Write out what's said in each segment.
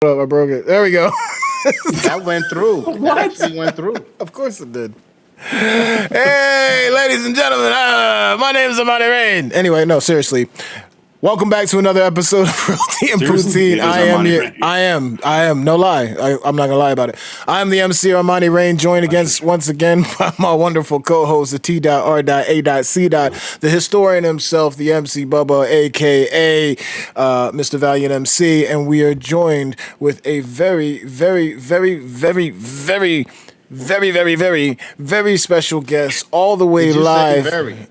up. I broke it. There we go. That went through. What? That actually went through. Of course it did. Hey, ladies and gentlemen, my name is Amani Rain. Anyway, no, seriously. Welcome back to another episode of Roti and Poutine. I am. No lie. I'm not gonna lie about it. I am the MC Armani Rain, joined once again by my wonderful co-host, the T.R.A.C. the historian himself, the MC Bubba, aka Mr. Valiant MC, and we are joined with a very, very, very, very, very, very, very, very, very special guest all the way live.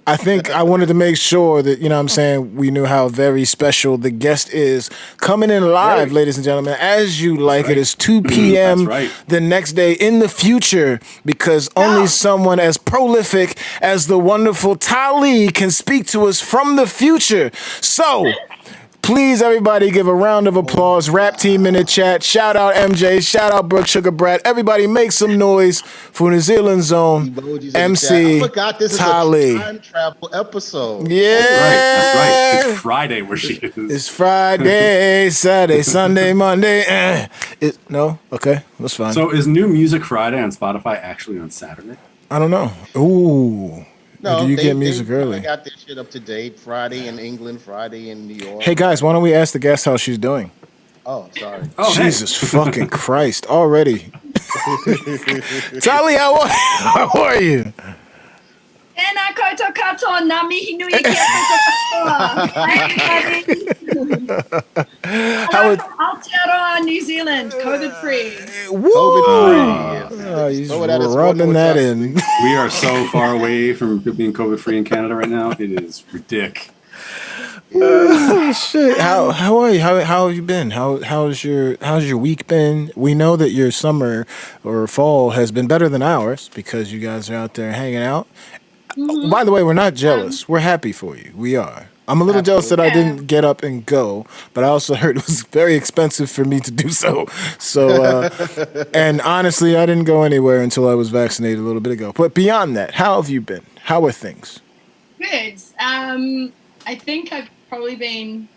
I think I wanted to make sure that, you know what I'm saying, we knew how very special the guest is. Coming in live, ladies and gentlemen, as you like it, is 2 p.m. the next day in the future, because only someone as prolific as the wonderful Tali can speak to us from the future. So, please, everybody, give a round of applause. Rap team in the chat. Shout out MJ. Shout out Brooke Sugar Brat. Everybody make some noise for New Zealand Zone. MC I forgot this Tali. is a time travel episode. Yeah. That's right. It's Friday where she is. It's Friday, Saturday, Sunday, Monday. No? Okay. That's fine. So is New Music Friday on Spotify actually on Saturday? I don't know. Ooh. No, do you get music early? I got this shit up to date. Friday in England, Friday in New York. Hey, guys, why don't we ask the guest how she's doing? Oh, sorry. Oh, Jesus fucking Christ. Already. Tali, how are you? Tēnā koutou katoa, ngā mihi nui ki a koutou katoa. Hello from Aotearoa, New Zealand, COVID-free. Woo! COVID-free. He's rubbing that in. We are so far away from being COVID-free in Canada right now. It is ridiculous. Shit. How are you? How have you been? How's your week been? We know that your summer or fall has been better than ours because you guys are out there hanging out. Mm-hmm. By the way, we're not jealous. We're happy for you. We are. I'm a little jealous that I didn't get up and go, but I also heard it was very expensive for me to do so. So, and honestly, I didn't go anywhere until I was vaccinated a little bit ago. But beyond that, how have you been? How are things? Good. I think I've probably been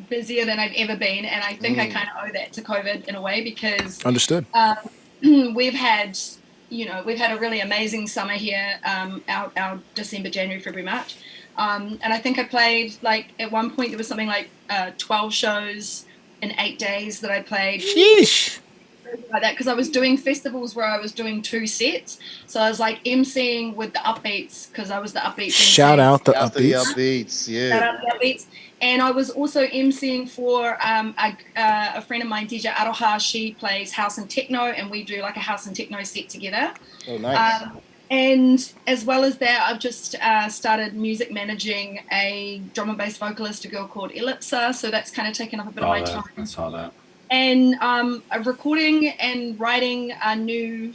busier than I've ever been, and I think I kind of owe that to COVID in a way because Understood. We've had a really amazing summer here, our December, January, February, March. And I think I played, like, at one point there was something like 12 shows in 8 days that I played. Sheesh. Like that, because I was doing festivals where I was doing 2 sets. So I was like emceeing with the upbeats because I was the upbeats. Shout out the Shout upbeats. out the upbeats, yeah. Shout out the upbeats. And I was also emceeing for a friend of mine, DJ Aroha. She plays house and techno, and we do like a house and techno set together. Oh, nice. And as well as that, I've just started music managing a drum and bass vocalist, a girl called Ellipsa. So that's kind of taken up a bit of my time. I saw that. And I'm recording and writing a new.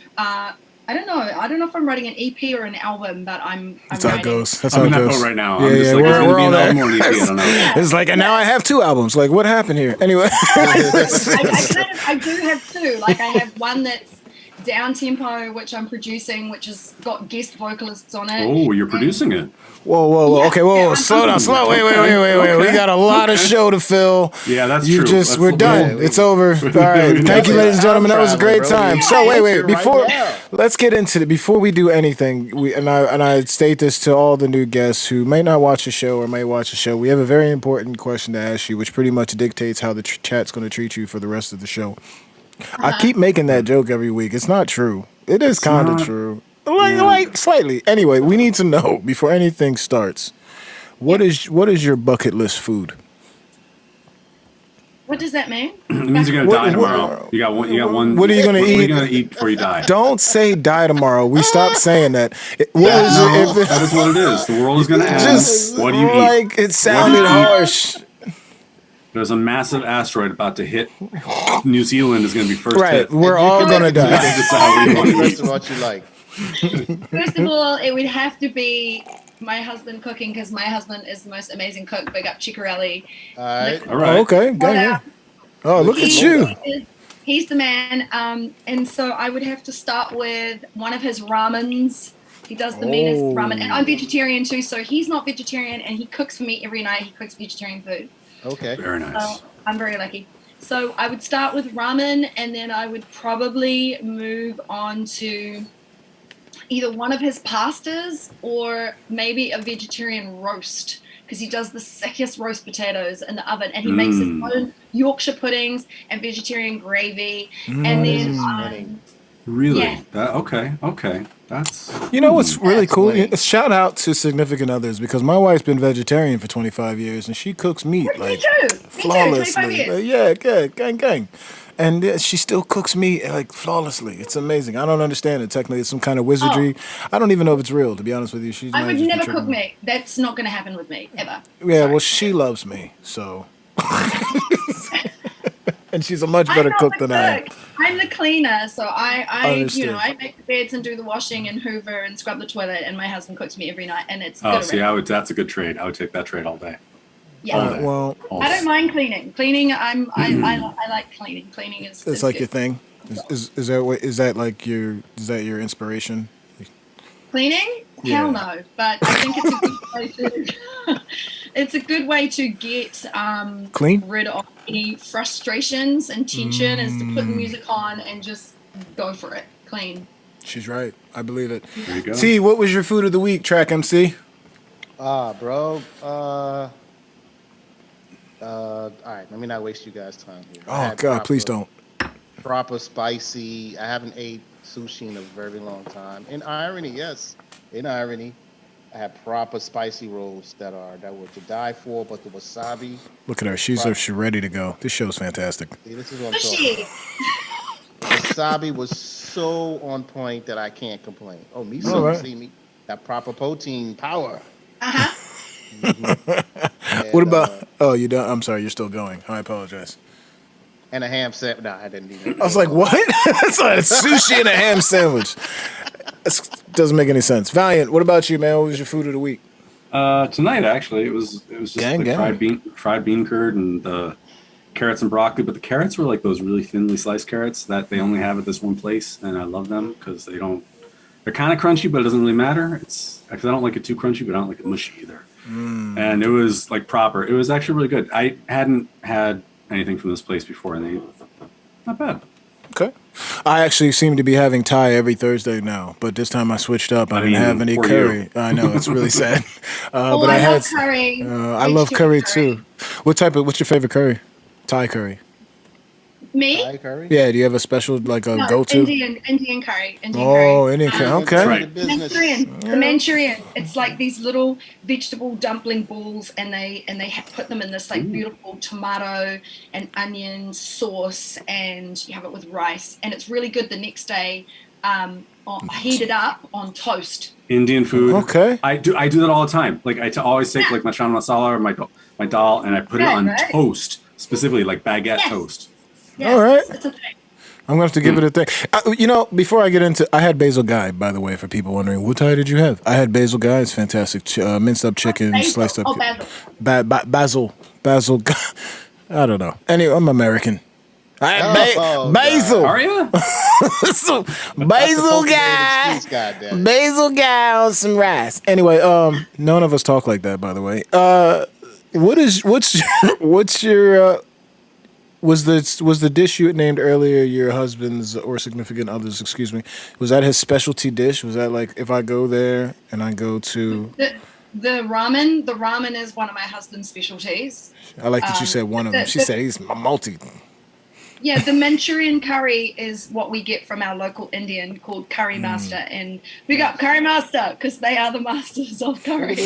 I don't know if I'm writing an EP or an album, but I'm That's how it writing. goes. That's I'm how in it that goes. boat right now. Yeah, I'm just like, we're it's gonna be all an there. album or an EP, I don't know. It's like, and now I have 2 albums. Like, what happened here? Anyway. I do have 2. Like I have one that's down tempo, which I'm producing, which has got guest vocalists on it. Oh, you're producing it. Whoa. Yeah, Okay, whoa. yeah, Slow down. Wait. Okay. We got a lot of show to fill. Yeah, that's true. We're done. It's over. All right. Thank you, ladies and gentlemen. That was a great time. So wait. Let's get into it. Before we do anything, I state this to all the new guests who may not watch the show or may watch the show. We have a very important question to ask you, which pretty much dictates how the chat's going to treat you for the rest of the show. I keep making that joke every week. It's not true. It is kind of true. Like slightly. Anyway, we need to know before anything starts. What is your bucket list food? What does that mean? It means you're gonna die tomorrow. You got one. What are you gonna eat? What are you gonna eat before you die? Don't say die tomorrow. We stopped saying that. That is what it is. The world is gonna ask. What do you eat? Like it sounded harsh. There's a massive asteroid about to hit. New Zealand is going to be first right, hit. We're all going to die. What restaurant you like? First of all, it would have to be my husband cooking because my husband is the most amazing cook. Big up Chicarelli. All right. All right. Okay. Yeah. Oh, look at you. He's the man. And so I would have to start with one of his ramens. He does the meanest ramen. And I'm vegetarian too, so he's not vegetarian and he cooks for me every night. He cooks vegetarian food. Okay. Very nice. I'm very lucky. So I would start with ramen, and then I would probably move on to either one of his pastas or maybe a vegetarian roast, because he does the sickest roast potatoes in the oven, and he makes his own Yorkshire puddings and vegetarian gravy. And then Really? Yeah. Okay. That's You know what's really cool? Excellent. Shout out to significant others, because my wife's been vegetarian for 25 years and she cooks meat Me too. 25 flawlessly. years. Yeah, gang. And she still cooks meat like flawlessly. It's amazing. I don't understand it. Technically, it's some kind of wizardry. I don't even know if it's real, to be honest with you. She I might would just be never tricking cook me. meat. That's not going to happen with me ever. Yeah, Sorry. well, she loves me, so. And she's a much I'm better not cook the than I am. cook. I'm the cleaner, so I Understood. I make the beds and do the washing and hoover and scrub the toilet, and my husband cooks me every night, and it's oh, good. see, already. that's a good trade. I would take that trade all day. Yeah. All day. Well, All I day. don't mind cleaning. Cleaning, I like cleaning. Cleaning is it's like good. your thing. Is that your inspiration? Cleaning? Yeah. Hell no. But I think it's a good way to it's a good way to get Clean? rid of any frustrations and tension is to put the music on and just go for it. Clean. She's right. I believe it. There you go. T, what was your food of the week, Track MC? Bro. All right, let me not waste you guys' time here. I Oh, had God, please don't. Proper spicy. I haven't ate sushi in a very long time. In irony, I had proper spicy rolls that were to die for, but the wasabi. Look at her. She's ready to go. This show's fantastic. See, this is what I'm talking about. Sushi. Wasabi was so on point that I can't complain. Oh, miso, All right. see me? That proper protein power. Uh-huh. What And, about? Oh, you done? I'm sorry. You're still going. I apologize. and a ham sandwich? No, I didn't even. I was like, what? It's like sushi and a ham sandwich. This doesn't make any sense. Valiant, what about you, man? What was your food of the week? Tonight, actually, it was just Gang, like gang. fried bean curd and carrots and broccoli. But the carrots were like those really thinly sliced carrots that they only have at this one place, and I love them because they're kind of crunchy, but it doesn't really matter. It's because I don't like it too crunchy, but I don't like it mushy either. And it was like proper. It was actually really good. I hadn't had anything from this place before, and not bad. Okay. I actually seem to be having Thai every Thursday now, but this time I switched up. I didn't have any for curry. you. I know, it's really sad. Oh, But I I had. love curry. I love curry too. What's your favorite curry? Thai curry. Me? Thai curry? Yeah, do you have a special, like a No, go-to? Indian curry. Oh, Indian curry. Okay. Right. Manchurian. The Manchurian. It's like these little vegetable dumpling balls, and they put them in this like beautiful tomato and onion sauce, and you have it with rice, and it's really good the next day. Heated up on toast. Indian food. Okay. I do that all the time. Like I always take like my chana masala or my dal, and I put it Right, on right. toast, specifically like baguette Yes. toast. Yeah, All right. It's a thing. I'm going to have to give it a thing. Before I get into, I had basil guy, by the way, for people wondering, what Thai did you have? I had basil guy. It's fantastic. Minced up chicken, Basil. sliced up. Oh, basil. Basil. I don't know. Anyway, I'm American. I had Oh, basil. Are you? So, That's the basil cultivated guy. excuse, goddamn. Basil guy on some rice. Anyway, none of us talk like that, by the way. What's your was the dish you had named earlier your husband's or significant other's, excuse me, was that his specialty dish? Was that like if I go there and I go to The ramen is one of my husband's specialties. I like that you said one of them. She said he's multi. Yeah, the Manchurian curry is what we get from our local Indian called Curry Master, and we got Curry Master because they are the masters of curry.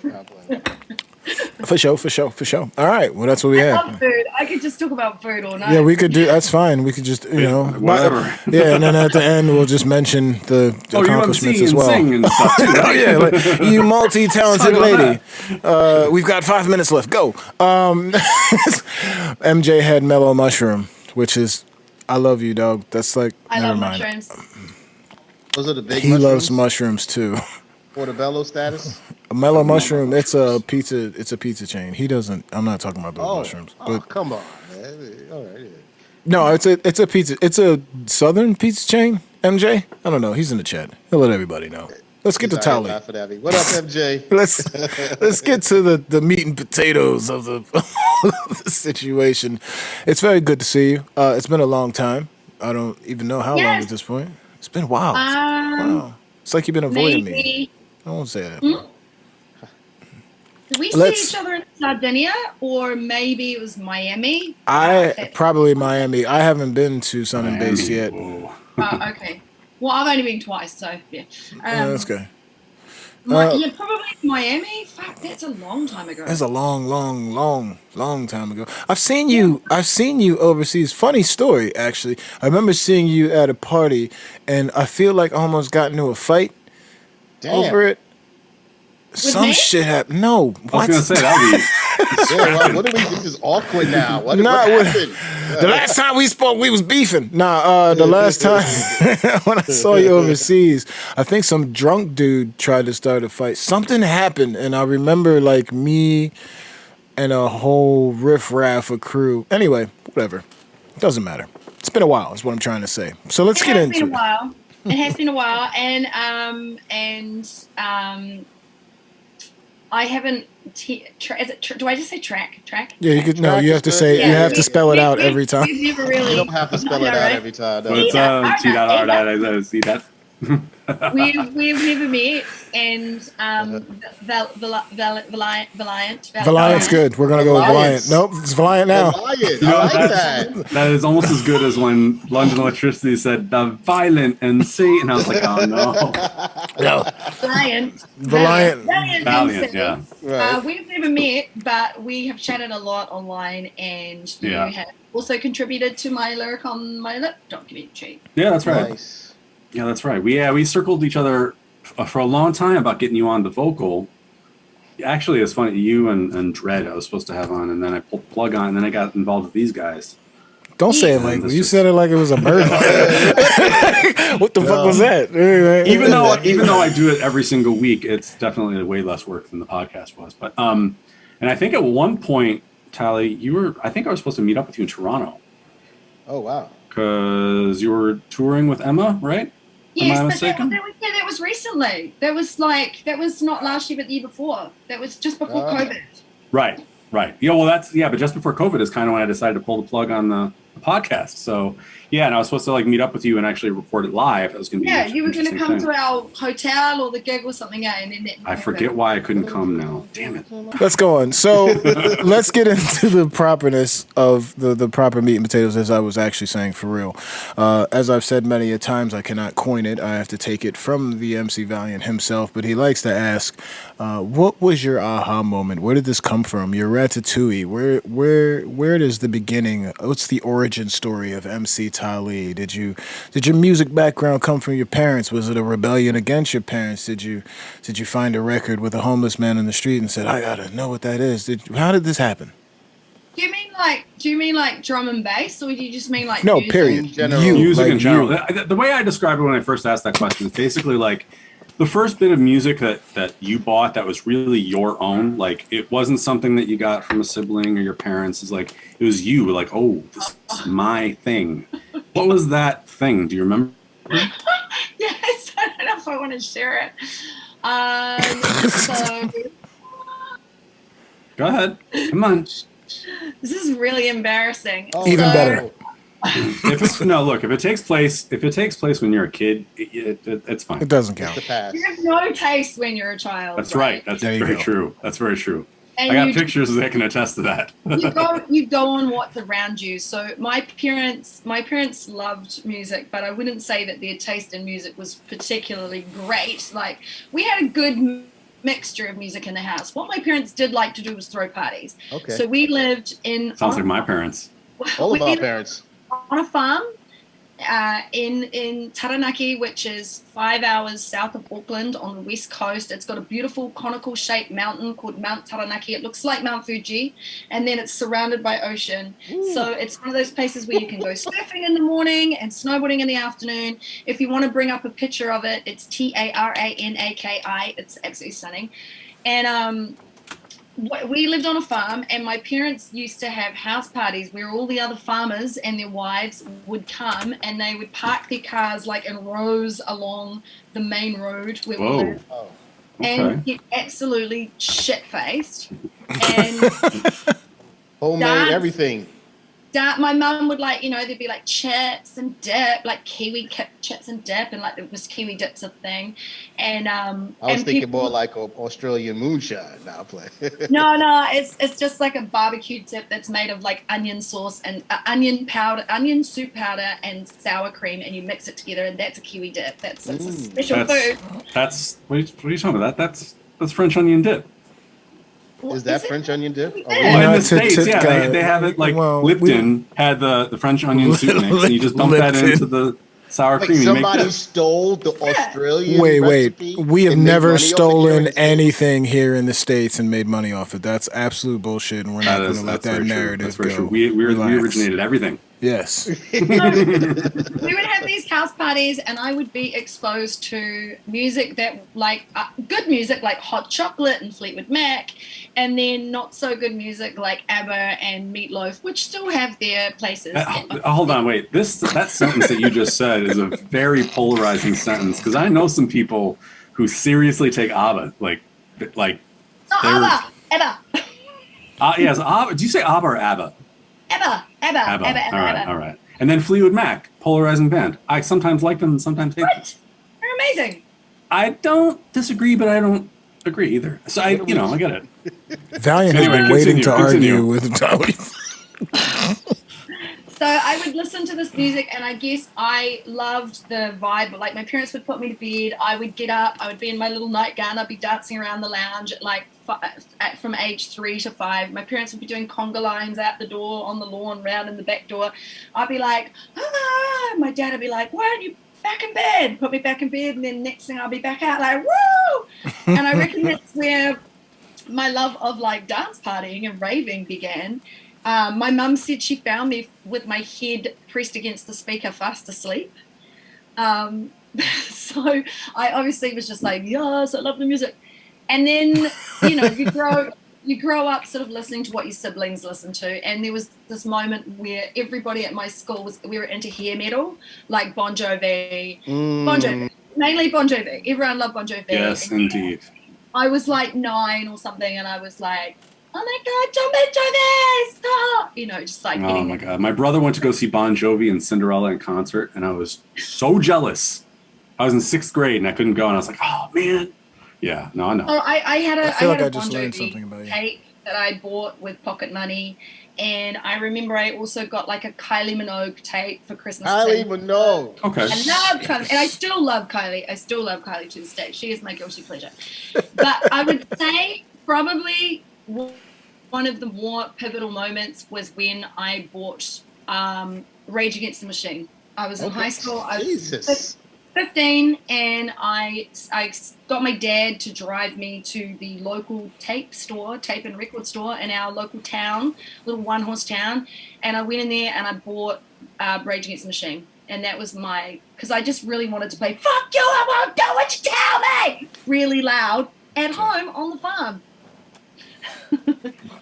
God bless. For sure. All right. Well, that's what we I have. love food. I could just talk about food all night. Yeah, we could do. That's fine. We could just, Whatever. Yeah, and then at the end we'll just mention the Oh, you accomplishments MC as and well. sing and stuff too. Oh, yeah, like, you multi-talented Talk about lady. We've got 5 minutes left. Go. MJ had mellow mushroom, which is, I love you, dog. That's like, I never love mind. mushrooms. Those are the big He mushrooms? loves mushrooms too. Portobello status? A mellow mushroom. It's a pizza chain. He doesn't. I'm not talking about those mushrooms. Oh, But come on, man. All right. no, it's a pizza. It's a southern pizza chain. MJ. I don't know. He's in the chat. He'll let everybody know. let's get to Tali. What up, MJ? Let's get to the meat and potatoes of the situation. It's very good to see you. It's been a long time. I don't even know how long at this point. It's been a while. Wow. It's like you've been avoiding me. I won't say that. Did we see each other in Sardinia, or maybe it was Miami? Probably Miami. I haven't been to Sun and Base yet. Okay. Well, I've only been twice, so yeah. That's good. Probably Miami. Fuck, that's a long time ago. That's a long time ago. I've seen you overseas. Funny story, actually. I remember seeing you at a party, and I feel like I almost got into a fight over it. Some shit happened. No, I was gonna say that'd be. What do we? This is awkward now. What happened? The last time we spoke, we was beefing. The last time when I saw you overseas, I think some drunk dude tried to start a fight. Something happened, and I remember like me and a whole riff-raff of crew. Anyway, whatever. Doesn't matter. It's been a while. Is what I'm trying to say. So let's get into it. It has been a while, and I haven't. Do I just say track? Yeah, you could. No, you have to say. You have to spell it out every time. You don't have to spell it out every time. But it's I see that. We've never met, and Valiant's good. We're gonna go with Valiant. Nope, it's Valiant now. Valiant. I like that. That is almost as good as when London Electricity said the violent and C, and I was like, oh no. Valiant. Yeah. Right. We've never met, but we have chatted a lot online, and you have also contributed to my lyric on my lip documentary. Yeah, that's right. Nice. Yeah, that's right. We circled each other for a long time about getting you on the vocal. Actually, it's funny. You and Dredd I was supposed to have on, and then I pulled the plug on, and then I got involved with these guys. Don't say it like you said it like it was a bird. What the fuck was that? Even though I do it every single week, it's definitely way less work than the podcast was. But and I think at one point, Tali, I think I was supposed to meet up with you in Toronto. Oh wow! Because you were touring with Emma, right? Yes, but that was recently. That was not last year, but the year before. That was just before COVID. Right. Yeah, well, but just before COVID is kind of when I decided to pull the plug on the podcast. So, yeah, and I was supposed to meet up with you and actually record it live. It was going to be you were going to come to our hotel or the gig or something, and then I forget why I couldn't come now. Damn it. Let's go on. So let's get into the properness of the proper meat and potatoes, as I was actually saying for real. As I've said many a times, I cannot coin it. I have to take it from the MC Valiant himself, but he likes to ask, what was your aha moment? Where did this come from? Your ratatouille. Where does the beginning? What's the origin story of MC Tali? Did your music background come from your parents? Was it a rebellion against your parents? Did you find a record with a homeless man in the street and said, I gotta know what that is? How did this happen? Do you mean like drum and bass, or do you just mean like no? Music? Period. Music in general. The way I described it when I first asked that question is basically like the first bit of music that you bought that was really your own. Like it wasn't something that you got from a sibling or your parents. It's like it was you. Like, oh, this is my thing. What was that thing? Do you remember? Yes, I don't know if I want to share it. So go ahead. Come on. This is really embarrassing. Even better. If it takes place when you're a kid, it's fine. It doesn't count. You have no taste when you're a child. That's right. That's very true. That's very true. And I got pictures that can attest to that. you go on what's around you. So my parents loved music, but I wouldn't say that their taste in music was particularly great. Like we had a good mixture of music in the house. What my parents did like to do was throw parties. Okay. So we lived in. Sounds like my parents. All of our parents. On a farm in Taranaki, which is 5 hours south of Auckland on the west coast. It's got a beautiful conical shaped mountain called Mount Taranaki. It looks like Mount Fuji, and then it's surrounded by ocean. Ooh. So it's one of those places where you can go surfing in the morning and snowboarding in the afternoon. If you want to bring up a picture of it, it's Taranaki. It's absolutely stunning. And we lived on a farm, and my parents used to have house parties where all the other farmers and their wives would come, and they would park their cars like in rows along the main road where we lived, and get absolutely shit-faced. And homemade everything. My mum would there'd be like chips and dip, like kiwi chips and dip, and like it was kiwi dips a thing. And I was thinking more like Australian moonshine. Now play. No, it's just like a barbecue dip that's made of like onion sauce and onion soup powder and sour cream, and you mix it together, and that's a kiwi dip. That's a special food. That's what are you talking about? That's French onion dip. Is that French onion dip? Well, in the States, they have it like Lipton had the French onion soup mix, and you just dump that into the sour cream. Somebody stole the Australian recipe. We have never stolen anything here in the States and made money off it. That's absolute bullshit, and we're not going to let that narrative go. True. We originated everything. Yes. We would have these house parties, and I would be exposed to music that, like, good music like Hot Chocolate and Fleetwood Mac, and then not so good music like ABBA and Meatloaf, which still have their places. Hold on, wait. That sentence that you just said is a very polarizing sentence, because I know some people who seriously take ABBA like. Not ABBA. Yes, ABBA. Do you say ABBA or ABBA? ABBA. All right. And then Fleetwood Mac, polarizing band. I sometimes like them and sometimes hate them. They're amazing. I don't disagree, but I don't agree either. So I get it. Valiant has been waiting to argue with Tali. So I would listen to this music, and I guess I loved the vibe. Like, my parents would put me to bed. I would get up. I would be in my little nightgown. I'd be dancing around the lounge at like from age 3 to 5. My parents would be doing conga lines out the door, on the lawn, round in the back door. I'd be like, ah. My dad would be like, why aren't you back in bed? Put me back in bed, and then next thing I'll be back out like, woo! And I reckon that's where my love of like dance partying and raving began. My mum said she found me with my head pressed against the speaker fast asleep. So I obviously was just like, yes, I love the music. And then, you grow up sort of listening to what your siblings listen to. And there was this moment where everybody at my school we were into hair metal, like Bon Jovi, mainly Bon Jovi. Everyone loved Bon Jovi. Yes, indeed. I was like 9 or something, and I was like, oh my God, Bon Jovi, stop! Just like. Oh my God. My brother went to go see Bon Jovi and Cinderella in concert, and I was so jealous. I was in 6th grade, and I couldn't go, and I was like, oh man. Yeah, no, I know. Oh, I had a Bon Jovi tape that I bought with pocket money, and I remember I also got like a Kylie Minogue tape for Christmas. Kylie Minogue. Okay. I love Kylie, and I still love Kylie. I still love Kylie to this day. She is my guilty pleasure. But I would say probably one of the more pivotal moments was when I bought Rage Against the Machine. I was in high school. I was 15, and I got my dad to drive me to the local tape and record store in our local town, little one-horse town, and I went in there and I bought Rage Against the Machine, and that was because I just really wanted to play "Fuck you, I won't do what you tell me" really loud at home on the farm.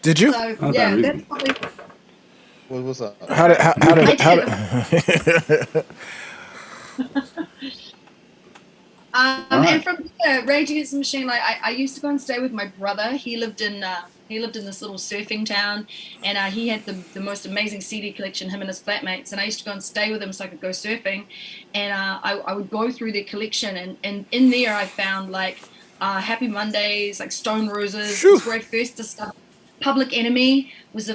Did you? So, yeah, that's probably. What's up? How did And from Rage Against the Machine, like I used to go and stay with my brother. He lived in this little surfing town, and he had the most amazing CD collection, him and his flatmates. And I used to go and stay with him so I could go surfing. And I would go through their collection, and in there I found like Happy Mondays, like Stone Roses. This was where I first discovered Public Enemy was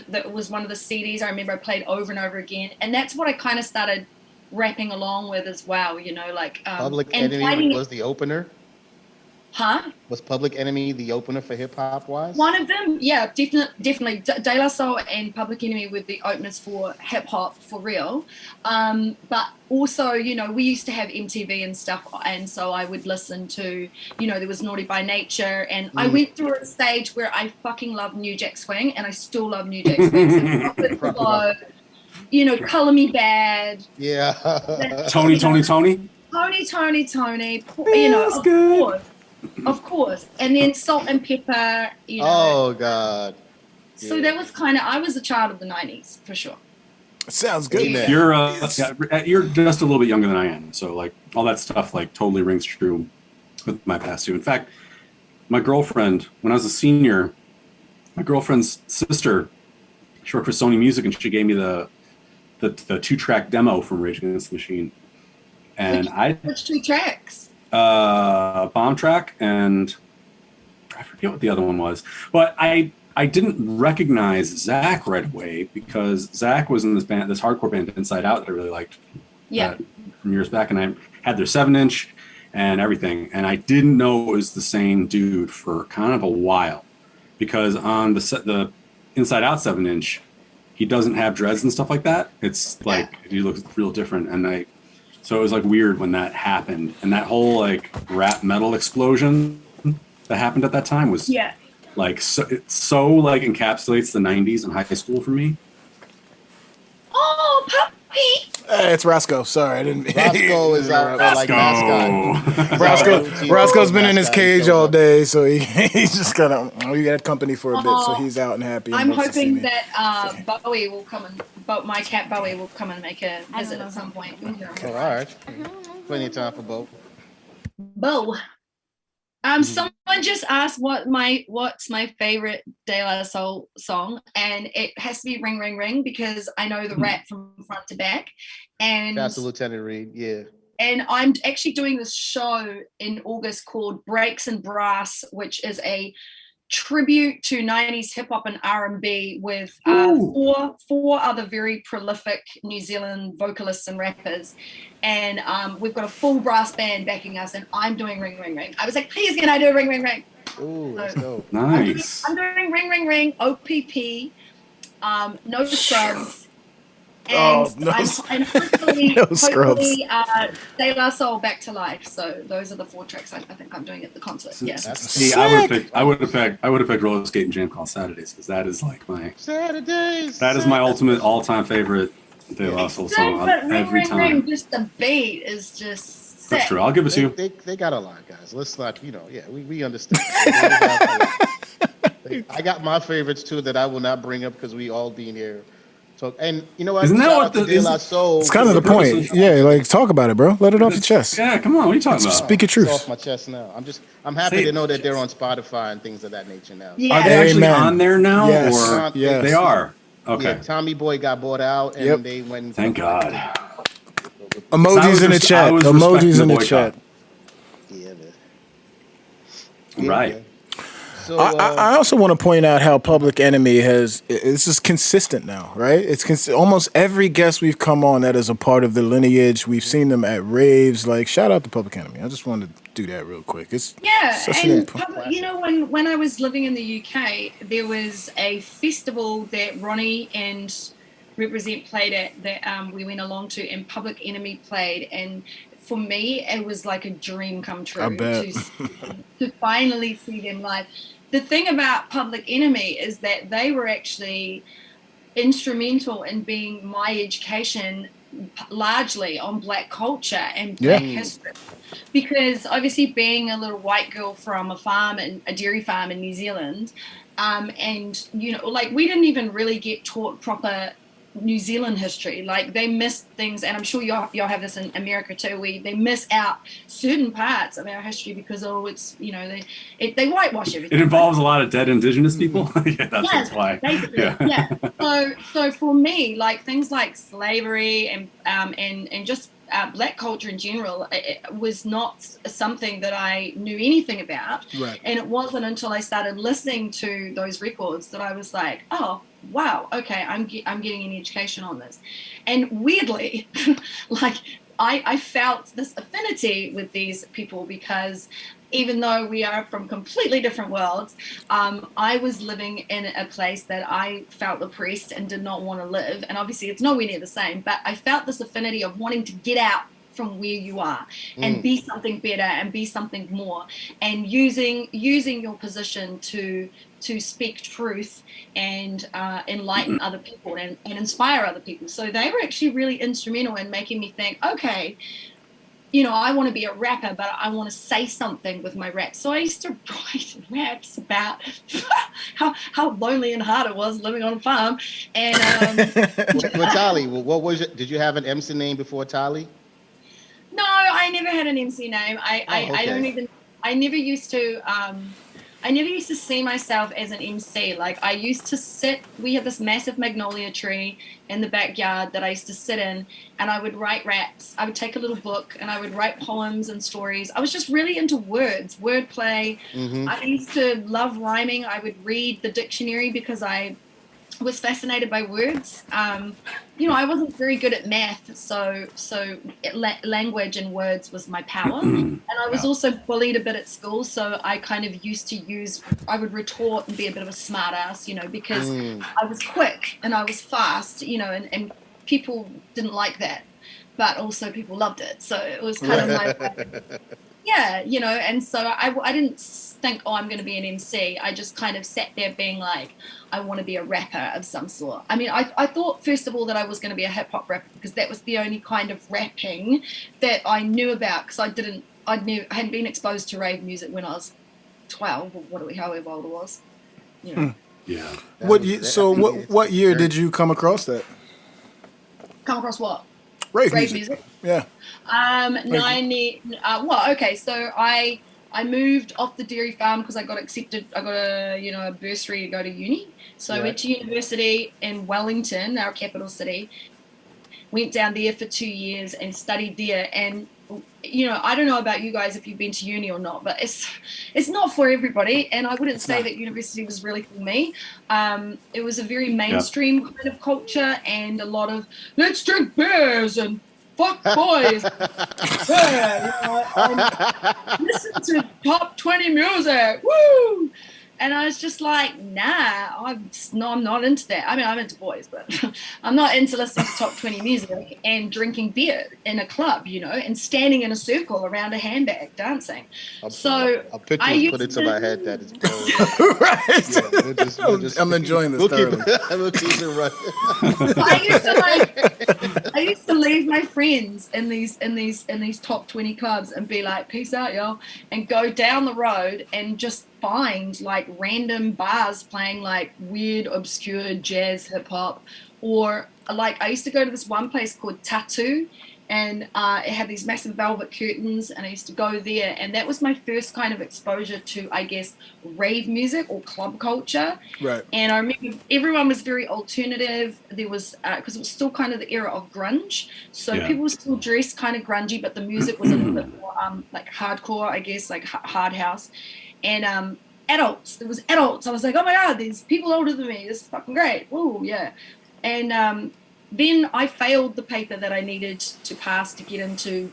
one of the CDs I remember I played over and over again, and that's what I kind of started rapping along with as well, like Public Enemy was the opener. Huh? Was Public Enemy the opener for hip hop wise? One of them, yeah, definitely. De La Soul and Public Enemy were the openers for hip hop for real. But also, we used to have MTV and stuff, and so I would listen to, there was Naughty by Nature, and I went through a stage where I fucking loved New Jack Swing, and I still love New Jack Swing. Color Me Bad. Yeah. Tony. Tony. Yes, Of course. Of course. And then Salt and Pepper, you know. Oh God. So that was kind of, I was a child of the 90s for sure. Sounds good. Amen. You're just a little bit younger than I am, so like all that stuff like totally rings true with my past too. In fact, my girlfriend, when I was a senior, my girlfriend's sister, she worked for Sony Music, and she gave me the 2-track demo from Rage Against the Machine, and Which 2 tracks? Bomb Track, and I forget what the other one was, but I didn't recognize Zach right away because Zach was in this hardcore band Inside Out that I really liked from years back, and I had their 7-inch and everything, and I didn't know it was the same dude for kind of a while because on the Inside Out 7-inch, he doesn't have dreads and stuff like that. It's like he looks real different, and so it was like weird when that happened, and that whole like rap metal explosion that happened at that time was like it so like encapsulates the 90s and high school for me. Oh, puppy! It's Roscoe. Sorry, I didn't. Roscoe is our like mascot. Roscoe's been in his cage all day, so he's just kind of. We had company for a bit, so he's out and happy. I'm hoping that Bowie will come my cat Bowie will come and make a visit at some point. Oh, all right, plenty of time for Bo. Bo. Someone just asked what's my favorite De La Soul song, and it has to be Ring Ring Ring because I know the rap from front to back. And that's Lieutenant Reed, yeah. And I'm actually doing this show in August called Breaks and Brass, which is a tribute to 90s hip hop and R&B with four other very prolific New Zealand vocalists and rappers, and we've got a full brass band backing us, and I'm doing Ring Ring Ring. I was like, please can I do Ring Ring Ring? Ooh, let's go. Nice. I'm doing Ring Ring Ring, OPP, No Scrubs, and hopefully De La Soul Back to Life. So those are the 4 tracks I think I'm doing at the concert. Yes. See, I would have picked Roller Skate and Jam Call Saturdays because that is like my Saturdays. That is my ultimate all-time favorite De La Soul song every time. Ring, just the beat is just sick. That's true. I'll give it to you. They got a lot, guys. Let's not, we understand. I got my favorites too that I will not bring up because we all being here. So, and you know what? Isn't that what De La Soul? It's kind of the point. Yeah, like talk about it, bro. Let it off your chest. Yeah, come on. What are you talking about? Speak your truth. It's off my chest now. I'm happy to know that they're on Spotify and things of that nature now. Yeah. Are they actually on there now? Yes. Or yes. They are. Okay. Yeah, Tommy Boy got bought out, and they went. Thank God. Emojis in the chat. Emojis in the chat. Yeah, man. Right. Yeah. So, I also want to point out how Public Enemy it's just consistent now, right? It's almost every guest we've come on that is a part of the lineage. We've seen them at raves. Like, shout out to Public Enemy. I just wanted to do that real quick. It's when I was living in the UK, there was a festival that Roni and Represent played at that we went along to, and Public Enemy played, and for me, it was like a dream come true to finally see them live. The thing about Public Enemy is that they were actually instrumental in being my education largely on Black culture and Black history. Because obviously being a little white girl from a dairy farm in New Zealand, and, like we didn't even really get taught proper New Zealand history. Like they miss things, and I'm sure y'all have this in America too. They miss out certain parts of our history because it's they whitewash everything. It involves a lot of dead Indigenous people. That's why. Basically, So for me, like things like slavery and just Black culture in general, it was not something that I knew anything about. Right. And it wasn't until I started listening to those records that I was like, oh, wow, okay, I'm getting an education on this. And weirdly, like I felt this affinity with these people because even though we are from completely different worlds, I was living in a place that I felt oppressed and did not want to live. And obviously it's nowhere near the same, but I felt this affinity of wanting to get out from where you are and be something better and be something more, and using your position to speak truth and enlighten other people and inspire other people. So they were actually really instrumental in making me think, okay, I want to be a rapper, but I want to say something with my rap. So I used to write raps about how lonely and hard it was living on a farm. And Well, Tali, what was it? Did you have an MC name before Tali? no, I never had an MC name. I don't Okay. even. I never used to. I never used to see myself as an MC. Like I used to sit, we had this massive magnolia tree in the backyard that I used to sit in, and I would write raps. I would take a little book and I would write poems and stories. I was just really into words, wordplay. Mm-hmm. I used to love rhyming. I would read the dictionary because I was fascinated by words. I wasn't very good at math, so language and words was my power. And I was also bullied a bit at school, so I kind of used to I would retort and be a bit of a smart ass, because I was quick and I was fast, and people didn't like that, but also people loved it. So it was kind of my yeah, and so I didn't think, oh, I'm going to be an MC. I just kind of sat there being like, I want to be a rapper of some sort. I mean, I thought, first of all, that I was going to be a hip-hop rapper because that was the only kind of rapping that I knew about, because I hadn't been exposed to rave music when I was 12 or however old I was. Yeah. What year did you come across that? Come across what? Rave music. Yeah. Okay, so I moved off the dairy farm because I got accepted. I got a bursary to go to uni. So I went to university in Wellington, our capital city. Went down there for 2 years and studied there. And I don't know about you guys if you've been to uni or not, but it's not for everybody. And I wouldn't say that university was really for me. It was a very mainstream kind of culture and a lot of let's drink beers and fuck boys. Listen to top 20 music. Woo! And I was just like, nah, I'm not into that. I mean, I'm into boys, but I'm not into listening to top 20 music and drinking beer in a club, and standing in a circle around a handbag dancing. A picture put into my head that is cold. Right. Yeah, I'm enjoying this. We'll keep it running. I used to leave my friends in these top 20 clubs and be like, peace out, y'all, and go down the road and just find like random bars playing like weird, obscure jazz, hip hop, or like I used to go to this one place called Tattoo, and it had these massive velvet curtains, and I used to go there, and that was my first kind of exposure to, I guess, rave music or club culture. Right. And I remember everyone was very alternative. There was because it was still kind of the era of grunge, so people were still dressed kind of grungy, but the music was a little bit more like hardcore, I guess, like hard house. And adults, there was adults. I was like, oh my God, there's people older than me. This is fucking great. Ooh, yeah. And then I failed the paper that I needed to pass to get into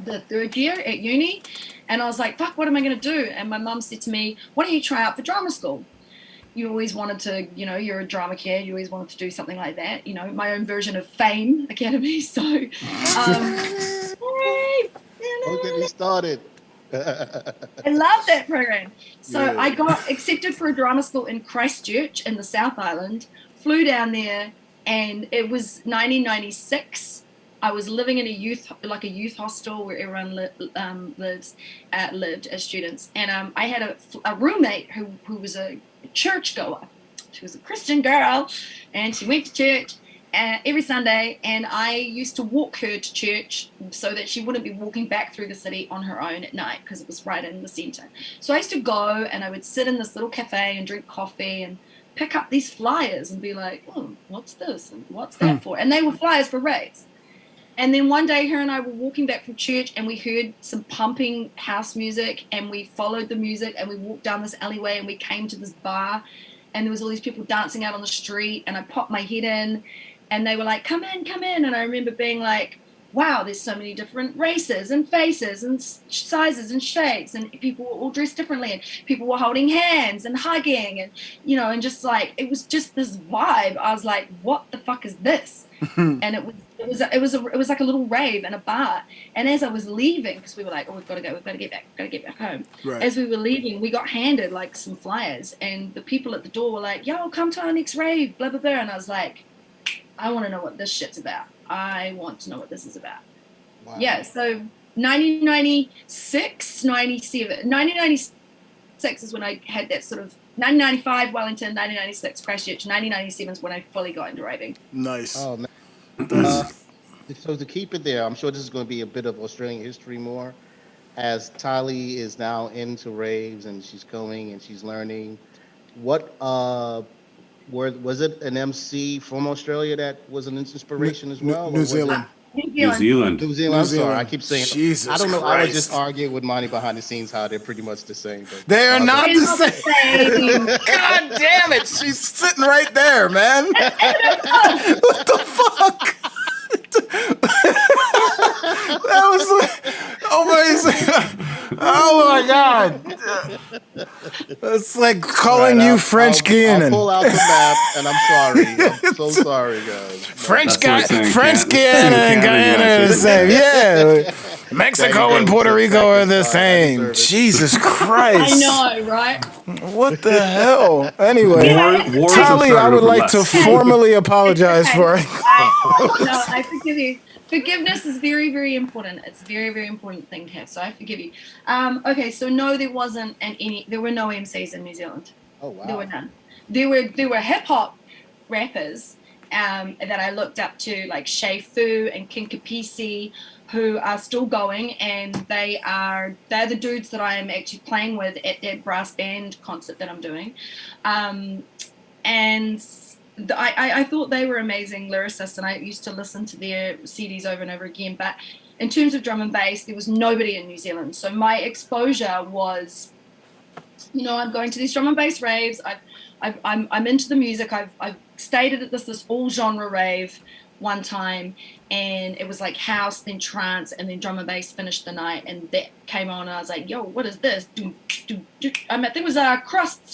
the third year at uni. And I was like, fuck, what am I going to do? And my mum said to me, why don't you try out for drama school? You always wanted to, you're a drama kid. You always wanted to do something like that. My own version of Fame Academy. So, Don't get me started. I love that program. So I got accepted for a drama school in Christchurch in the South Island, flew down there, and it was 1996. I was living in a youth hostel where everyone lived as students. And I had a roommate who was a churchgoer. She was a Christian girl, and she went to church every Sunday, and I used to walk her to church so that she wouldn't be walking back through the city on her own at night because it was right in the center. So I used to go, and I would sit in this little cafe and drink coffee and pick up these flyers and be like, oh, what's this and what's that for? And they were flyers for raves. And then one day her and I were walking back from church, and we heard some pumping house music, and we followed the music, and we walked down this alleyway, and we came to this bar, and there was all these people dancing out on the street, and I popped my head in, and they were like, come in. And I remember being like, wow, there's so many different races and faces and sizes and shapes, and people were all dressed differently, and people were holding hands and hugging, and, and just like, it was just this vibe. I was like, what the fuck is this? And it was like a little rave and a bar. And as I was leaving, because we were like, oh, we've got to get back home. Right. As we were leaving, we got handed like some flyers, and the people at the door were like, yo, come to our next rave, blah, blah, blah. And I was like, I want to know what this shit's about. I want to know what this is about. Wow. Yeah, so 1996, 97. 1996 is when I had that sort of 1995 Wellington, 1996 Christchurch, 1997 is when I fully got into raving. Nice. Oh man. So to keep it there, I'm sure this is going to be a bit of Australian history more, as Tali is now into raves and she's going and she's learning. What was it an MC from Australia that was an inspiration as well? New Zealand. New Zealand. New Zealand. I'm sorry, I keep saying. Jesus I don't know. Christ. I was just arguing with Monty behind the scenes how they're pretty much the same. But They are not the same. God damn it! She's sitting right there, man. What the fuck? That was oh my god! It's like calling you French Guianan. I'll pull out the map, and I'm sorry. I'm so sorry, guys. French Guiana and Guyana are the same. Yeah. Mexico and Puerto Rico are the same. Jesus Christ. I know, right? What the hell? Anyway, War Tali, I would like to formally apologize for it. I forgive you. Forgiveness is very, very important. It's a very, very important thing to have. So I forgive you. Okay, so no, there wasn't there were no MCs in New Zealand. Oh wow. There were none. There were hip hop rappers that I looked up to, like Shay Fu and King Kapisi, who are still going, and they're the dudes that I am actually playing with at that brass band concert that I'm doing. I thought they were amazing lyricists, and I used to listen to their CDs over and over again. But in terms of drum and bass, there was nobody in New Zealand. So my exposure was, I'm going to these drum and bass raves. I'm into the music. I've stayed at this all genre rave one time, and it was like house, then trance, and then drum and bass finished the night, and that came on, and I was like, yo, what is this? I think it was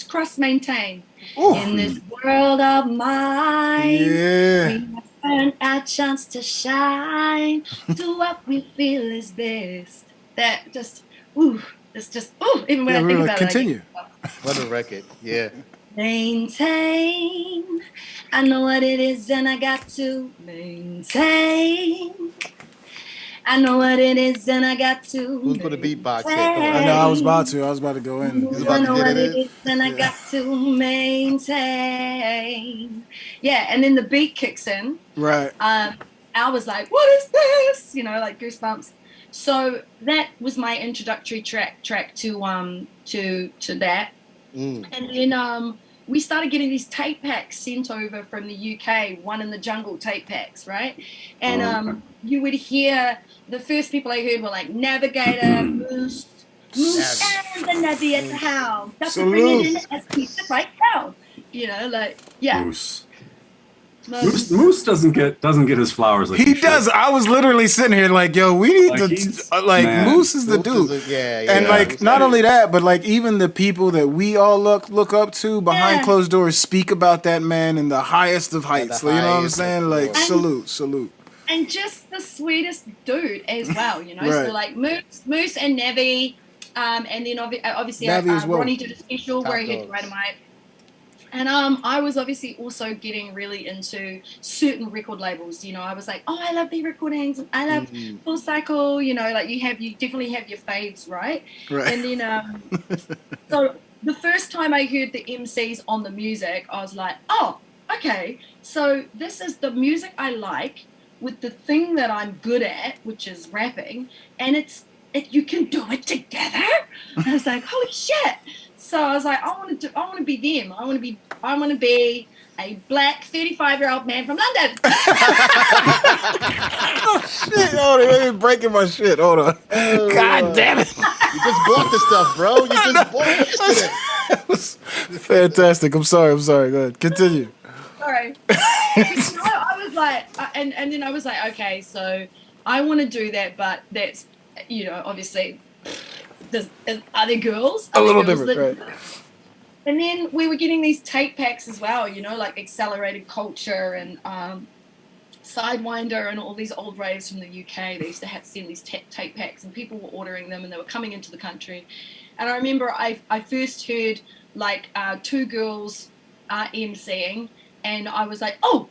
Cross Maintain. Ooh. In this world of mine, Yeah. we have earned our chance to shine. Do what we feel is best. That just, even when I think about continue. it. What a record. Yeah. Maintain. I know what it is, and I got to maintain. I know what it is, and I got to. Who's going to beatbox here? I know I was about to go in. about I know to get what it it is, and I got to maintain. Yeah, and then the beat kicks in. Right. I was like, what is this? Like goosebumps. So that was my introductory track to that. And then we started getting these tape packs sent over from the UK, One in the Jungle tape packs, right? And you would hear, the first people I heard were like Navigator, Moose and the Navy at the house. That's to bring it in as pizza right now. Yeah. Moose doesn't get his flowers like he does. should. I was literally sitting here like, yo, we need to Moose is the dude. And not only that, but like even the people that we all look up to behind closed doors speak about that man in the highest of heights. You know what I'm saying? Like salute. And just the sweetest dude as well, Right. So like Moose and Navi, and then obviously Ronnie did a special where he had Dynamite. And I was obviously also getting really into certain record labels. I was like, oh, I love the recordings. I love Full Cycle. You definitely have your faves, right? Right. And then so the first time I heard the MCs on the music, I was like, oh, okay. So this is the music I like with the thing that I'm good at, which is rapping, and you can do it together. And I was like, holy shit. So I was like, I want to be them. I want to be a black 35-year-old man from London. Oh shit! Hold on, you're breaking my shit. Hold on. God damn it! You just bought the stuff, bro. You just bought the shit. That was fantastic. I'm sorry. Go ahead. Continue. Sorry. I was like, and then I was like, okay, so I want to do that, but that's, obviously. There's other girls. A little different, right? And then we were getting these tape packs as well, like Accelerated Culture and Sidewinder and all these old raves from the UK. They used to send these tape packs, and people were ordering them, and they were coming into the country. And I remember I first heard like two girls emceeing, and I was like, oh,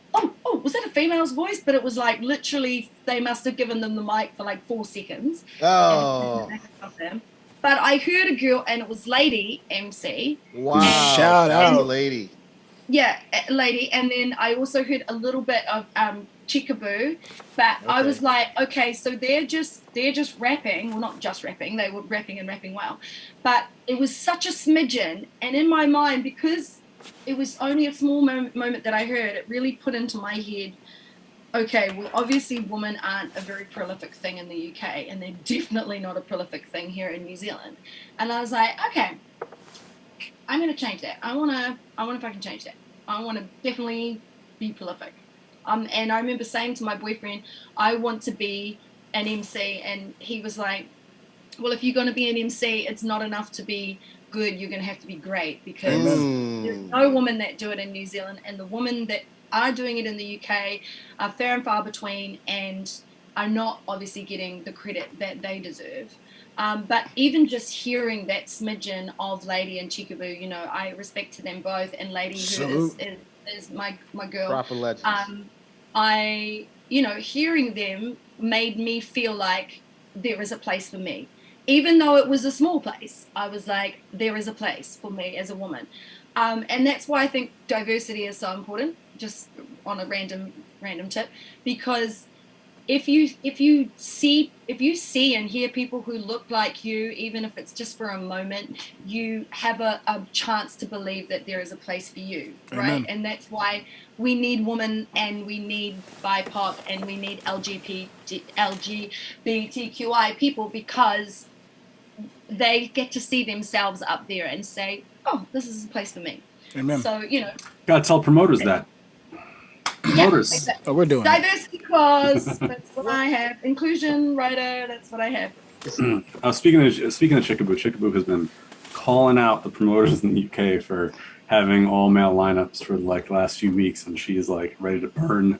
was that a female's voice? But it was like literally they must have given them the mic for like 4 seconds. Oh. But I heard a girl, and it was Lady MC. Wow. Shout out. Lady. Yeah, Lady. And then I also heard a little bit of Chickaboo. But I was like, okay, so they're just rapping. Well, not just rapping. They were rapping and rapping well. But it was such a smidgen. And in my mind, because it was only a small moment that I heard, it really put into my head, okay, well, obviously women aren't a very prolific thing in the UK, and they're definitely not a prolific thing here in New Zealand. And I was like, okay, I'm going to change that. I want to fucking change that. I want to definitely be prolific. And I remember saying to my boyfriend, I want to be an MC. And he was like, well, if you're going to be an MC, it's not enough to be good. You're going to have to be great, because there's no women that do it in New Zealand. And the women that are doing it in the UK are fair and far between, and are not obviously getting the credit that they deserve. But even just hearing that smidgen of Lady and Chickaboo, you know, I respect to them both, and Lady, who is my girl. Proper legends. Hearing them made me feel like there is a place for me. Even though it was a small place, I was like, there is a place for me as a woman. And that's why I think diversity is so important, just on a random tip, because if you see and hear people who look like you, even if it's just for a moment, you have a chance to believe that there is a place for you, right? Amen. And that's why we need women, and we need BIPOC, and we need LGBTQI people, because they get to see themselves up there and say, oh, this is a place for me. Amen. So, Gotta tell promoters that. Promoters. Yeah, exactly. Oh, we're doing diversity clause. That's what I have. Inclusion writer. That's what I have. Speaking of Chickaboo has been calling out the promoters in the UK for having all male lineups for like the last few weeks, and she's like ready to burn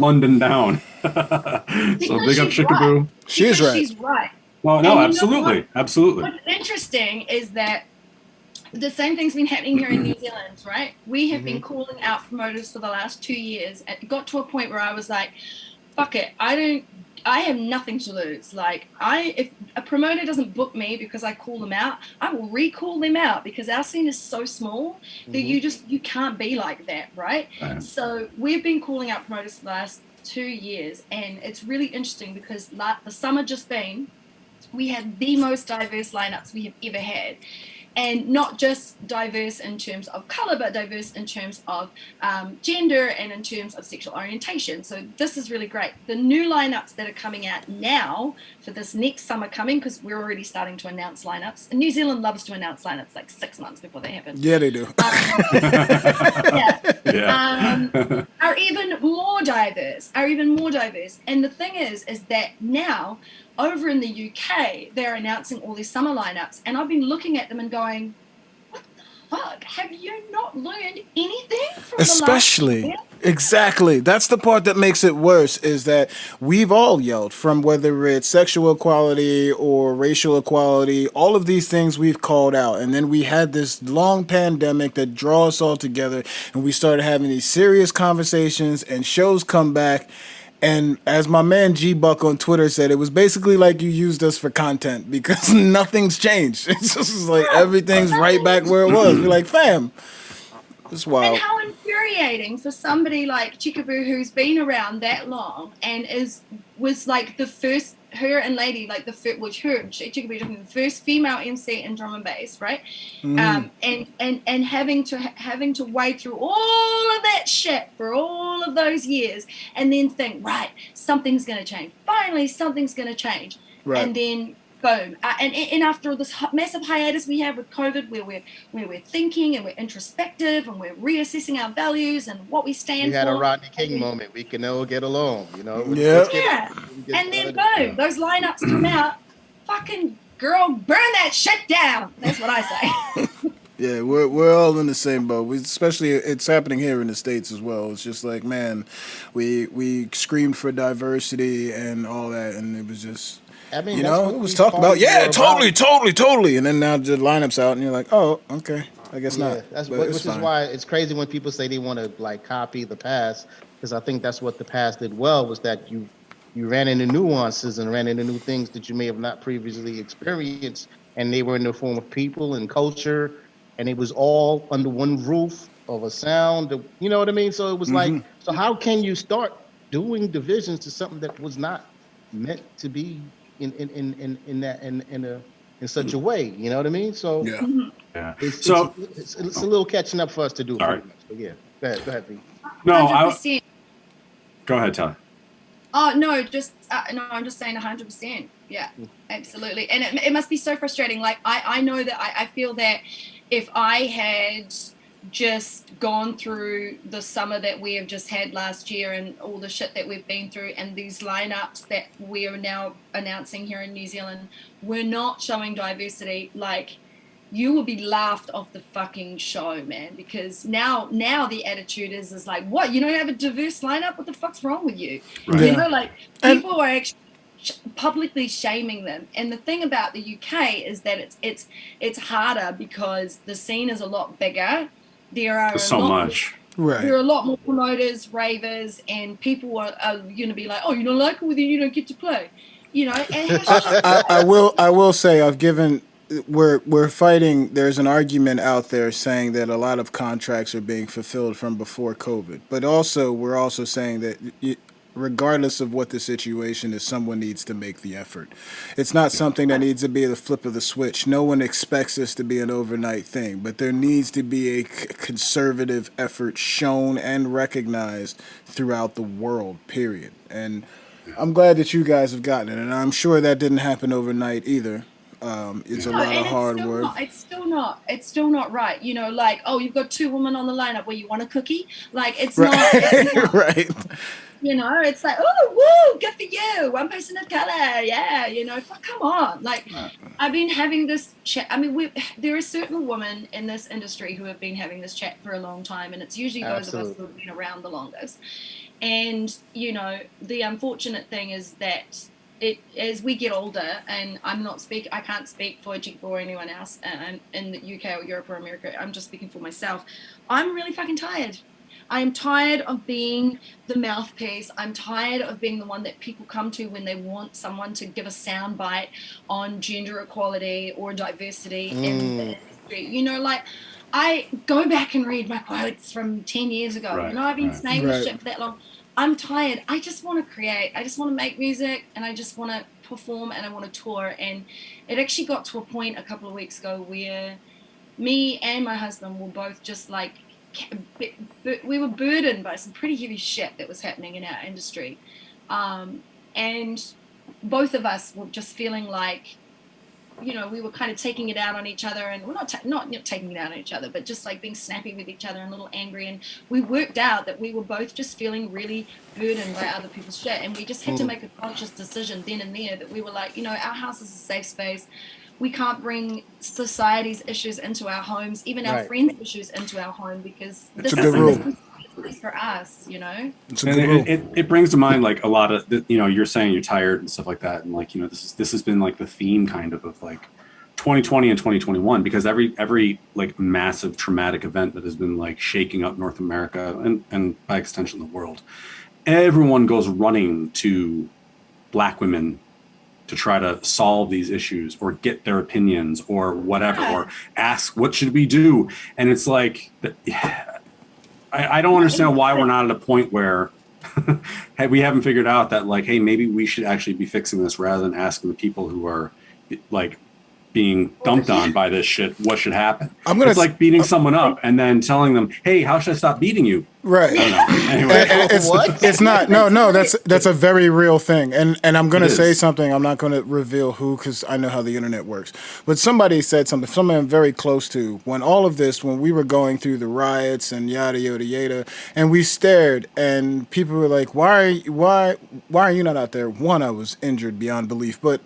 London down. So big up Chickaboo. Right. She's right. She's right. Well, no, absolutely. What's interesting is that the same thing's been happening here in New Zealand, right? We have been calling out promoters for the last 2 years. It got to a point where I was like, fuck it. I have nothing to lose. Like, if a promoter doesn't book me because I call them out, I will recall them out, because our scene is so small that you can't be like that, right? So we've been calling out promoters for the last 2 years, and it's really interesting because the summer just been, we had the most diverse lineups we have ever had. And not just diverse in terms of color, but diverse in terms of gender and in terms of sexual orientation. So this is really great. The new lineups that are coming out now for this next summer coming, because we're already starting to announce lineups. And New Zealand loves to announce lineups like 6 months before they happen. Yeah, they do. Are even more diverse. And the thing is that now, over in the UK, they're announcing all these summer lineups, and I've been looking at them and going, what the fuck? Have you not learned anything from Especially, the last year? Exactly. That's the part that makes it worse, is that we've all yelled, from whether it's sexual equality or racial equality, all of these things we've called out. And then we had this long pandemic that drew us all together, and we started having these serious conversations, and shows come back. And as my man G Buck on Twitter said, it was basically like you used us for content, because nothing's changed. It's just like everything's right back where it was. We're like, fam, it's wild. And how infuriating for somebody like Chickaboo, who's been around that long and was like the first, her and Lady, like the first, Chickaboo, the first female MC in drum and bass, right? And having to wade through all of that shit for all of those years, and then think, right, something's going to change. Finally, something's going to change. Right. And then boom. And after this massive hiatus we have with COVID, where we're thinking and we're introspective and we're reassessing our values and what we stand for. We had a Rodney King moment. We can all get along, Yeah. And then boom, those lineups come out. Fucking girl, burn that shit down. That's what I say. Yeah, we're all in the same boat. Especially it's happening here in the States as well. It's just like, man, we screamed for diversity and all that, and it was just, I mean, it was talked about. Yeah, totally. And then now the lineup's out, and you're like, oh, okay. I guess Yeah, not. that's But which it's is fine. why it's crazy when people say they want to like copy the past, because I think that's what the past did well, was that you ran into nuances and ran into new things that you may have not previously experienced, and they were in the form of people and culture, and it was all under one roof of a sound. You know what I mean? So it was like, so how can you start doing divisions to something that was not meant to be in that in such a way? You know what I mean? So. Yeah. Yeah. It's it's So, it's it's a little catching up for us to do, sorry. pretty much. But yeah, go ahead, V. No, 100%. go ahead, Tali. Oh no, just no. I'm just saying 100%. Yeah, absolutely. And it must be so frustrating. Like I know that I feel that if I had just gone through the summer that we have just had last year and all the shit that we've been through and these lineups that we are now announcing here in New Zealand, we're not showing diversity. Like, you will be laughed off the fucking show, man, because now the attitude is like, what, you don't have a diverse lineup? What the fuck's wrong with you? Right. You Yeah. know, like, people are actually publicly shaming them. And the thing about the UK is that it's harder because the scene is a lot bigger. There are There's so much. Right. There are a lot more promoters, ravers, and people are going to be like, oh, you don't like it with you don't get to play. You know, and I will say I've given we're fighting. There's an argument out there saying that a lot of contracts are being fulfilled from before COVID, but also we're also saying that regardless of what the situation is, someone needs to make the effort. It's not something that needs to be the flip of the switch. No one expects this to be an overnight thing, but there needs to be a conservative effort shown and recognized throughout the world, period. And I'm glad that you guys have gotten it, and I'm sure that didn't happen overnight either. It's a lot of hard work. It's still not right. You know, like, oh, you've got two women on the lineup where you want a cookie. Like, it's not. Right. You know, it's like, oh, woo, good for you. One person of color, yeah. You know, come on. Like, I've been having this chat. I mean, there are certain women in this industry who have been having this chat for a long time, and it's usually those of us who have been around the longest. And, you know, the unfortunate thing is that as we get older, and I can't speak for Jigbo or anyone else in the UK or Europe or America, I'm just speaking for myself. I'm really fucking tired. I am tired of being the mouthpiece. I'm tired of being the one that people come to when they want someone to give a soundbite on gender equality or diversity in the industry. You know, like, I go back and read my quotes from 10 years ago. Right, You know, I've been saying this Right. shit for that long. I'm tired. I just want to create. I just want to make music, and I just want to perform, and I want to tour. And it actually got to a point a couple of weeks ago where me and my husband were both just like, we were burdened by some pretty heavy shit that was happening in our industry. And both of us were just feeling like, you know, we were kind of taking it out on each other, and we're not taking it out on each other, but just like being snappy with each other and a little angry. And we worked out that we were both just feeling really burdened by other people's shit. And we just had to make a conscious decision then and there that we were like, you know, our house is a safe space. We can't bring society's issues into our homes, even our friends' issues into our home, because this a good rule. is for us, you know? It's a good rule. It brings to mind like a lot of you know, you're saying you're tired and stuff like that, and like, you know, this has been like the theme kind of like 2020 and 2021, because every like massive traumatic event that has been like shaking up North America and by extension the world, everyone goes running to Black women to try to solve these issues or get their opinions or whatever, or ask what should we do. And it's like, I don't understand why we're not at a point where we haven't figured out that like, hey, maybe we should actually be fixing this rather than asking the people who are like being dumped on by this shit what should happen. It's like beating someone up and then telling them, hey, how should I stop beating you? Right. I don't know. Anyway. It's not. No. That's a very real thing. And I'm going to say something. I'm not going to reveal who, because I know how the internet works. But somebody said something. Someone I'm very close to. When we were going through the riots and yada yada yada, and we stared, and people were like, "Why are you not out there?" One, I was injured beyond belief, but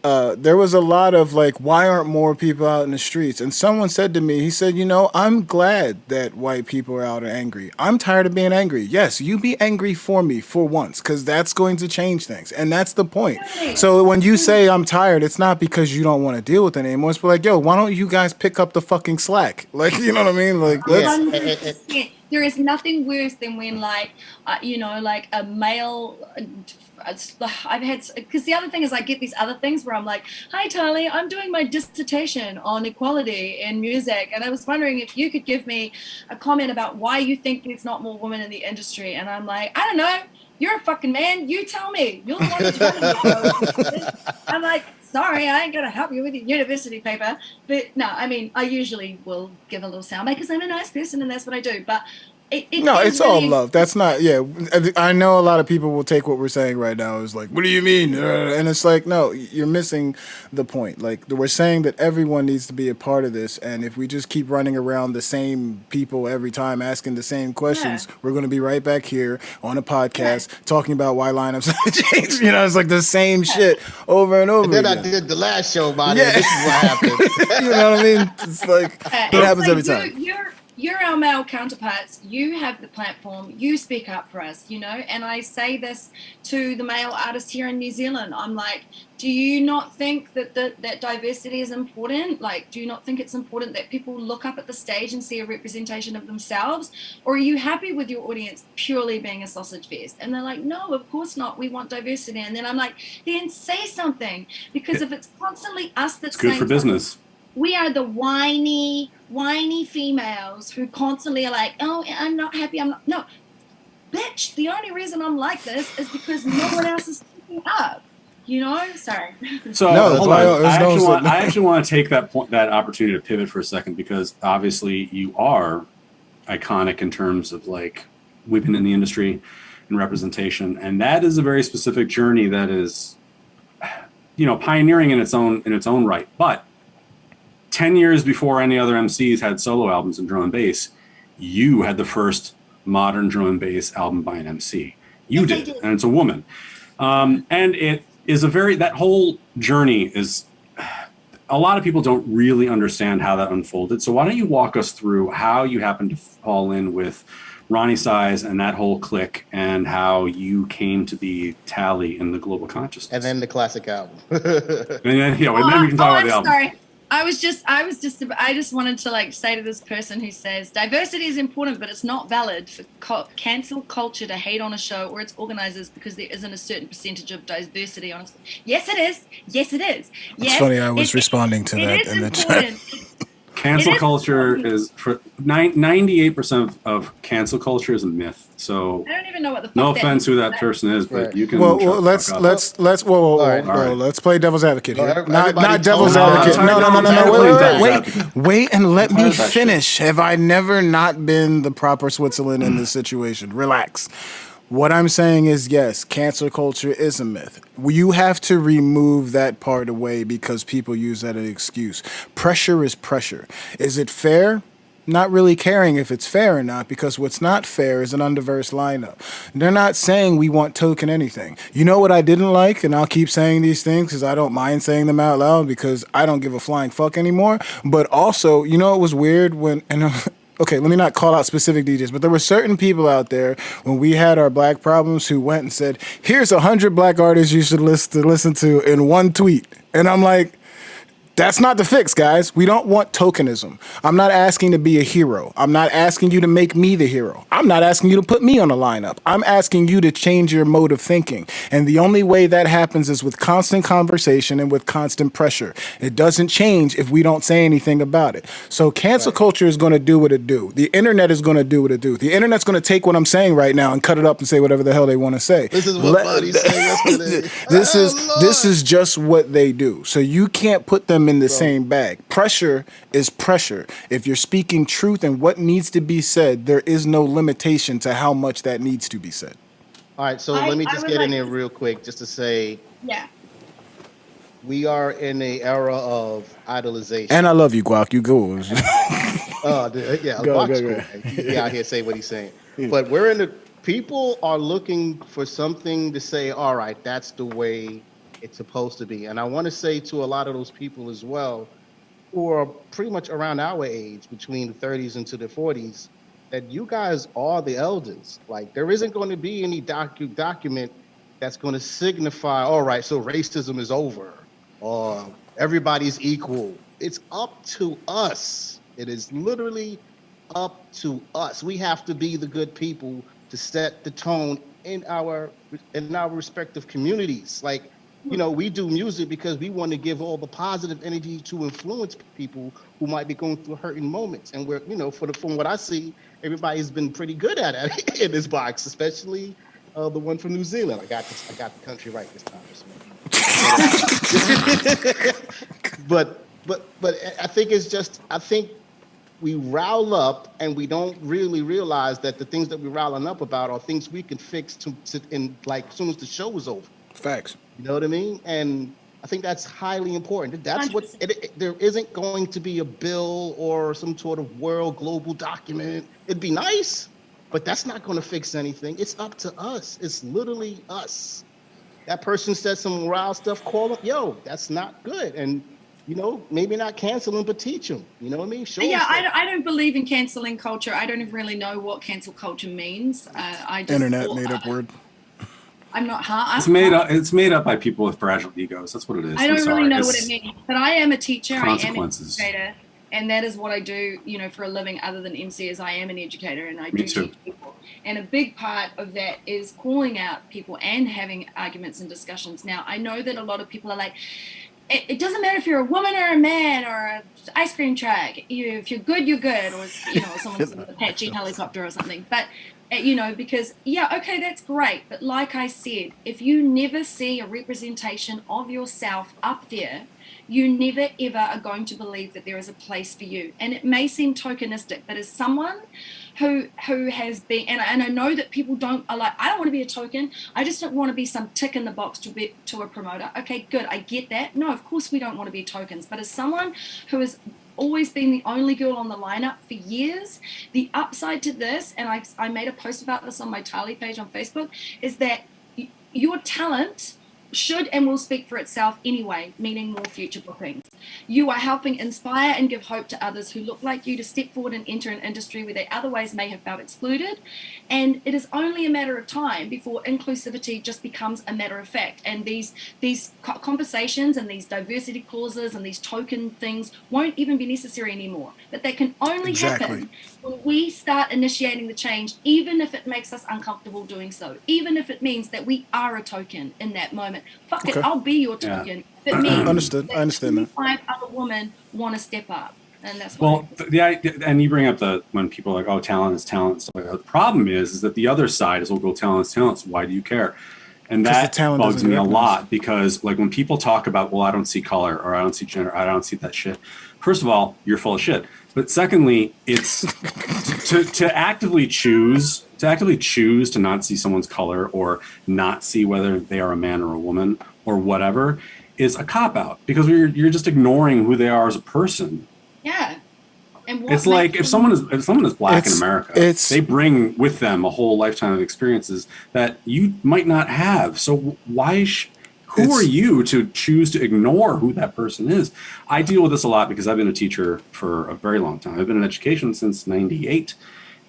there was a lot of like, "Why aren't more people out in the streets?" And someone said to me, he said, "You know, I'm glad that white people are out and angry. I'm tired of being angry. Yes, you be angry for me for once, because that's going to change things. And that's the point. So when you say I'm tired, it's not because you don't want to deal with it anymore. It's like, yo, why don't you guys pick up the fucking slack? Like, you know what I mean? Like, let's... 100%. There is nothing worse than when, like, like a male. I've had, because the other thing is I get these other things where I'm like, hi Tali, I'm doing my dissertation on equality in music, and I was wondering if you could give me a comment about why you think there's not more women in the industry. And I'm like, I don't know, you're a fucking man, you tell me, you're the one that's running it. I'm like, sorry, I ain't gonna help you with your university paper. But no, I mean, I usually will give a little soundbite because I'm a nice person and that's what I do. But it's all love. That's not, yeah. I know a lot of people will take what we're saying right now as like, what do you mean? And it's like, no, you're missing the point. Like, we're saying that everyone needs to be a part of this. And if we just keep running around the same people every time asking the same questions, we're going to be right back here on a podcast talking about why lineups have changed. You know, it's like the same shit over and over and then again. I did the last show about it. This is what happened. You know what I mean? It's like, it happens every time. You're our male counterparts. You have the platform. You speak up for us, And I say this to the male artists here in New Zealand. I'm like, do you not think that that diversity is important? Like, do you not think it's important that people look up at the stage and see a representation of themselves? Or are you happy with your audience purely being a sausage fest? And they're like, no, of course not. We want diversity. And then I'm like, then say something. Because if it's constantly us that's it's good saying for business. We are the whiny females who constantly are like, oh, I'm not happy. I'm not. No, bitch, the only reason I'm like this is because no one else is speaking up. Sorry. So hold on. I actually want to take that opportunity to pivot for a second, because obviously you are iconic in terms of like women in the industry and representation, and that is a very specific journey that is, pioneering in its own right, but 10 years before any other MCs had solo albums in drum and bass, you had the first modern drum and bass album by an MC. You did, and it's a woman. And it is that whole journey is, a lot of people don't really understand how that unfolded. So why don't you walk us through how you happened to fall in with Roni Size and that whole clique, and how you came to be Tali in the global consciousness. And then the classic album. and then we can talk about the album. Sorry. I just wanted to say to this person who says diversity is important, but it's not valid for cancel culture to hate on a show or its organizers because there isn't a certain percentage of diversity on it. Yes, it is. Yes, it is. It's funny. I was responding to that in the chat. Cancel culture is for 98% of cancel culture is a myth. So I don't even know what the fuck no offense who that person is, but you can. Well, let's play devil's advocate here. Not devil's advocate. No. Wait, and let me finish. Have I never not been the proper Switzerland in this situation? Relax. What I'm saying is, yes, cancel culture is a myth. You have to remove that part away because people use that as an excuse. Pressure is pressure. Is it fair? Not really caring if it's fair or not, because what's not fair is an undiverse lineup. They're not saying we want token anything. You know what I didn't like, and I'll keep saying these things because I don't mind saying them out loud because I don't give a flying fuck anymore. But also, it was weird when... Okay, let me not call out specific DJs, but there were certain people out there when we had our black problems who went and said, here's 100 black artists you should listen to in one tweet. And I'm like, that's not the fix, guys. We don't want tokenism. I'm not asking to be a hero. I'm not asking you to make me the hero. I'm not asking you to put me on a lineup. I'm asking you to change your mode of thinking. And the only way that happens is with constant conversation and with constant pressure. It doesn't change if we don't say anything about it. So cancel culture is going to do what it do. The internet is going to do what it do. The internet's going to take what I'm saying right now and cut it up and say whatever the hell they want to say. This is what Buddy said yesterday. This is just what they do. So you can't put them in the same bag. Pressure is pressure. If you're speaking truth and what needs to be said, there is no limitation to how much that needs to be said. All right, so let me just get in there real quick just to say, we are in an era of idolization. And I love you, Guac. You go. Guac's cool. He out here say what he's saying. Yeah. But people are looking for something to say, all right, that's the way it's supposed to be. And I want to say to a lot of those people as well, who are pretty much around our age, between the 30s and to the 40s, that you guys are the elders. Like, there isn't going to be any document that's going to signify, all right, so racism is over, or everybody's equal. It's up to us. It is literally up to us. We have to be the good people to set the tone in our respective communities. Like, we do music because we want to give all the positive energy to influence people who might be going through hurting moments. And we're, from what I see, everybody's been pretty good at it in this box, especially the one from New Zealand. I got the country right this time. But I think I think we rile up and we don't really realize that the things that we're riling up about are things we can fix in like as soon as the show is over. Facts. You know what I mean? And I think that's highly important. That's what there isn't going to be a bill or some sort of global document. It'd be nice, but that's not going to fix anything. It's up to us. It's literally us. That person said some wild stuff, call them, yo, that's not good. And maybe not cancel them, but teach them. You know what I mean? Yeah, I don't believe in canceling culture. I don't really know what cancel culture means. Internet made up word. I'm not. It's made up by people with fragile egos. That's what it is. I don't really know what it means. But I am a teacher. I am an Consequences. educator, and that is what I do. For a living, other than MC, is I am an educator, and I do teach people. And a big part of that is calling out people and having arguments and discussions. Now, I know that a lot of people are like, it doesn't matter if you're a woman or a man or an ice cream truck. If you're good, you're good. Or, someone's in an Apache helicopter or something. But, because, okay, that's great. But like I said, if you never see a representation of yourself up there, you never, ever are going to believe that there is a place for you. And it may seem tokenistic, but as someone who has been, and I know that people are like, I don't want to be a token. I just don't want to be some tick in the box to a promoter. Okay, good. I get that. No, of course we don't want to be tokens. But as someone who has always been the only girl on the lineup for years, the upside to this, and I made a post about this on my Tali page on Facebook, is that your talent should and will speak for itself anyway, meaning more future bookings. You are helping inspire and give hope to others who look like you to step forward and enter an industry where they otherwise may have felt excluded. And it is only a matter of time before inclusivity just becomes a matter of fact. And these conversations and these diversity clauses and these token things won't even be necessary anymore. But they can only happen when we start initiating the change, even if it makes us uncomfortable doing so, even if it means that we are a token in that moment. Fuck it, I'll be your token. If it means Understood. I understand that. 5 other women want to step up. And that's and you bring up when people are like, oh, talent is talent. So the problem is that the other side is, oh, go talent is talent. So why do you care? And that bugs me a lot because like when people talk about, well, I don't see color or I don't see gender, I don't see that shit. First of all, you're full of shit. But secondly, it's to actively choose to not see someone's color or not see whether they are a man or a woman or whatever is a cop-out because you're just ignoring who they are as a person. Yeah. And it's like if someone is black in America, they bring with them a whole lifetime of experiences that you might not have. So who are you to choose to ignore who that person is? I deal with this a lot because I've been a teacher for a very long time. I've been in education since '98,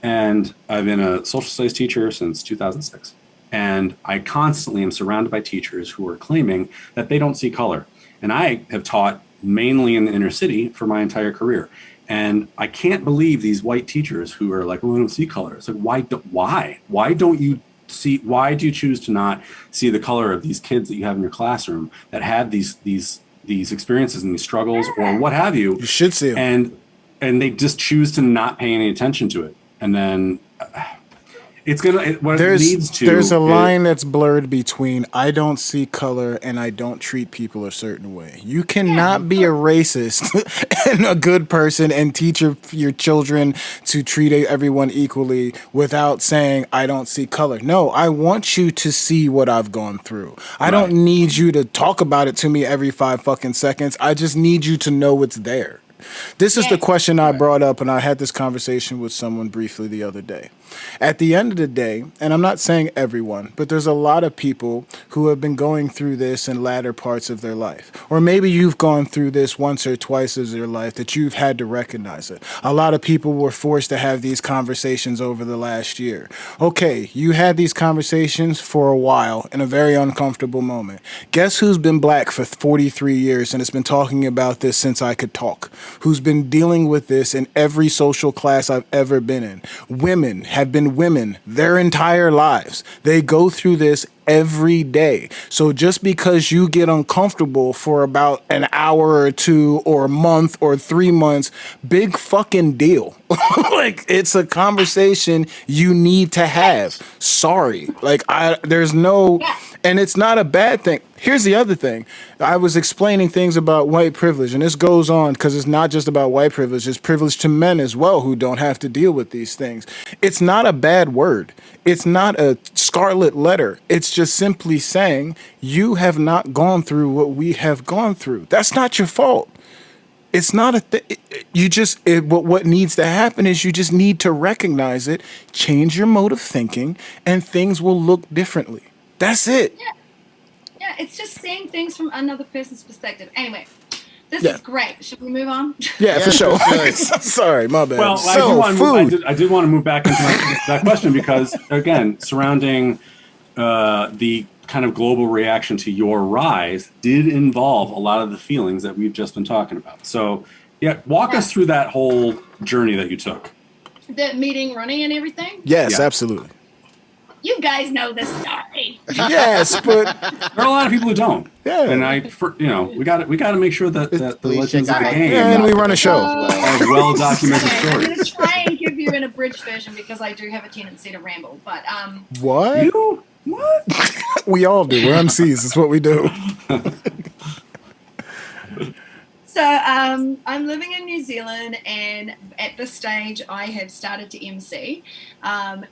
and I've been a social studies teacher since 2006. And I constantly am surrounded by teachers who are claiming that they don't see color. And I have taught mainly in the inner city for my entire career. And I can't believe these white teachers who are like, well, I don't see color. It's like, why don't you see, why do you choose to not see the color of these kids that you have in your classroom that have these experiences and these struggles or what have you? You should see them. And they just choose to not pay any attention to it. And then there's a line that's blurred between I don't see color and I don't treat people a certain way. You cannot be a racist and a good person and teach your children to treat everyone equally without saying I don't see color. No, I want you to see what I've gone through. I don't need you to talk about it to me every 5 fucking seconds. I just need you to know it's there. This is the question I brought up, and I had this conversation with someone briefly the other day. At the end of the day, and I'm not saying everyone, but there's a lot of people who have been going through this in latter parts of their life. Or maybe you've gone through this once or twice in your life that you've had to recognize it. A lot of people were forced to have these conversations over the last year. Okay, you had these conversations for a while in a very uncomfortable moment. Guess who's been black for 43 years and has been talking about this since I could talk? Who's been dealing with this in every social class I've ever been in? Women have been women their entire lives. They go through this every day. So just because you get uncomfortable for about an hour or two or a month or 3 months, big fucking deal. Like, it's a conversation you need to have. Sorry. Like, there's no, and it's not a bad thing. Here's the other thing. I was explaining things about white privilege, and this goes on because it's not just about white privilege. It's privilege to men as well who don't have to deal with these things. It's not a bad word. It's not a scarlet letter. It's just simply saying you have not gone through what we have gone through. That's not your fault. It's not a thing. What needs to happen is you just need to recognize it, change your mode of thinking, and things will look differently. That's it. Yeah, it's just seeing things from another person's perspective. Anyway, this is great. Should we move on? Yeah, for sure. Sorry, my bad. Well, I did want to move back into that question because, again, surrounding the kind of global reaction to your rise did involve a lot of the feelings that we've just been talking about. So, walk us through that whole journey that you took. The meeting Roni and everything? Yes, absolutely. You guys know the story. Yes, but there are a lot of people who don't. Yeah, and we got to make sure that the legends of the game. And we run a show. As well documented stories. I'm going to try and give you an abridged version because I do have a tendency to ramble. But what? What? We all do. We're MCs. It's what we do. So I'm living in New Zealand, and at this stage, I had started to MC. My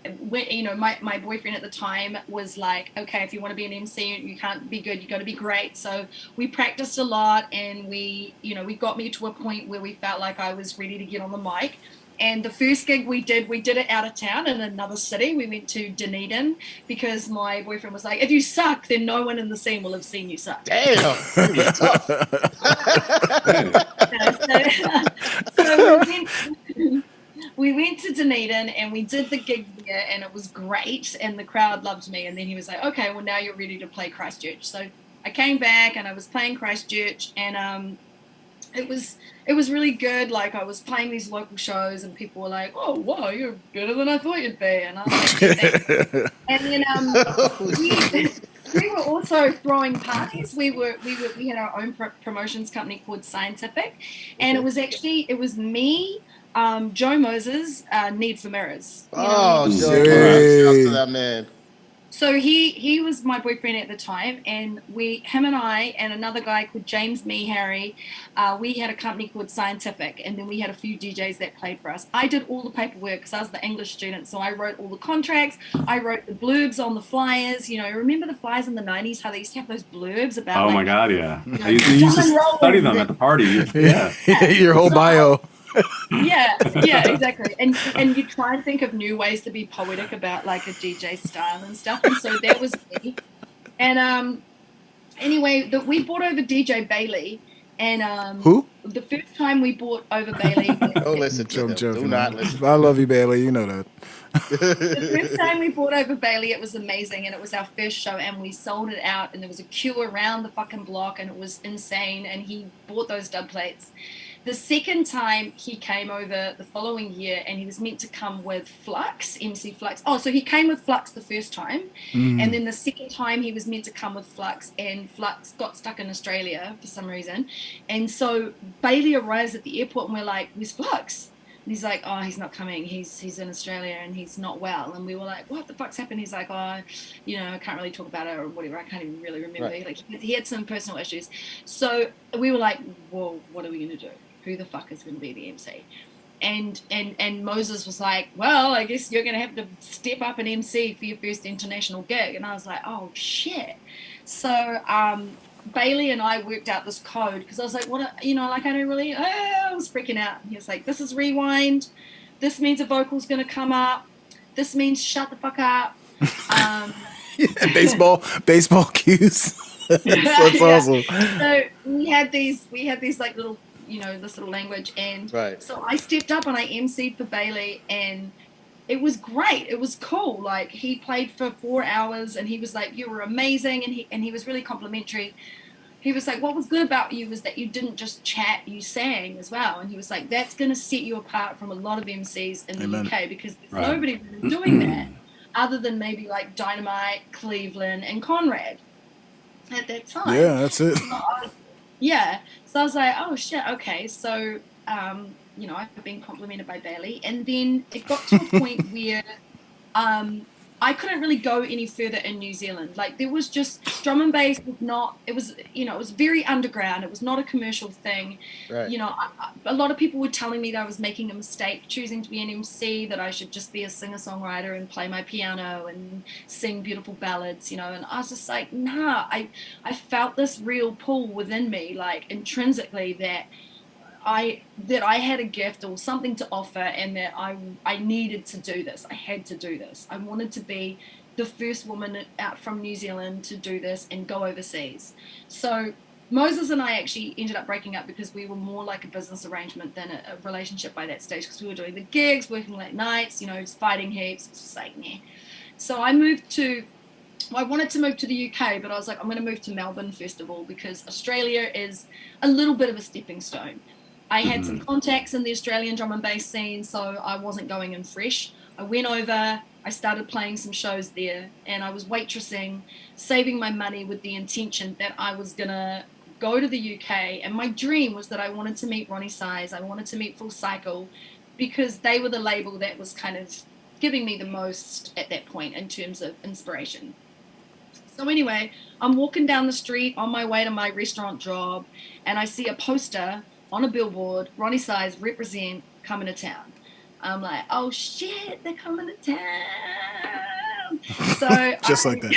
boyfriend at the time was like, "Okay, if you want to be an MC, you can't be good. You got to be great." So we practiced a lot, and we got me to a point where we felt like I was ready to get on the mic. And the first gig we did it out of town in another city. We went to Dunedin because my boyfriend was like, if you suck, then no one in the scene will have seen you suck. Damn. So we went to Dunedin and we did the gig there, and it was great, and the crowd loved me. And then he was like, okay, well, now you're ready to play Christchurch. So I came back and I was playing Christchurch, and it was really good. Like, I was playing these local shows and people were like, oh, wow, you're better than I thought you'd be. And I was like, and then we were also throwing parties. We had our own promotions company called Scientific. And it was me, Joe Moses, Need for Mirrors. Joe Moses. Shout out to that man. So he was my boyfriend at the time, and him and I and another guy called James Harry, we had a company called Scientific, and then we had a few DJs that played for us. I did all the paperwork because I was the English student, so I wrote all the contracts. I wrote the blurbs on the flyers. Remember the flyers in the 90s, how they used to have those blurbs about? Oh my God, yeah. I used to study them at the party. Yeah. Your whole bio. Yeah, exactly. And you try and think of new ways to be poetic about like a DJ style and stuff. And so that was me. And anyway, we brought over DJ Bailey. And who? The first time we brought over Bailey. Don't listen to him. Do not listen. I love you, Bailey. You know that. The first time we brought over Bailey, it was amazing, and it was our first show, and we sold it out, and there was a queue around the fucking block, and it was insane. And he bought those dub plates. The second time he came over the following year, and he was meant to come with Flux, MC Flux. Oh, so he came with Flux the first time, and then the second time he was meant to come with Flux, and Flux got stuck in Australia for some reason. And so Bailey arrives at the airport, and we're like, where's Flux? And he's like, oh, he's not coming. He's in Australia, and he's not well. And we were like, what the fuck's happened? He's like, oh, I can't really talk about it or whatever. I can't even really remember. Right. Like, he had some personal issues. So we were like, whoa, what are we going to do? Who the fuck is going to be the MC? And Moses was like, well, I guess you're going to have to step up an MC for your first international gig. And I was like, oh, shit. So Bailey and I worked out this code because I was like, I don't really, I was freaking out. He was like, this is rewind. This means a vocal's going to come up. this means shut the fuck up. Baseball cues. That's awesome. So we had these like little, this little language, and so I stepped up and I emceed for Bailey, and it was great. It was cool. Like, he played for 4 hours, and he was like, "You were amazing," and he was really complimentary. He was like, "What was good about you was that you didn't just chat, you sang as well." And he was like, "That's going to set you apart from a lot of MCs in the UK, because there's nobody really doing that other than maybe like Dynamite, Cleveland, and Conrad at that time." Yeah, that's it. So I was like, "Oh shit, okay." So I've been complimented by Bailey, and then it got to a point where I couldn't really go any further in New Zealand. Like, there was just drum and bass was not. It was it was very underground. It was not a commercial thing. Right. A lot of people were telling me that I was making a mistake choosing to be an MC, that I should just be a singer-songwriter and play my piano and sing beautiful ballads, and I was just like, nah. I felt this real pull within me, like intrinsically, that I had a gift or something to offer, and that I needed to do this. I had to do this. I wanted to be the first woman out from New Zealand to do this and go overseas. So Moses and I actually ended up breaking up because we were more like a business arrangement than a relationship by that stage, because we were doing the gigs, working late nights, just fighting heaps. It's just like, meh. So I wanted to move to the UK, but I was like, I'm going to move to Melbourne first of all, because Australia is a little bit of a stepping stone. I had some contacts in the Australian drum and bass scene, so I wasn't going in fresh. I went over, I started playing some shows there, and I was waitressing, saving my money with the intention that I was going to go to the UK. And my dream was that I wanted to meet Roni Size, I wanted to meet Full Cycle, because they were the label that was kind of giving me the most at that point in terms of inspiration. So anyway, I'm walking down the street on my way to my restaurant job, and I see a poster on a billboard, Roni Size represent, coming to town. I'm like, oh shit, they're coming to town. So just like that.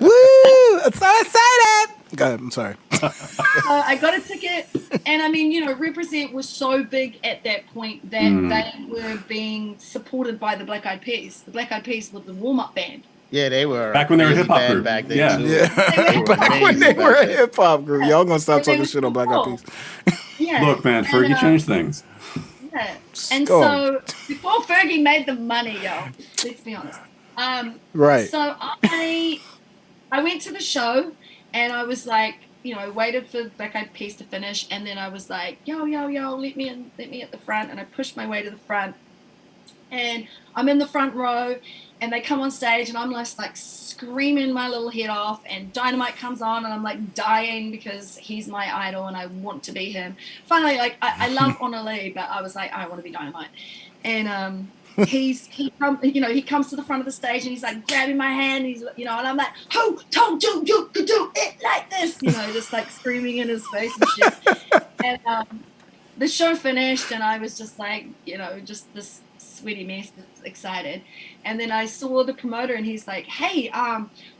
Woo! I'm so excited. Go ahead, I'm sorry. I got a ticket, and Represent was so big at that point that they were being supported by the Black Eyed Peas. The Black Eyed Peas were the warm-up band. Yeah, they were back when they were a hip hop group. Back then, back when they were a hip hop group. Y'all gonna stop talking shit on Black Eyed Peas? Yeah. Look, man, Fergie changed things. Yeah, and so before Fergie made the money, y'all, let's be honest. Right. So I went to the show, and I was like, waited for Black Eyed Peas to finish, and then I was like, yo, let me at the front, and I pushed my way to the front, and I'm in the front row. And they come on stage, and I'm just like screaming my little head off, and Dynamite comes on, and I'm like dying because he's my idol and I want to be him. Finally, like, I love Honor Lee, but I was like, I want to be Dynamite. And he comes to the front of the stage, and he's like grabbing my hand, and he's and I'm like, who told you could do it like this? Just like screaming in his face and shit. And the show finished, and I was just like, just this sweaty mess, excited. And then I saw the promoter, and he's like, hey,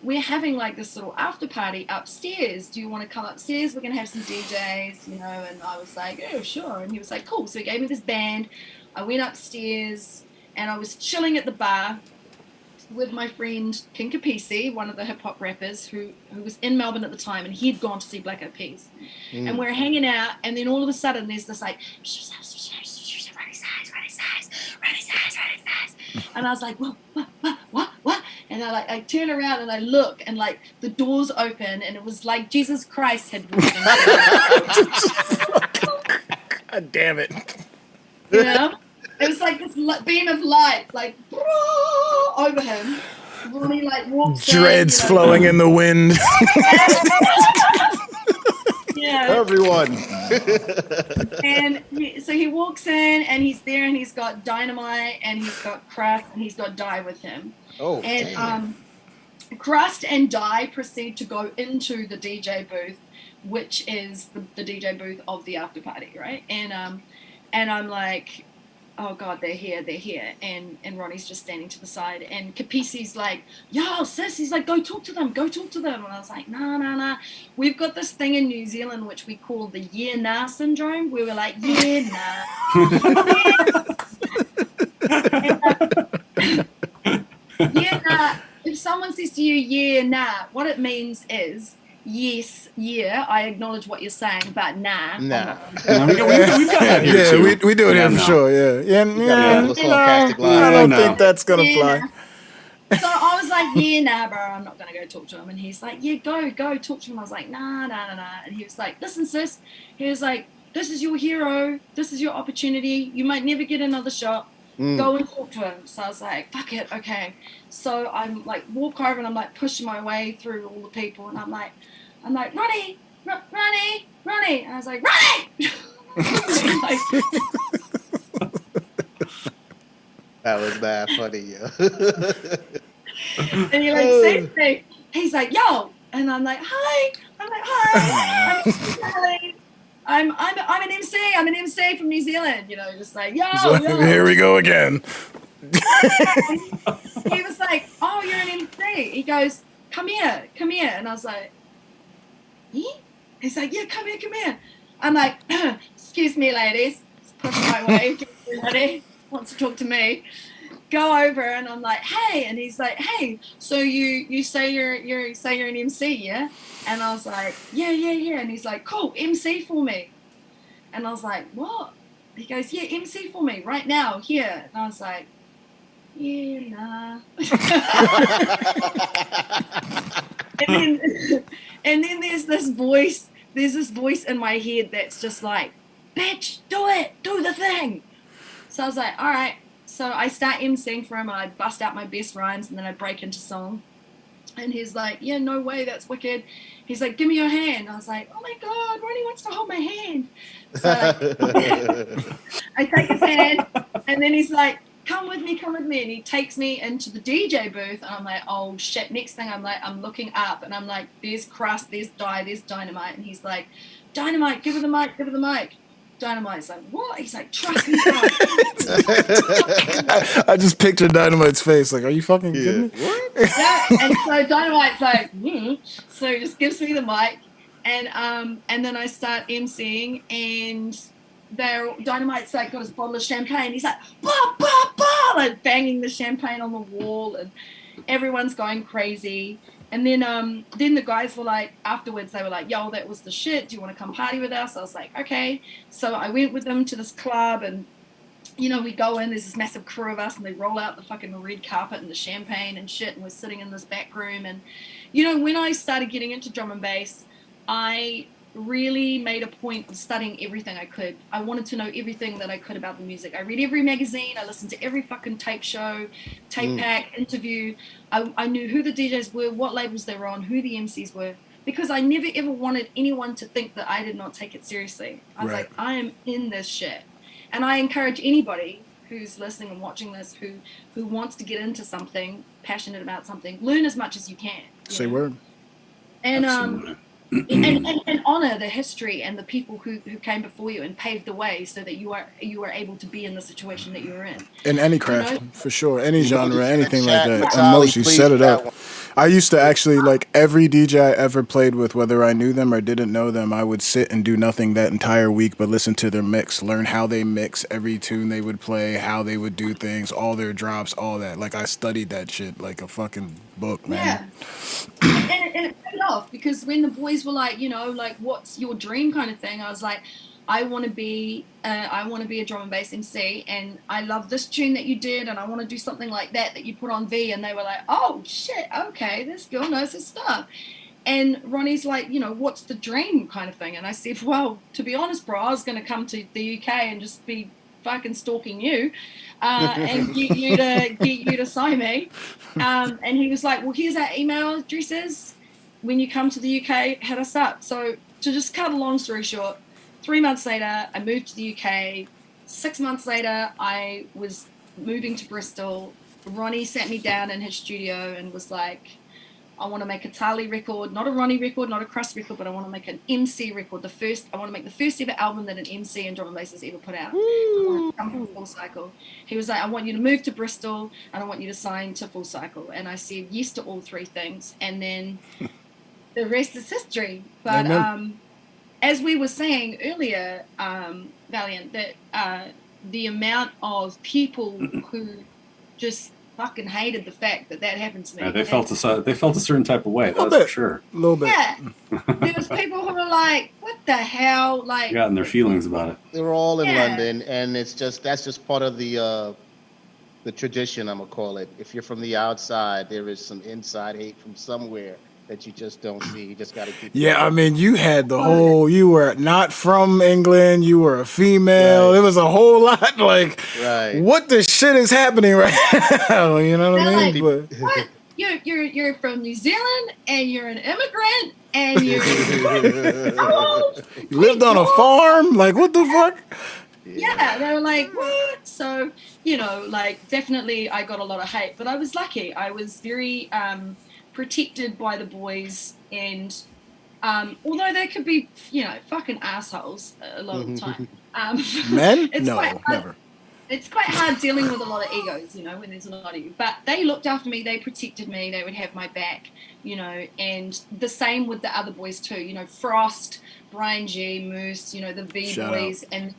we're having like this little after party upstairs. Do you want to come upstairs? We're going to have some DJs, and I was like, oh, sure. And he was like, cool. So he gave me this band. I went upstairs, and I was chilling at the bar with my friend King Capisi, one of the hip hop rappers who was in Melbourne at the time, and he'd gone to see Black Eyed Peas. And we're hanging out, and then all of a sudden there's this like, Roni Size. And I was like, what? And I turn around and I look, and like the doors open, and it was like Jesus Christ had walked in. God damn it. It was like this beam of light, like over him. Ronnie like walks dreads flowing in the wind. Yeah. Everyone. And so he walks in, and he's there, and he's got Dynamite, and he's got Crust, and he's got Die with him. Oh, and Crust and Die proceed to go into the DJ booth, which is the DJ booth of the after party, right? And I'm like, oh God, they're here. And Ronnie's just standing to the side, and Capisi's like, yo, sis, he's like, go talk to them. And I was like, nah. We've got this thing in New Zealand which we call the yeah, nah syndrome, where we're like, yeah, nah. Yeah, nah. If someone says to you, yeah, nah, what it means is, yes, yeah, I acknowledge what you're saying, but nah. Nah. Yeah, we've got that here too. we do it here for no. sure. Yeah, You got a couple of sarcastic lines. I don't think no. that's gonna Yeah, fly. nah. So I was like, yeah, nah, bro, I'm not gonna go talk to him. And he's like, yeah, go talk to him. I was like, nah. And he was like, listen, sis. He was like, this is your hero. This is your opportunity. You might never get another shot. Go and talk to him. So I was like, fuck it, okay. So I'm like, walk over and I'm like pushing my way through all the people, and I'm like, Roni. And I was like, Roni. That was bad funny, yo. And he like sees me. He's like, yo, and I'm like, hi. I'm Tali. I'm an MC. I'm an MC from New Zealand. You know, just like, yo. Here we go again. He was like, oh, you're an MC. He goes, come here. And I was like, yeah? He's like, yeah, come here. I'm like, excuse me, ladies. Just push my way. Everybody wants to talk to me. Go over, and I'm like, hey. And he's like, hey, so you say you're an MC, yeah? And I was like, yeah. And he's like, cool, MC for me. And I was like, what? He goes, yeah, MC for me right now, here. And I was like, yeah, nah. and then there's this voice in my head that's just like, bitch, do the thing. So I was like, all right. So I start emceeing for him, and I bust out my best rhymes, and then I break into song. And he's like, yeah, no way, that's wicked. He's like, give me your hand. I was like, oh my God, Roni wants to hold my hand. So I take his hand, and then he's like, come with me. And he takes me into the DJ booth, and I'm like, oh shit. Next thing I'm looking up, and I'm like, there's crust, there's dye, there's dynamite. And he's like, dynamite, give her the mic. Dynamite's like, what? He's like, trust me, bro. I just pictured Dynamite's face. Like, are you fucking kidding me? What? Yeah. And so Dynamite's like, So he just gives me the mic, and then I start emceeing, and Dynamite's like got his bottle of champagne. He's like, bah, bah, bah, like banging the champagne on the wall, and everyone's going crazy. And then the guys were like, afterwards, they were like, yo, that was the shit. Do you want to come party with us? I was like, okay. So I went with them to this club, and, you know, we go in, there's this massive crew of us, and they roll out the fucking red carpet and the champagne and shit, and we're sitting in this back room. And, you know, when I started getting into drum and bass, I really made a point of studying everything I could. I wanted to know everything that I could about the music. I read every magazine. I listened to every fucking tape show, tape pack, interview. I knew who the DJs were, what labels they were on, who the MCs were, because I never ever wanted anyone to think that I did not take it seriously. I was like, I am in this shit. And I encourage anybody who's listening and watching this, who wants to get into something, passionate about something, learn as much as you can. Say word. And and honor the history and the people who came before you and paved the way so that you are able to be in the situation that you're in any craft, you know? For sure, any genre, anything like that. Tali, you set it up. I used to actually, like, every DJ I ever played with, whether I knew them or didn't know them, I would sit and do nothing that entire week but listen to their mix, learn how they mix every tune they would play, how they would do things, all their drops, all that. Like, I studied that shit like a fucking book, man. Yeah. and it paid off, because when the boys were like, you know, like, what's your dream kind of thing, I was like, I want to be a drum and bass MC, and I love this tune that you did, and I want to do something like that you put on V. And they were like, oh shit, okay, this girl knows her stuff. And Roni's like, you know, what's the dream kind of thing? And I said, well, to be honest, bro, I was going to come to the UK and just be fucking stalking you and get you to sign me. And he was like, well, here's our email addresses. When you come to the UK, hit us up. So to just cut a long story short, 3 months later, I moved to the UK. 6 months later, I was moving to Bristol. Roni sat me down in his studio and was like, I want to make a Tali record, not a Roni record, not a Crust record, but I want to make an MC record. I want to make the first ever album that an MC and drum and bass has ever put out. I want to come from Full Cycle. He was like, I want you to move to Bristol, and I want you to sign to Full Cycle. And I said yes to all three things. And then the rest is history. But as we were saying earlier, Valiant, that the amount of people who just fucking hated the fact that happened to me. Yeah, they felt a certain type of way. That's for sure. A little bit. Yeah, there was people who were like, "What the hell?" Like, They got in their feelings about it. They were all in Yeah. London, and that's just part of the tradition, I'm gonna call it. If you're from the outside, there is some inside hate from somewhere that you just don't see. You just got to keep. Yeah, I mean, you had the whole. You were not from England. You were a female. Right. It was a whole lot. Like, Right. what the shit is happening right now? You know what I mean? They're But what? You're from New Zealand and you're an immigrant and you're you lived on a farm. Like, what the fuck? yeah, they were like, what? So, like, definitely I got a lot of hate, but I was lucky. I was very protected by the boys, and although they could be, fucking assholes a lot of the time. Men? It's No, quite hard- never. It's quite hard dealing with a lot of egos, when there's a lot of you. But they looked after me, they protected me, they would have my back, and the same with the other boys too, Frost, Brian G, Moose, the V Shout boys, and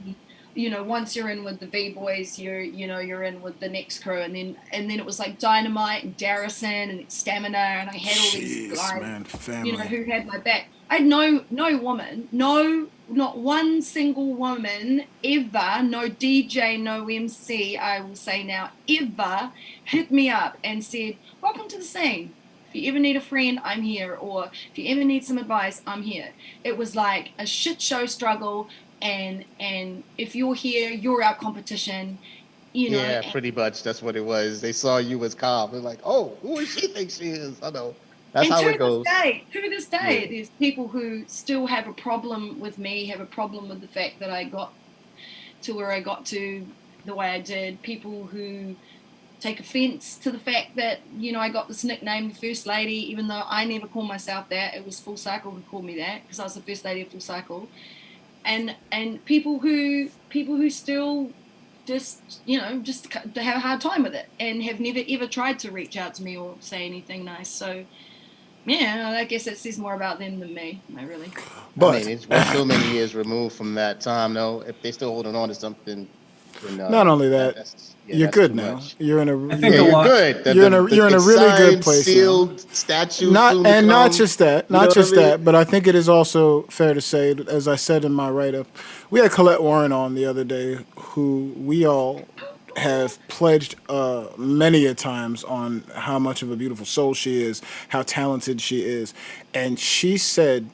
once you're in with the V boys, you're in with the next crew, and then it was like Dynamite and Darrison and Stamina, and I had all these Jeez, guys, man, family. who had my back. I had no woman, not one single woman ever, no DJ, no MC, I will say now, ever hit me up and said, welcome to the scene. If you ever need a friend, I'm here. Or if you ever need some advice, I'm here. It was like a shit show struggle. And if you're here, you're our competition. Yeah, pretty much. That's what it was. They saw you as Cobb. They're like, oh, who does she think she is? I know. That's how it goes. To this day, there's people who still have a problem with me, have a problem with the fact that I got to where I got to the way I did. People who take offense to the fact that, I got this nickname, the First Lady, even though I never called myself that. It was Full Cycle who called me that because I was the First Lady of Full Cycle. And people who still just to have a hard time with it and have never ever tried to reach out to me or say anything nice. So yeah, I guess it says more about them than me. Not really. But we're so many years removed from that time, though. If they're still holding on to something, then, not only that, you're good now. Much. You're in a. You're good. You're in a really good place. Sealed statue. Not just that, that, but I think it is also fair to say, as I said in my write-up, we had Collette Warren on the other day, who we all have pledged many a times on how much of a beautiful soul she is, how talented she is, and she said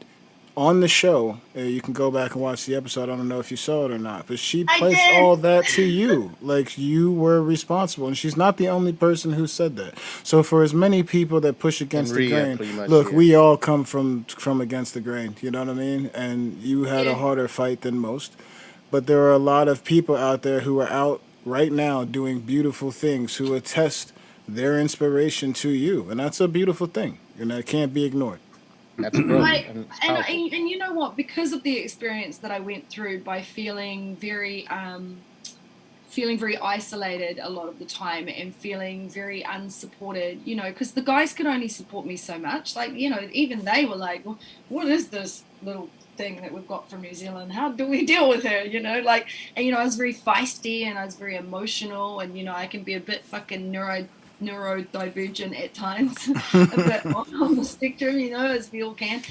on the show, you can go back and watch the episode. I don't know if you saw it or not, but she placed all that to you. Like, you were responsible. And she's not the only person who said that. So for as many people that push against the grain, look, we all come from against the grain. You know what I mean? And you had a harder fight than most. But there are a lot of people out there who are out right now doing beautiful things, who attest their inspiration to you. And that's a beautiful thing. And that can't be ignored. That's brilliant. And you know what? Because of the experience that I went through by feeling very isolated a lot of the time and feeling very unsupported, because the guys could only support me so much. Like, even they were like, well, what is this little thing that we've got from New Zealand? How do we deal with her? I was very feisty and I was very emotional, and, I can be a bit fucking neurodivergent at times, a bit on the spectrum, as we all can.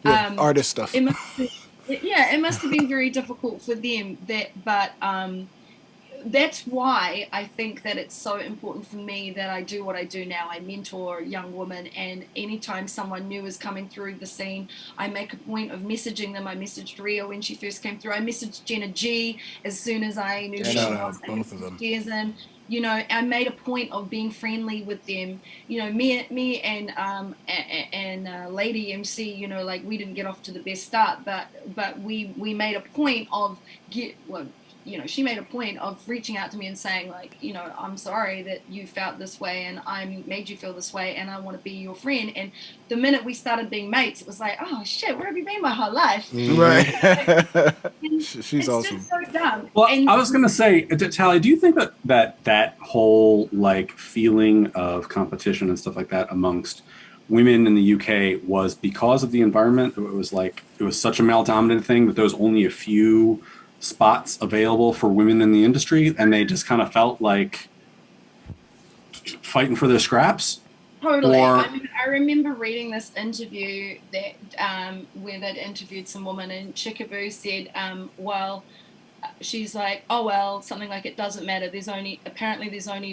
Artist stuff. It must have been very difficult for them. But that's why I think that it's so important for me that I do what I do now. I mentor young women, and anytime someone new is coming through the scene, I make a point of messaging them. I messaged Ria when she first came through. I messaged Jenna G as soon as I knew she was. Both of them. I made a point of being friendly with them. Me and Lady MC, we didn't get off to the best start, but we made a point of she made a point of reaching out to me and saying, like, I'm sorry that you felt this way and I made you feel this way and I want to be your friend. And the minute we started being mates, it was like, oh shit, where have you been my whole life? Right. She's awesome. Just so dumb. Well, I was gonna say, Tali, do you think that whole like feeling of competition and stuff like that amongst women in the UK was because of the environment? It was such a male dominant thing that there was only a few spots available for women in the industry, and they just kind of felt like fighting for their scraps. Totally. Or, I remember reading this interview that where they'd interviewed some woman, and Chickaboo said, she's like, oh well, something like, it doesn't matter. There's only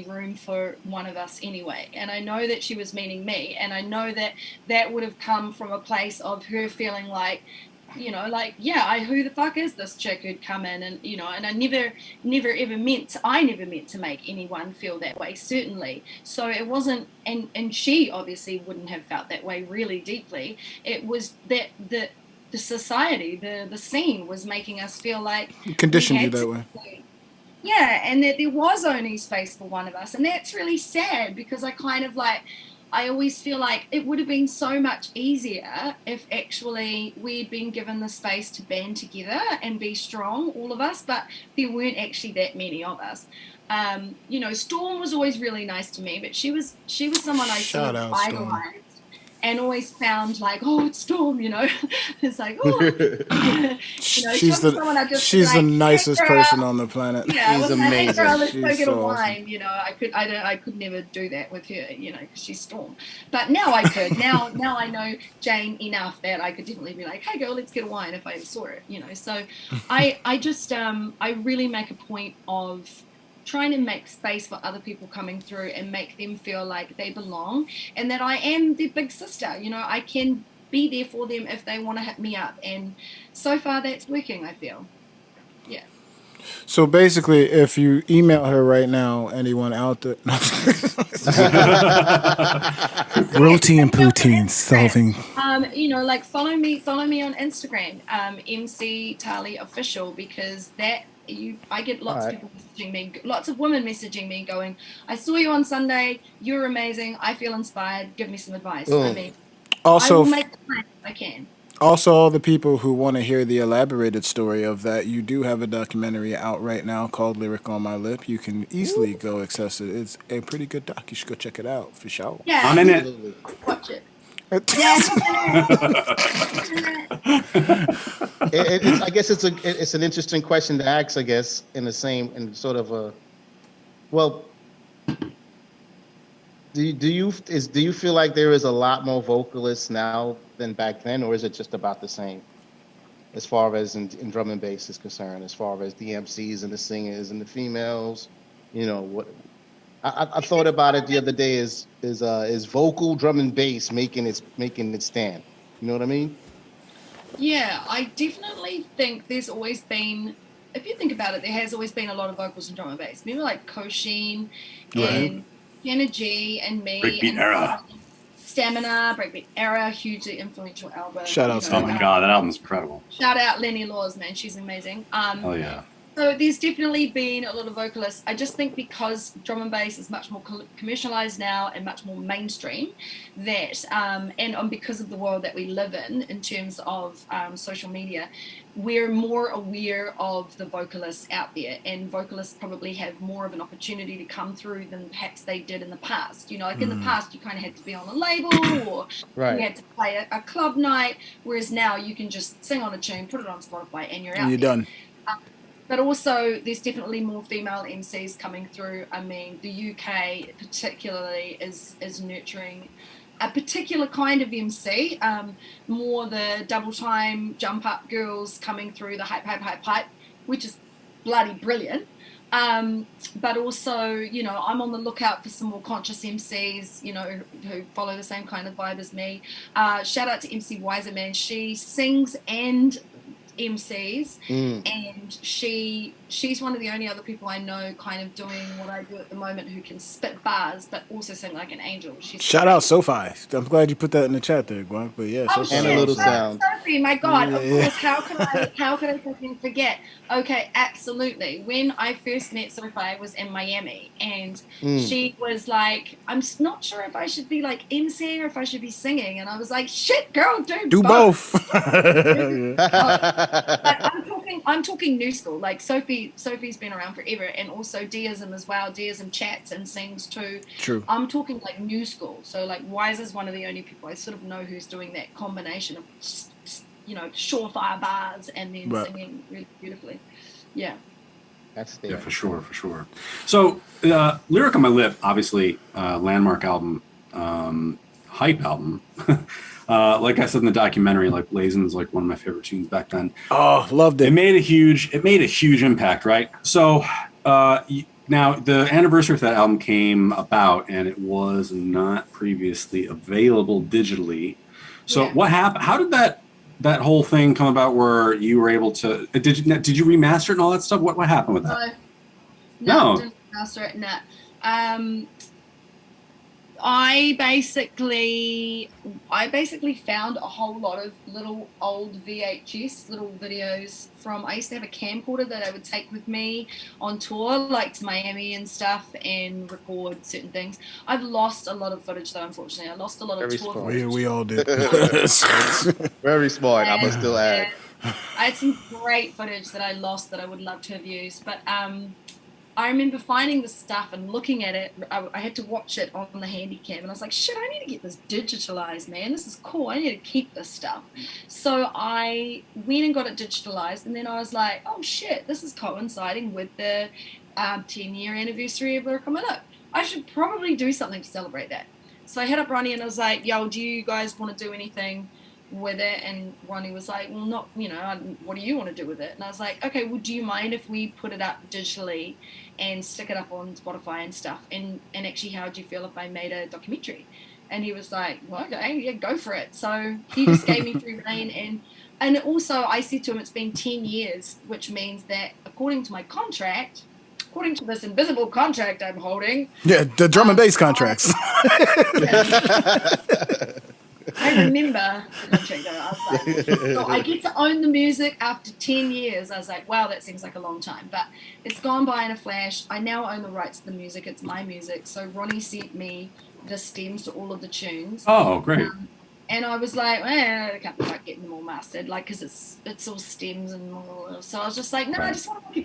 room for one of us anyway. And I know that she was meaning me, and I know that would have come from a place of her feeling like, like, yeah, who the fuck is this chick who'd come in, and and I never ever meant to make anyone feel that way, certainly. So it wasn't, and she obviously wouldn't have felt that way really deeply. It was that the society, the scene was making us feel like conditioned you that way. Yeah, and that there was only space for one of us, and that's really sad, because I always feel like it would have been so much easier if actually we'd been given the space to band together and be strong, all of us, but there weren't actually that many of us. Storm was always really nice to me, but she was someone I sort of idolized. And always found like, oh, it's Storm, It's like, oh, she's the nicest person on the planet. Yeah, she's amazing. Hey girl, let's she's go get so a wine. awesome. I could never do that with her, because she's Storm. But now I could. now I know Jane enough that I could definitely be like, hey girl, let's get a wine if I saw it, So I just I really make a point of trying to make space for other people coming through and make them feel like they belong, and that I am their big sister. I can be there for them if they want to hit me up, and so far that's working, I feel. Yeah. So basically, if you email her right now, anyone out there, Roti and Poutine solving. Like follow me on Instagram, MC Tali Official, because I get lots of people messaging me, lots of women messaging me going, I saw you on Sunday, you're amazing, I feel inspired, give me some advice. Also, I will make time if I can. Also, all the people who want to hear the elaborated story of that, you do have a documentary out right now called Lyric on My Lip. You can easily go access it. It's a pretty good doc. You should go check it out for sure. Yeah, I'm in it. Watch it. I guess it's an interesting question to ask. I guess in sort of a, well, do you feel like there is a lot more vocalists now than back then, or is it just about the same, as far as in drum and bass is concerned, as far as the MCs and the singers and the females, what? I thought about it the other day. Is vocal drum and bass making it stand? You know what I mean? Yeah, I definitely think there's always been, if you think about it, there has always been a lot of vocals in drum and bass. Remember like Koshin and Kenna G and me. Breakbeat Era. Stamina, Breakbeat Era, hugely influential album. Shout out. Oh my God, that album's incredible. Shout out Lenny Laws, man. She's amazing. Oh yeah. So there's definitely been a lot of vocalists. I just think because drum and bass is much more commercialized now and much more mainstream, that and because of the world that we live in terms of social media, we're more aware of the vocalists out there, and vocalists probably have more of an opportunity to come through than perhaps they did in the past. In the past you kind of had to be on a label, or you had to play a club night, whereas now you can just sing on a tune, put it on Spotify, and you're out. You're done. But also, there's definitely more female MCs coming through. I mean, the UK particularly is nurturing a particular kind of MC, more the double time jump up girls coming through the hype, which is bloody brilliant. But also, I'm on the lookout for some more conscious MCs, who follow the same kind of vibe as me. Shout out to MC Wiser, man. She sings and MCs, and she's one of the only other people I know kind of doing what I do at the moment, who can spit bars but also sing like an angel. Shout out Sophie. I'm glad you put that in the chat there, Gwen. But yeah, Sophie. And a little sound. Sophie, my God, of course. How could I fucking forget? Okay, absolutely. When I first met Sophie, I was in Miami, and she was like, I'm not sure if I should be like MCing or if I should be singing, and I was like, shit, girl, do both. But I'm talking new school. Like Sophie's been around forever, and also Deism as well. Deism chats and sings too. True. I'm talking like new school. So like Wise is one of the only people I sort of know who's doing that combination of surefire bars and then singing really beautifully. Yeah. That's there. Yeah, for sure. So, Lyric on My Lip, obviously, landmark album, hype album. Like I said in the documentary, like Blazon's like one of my favorite tunes back then. Oh, loved it. It made a huge impact, right? So now the anniversary of that album came about, and it was not previously available digitally. So Yeah. what happened? How did that whole thing come about, where you were able to? Did you remaster it and all that stuff? What happened with that? No. Didn't master it. No. I basically found a whole lot of little old VHS, little videos from. I used to have a camcorder that I would take with me on tour, like to Miami and stuff, and record certain things. I've lost a lot of footage though, unfortunately. I lost a lot of Very tour smart. footage. We all did. Very smart. I must still add. I had some great footage that I lost that I would love to have used, but I remember finding the stuff and looking at it. I had to watch it on the Handycam, and I was like, shit, I need to get this digitalized, man. This is cool. I need to keep this stuff. So I went and got it digitalized, and then I was like, oh shit, this is coinciding with the 10-year anniversary of Lyric on My Lip. I should probably do something to celebrate that. So I hit up Ronnie and I was like, yo, do you guys want to do anything with it? And Ronnie was like, well, not, what do you want to do with it? And I was like, okay, well, do you mind if we put it up digitally and stick it up on Spotify and stuff? And actually, how would you feel if I made a documentary? And he was like, well, okay, yeah, go for it. So he just gave me free rein. And also I said to him, it's been 10 years, which means that according to my contract, according to this invisible contract I'm holding. Yeah, the drum and bass contracts. I remember the contract though. I was like, so I get to own the music after 10 years. I was like, wow, that seems like a long time. But it's gone by in a flash. I now own the rights to the music. It's my music. So Ronnie sent me the stems to all of the tunes. Oh, great. And I was like, I can't be like getting them all mastered, like, because it's all stems and all. So I was just like, no, I just want to make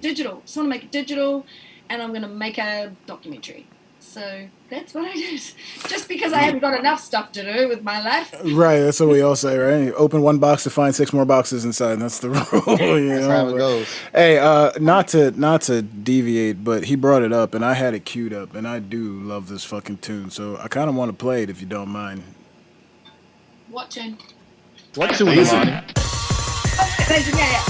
it digital. And I'm going to make a documentary. So that's what I did. Just because I haven't got enough stuff to do with my life. Right, that's what we all say, right? You open one box to find 6 more boxes inside. That's the rule. You That's know? how it goes. Hey, not to deviate, but he brought it up, and I had it queued up, and I do love this fucking tune. So I kind of want to play it if you don't mind. What tune? What tune, Amazing. Ronnie? Oh, amazing, yeah.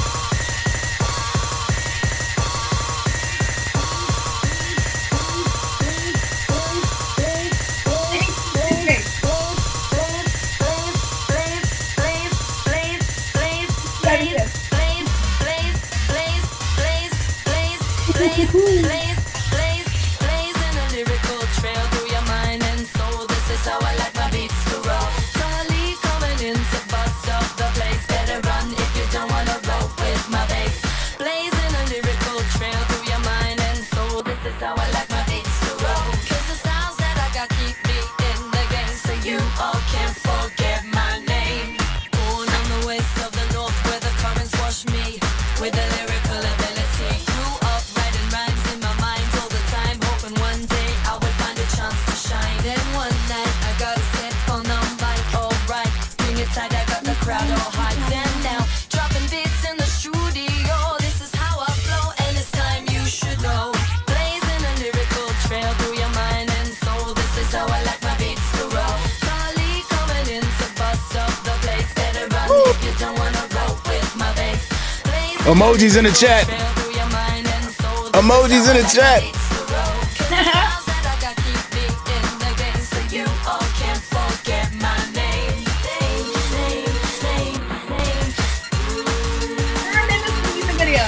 Blaze in a lyrical trail through your mind and soul. This is how I like my beats to roll. Tali coming in to bust up the place. Better run if you don't wanna roll with my bass. Blaze in a lyrical trail through your mind and soul. This is how I like my beats to roll. 'Cause the styles that I got keep me in the game, so you all can't forget my name. Born on the west of the north where the currents wash me with a lyrical ability. Grew up writing rhymes in my mind all the time, hoping one day I would find a chance to shine. Then one night I got a step on the mic, alright, bring it tight, I got the crowd all hyped. And now dropping beats in the studio, this is how I flow, and it's time you should know. Blazing a lyrical trail through your mind and soul. This is how I like my beats to roll. Tali coming in to bust up the place. Better run if you don't wanna roll with my bass. Emojis in the chat. Emojis in the chat. I remember the music video.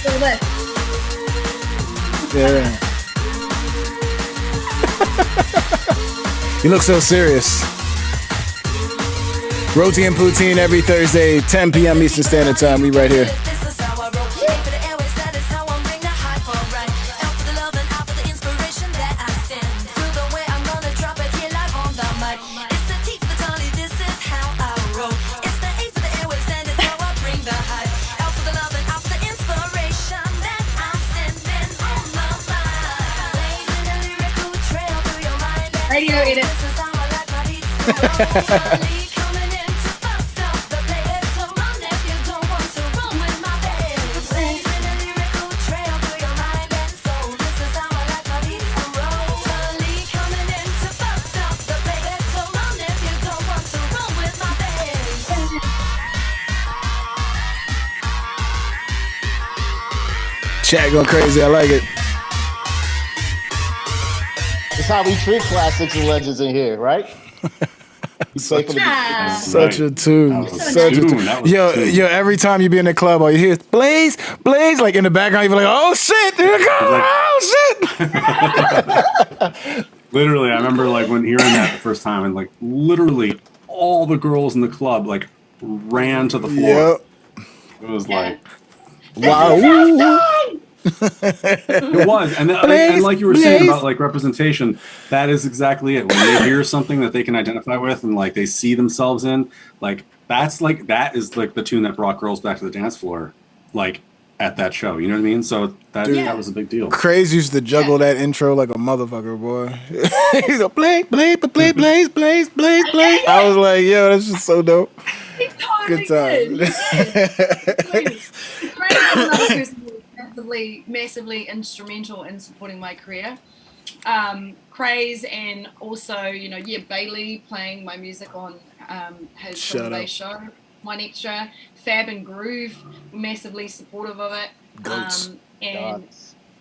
So this. Yeah. You look so serious. Roti and Poutine every Thursday, 10 p.m. Eastern Standard Time. We right here. This is how I roll. For the airways, that is how I'm bring the hype, alright. Out for the love and out for the inspiration that I send. Through the way I'm gonna drop it here live on the mic. It's the T for the Tali, this is how I roll. It's the A for the airways, and it's how I bring the hype. Out for the love and out for the inspiration that I'm sending on the mic. Blazing a lyrical trail through your mind. Radio edit. This is how I like my beats to roll. Tali coming in to bust up Chat going crazy. I like it. It's how we treat classics and legends in here, right? Such a tune. That Such a tune. Yo, every time you be in the club, all you hear is Blaze, Blaze, like in the background, you be like, oh shit, here it comes, oh shit. Literally, I remember like when hearing that the first time, and like literally all the girls in the club like ran to the floor. Yep. It was like, wow. It was, and like you were saying about like representation, that is exactly it. When they hear something that they can identify with and like they see themselves in, like that is like the tune that brought girls back to the dance floor, like at that show. You know what I mean? So that was a big deal. Craze used to juggle that intro like a motherfucker, boy. He's a Blaze, Blaze, Blaze, Blaze, Blaze, Blaze, Blaze. I was like, yo, that's just so dope. Totally Good time. Massively instrumental in supporting my career. Craze, and also, Bailey playing my music on his drum and bass show, One Extra. Fab and Groove, massively supportive of it. And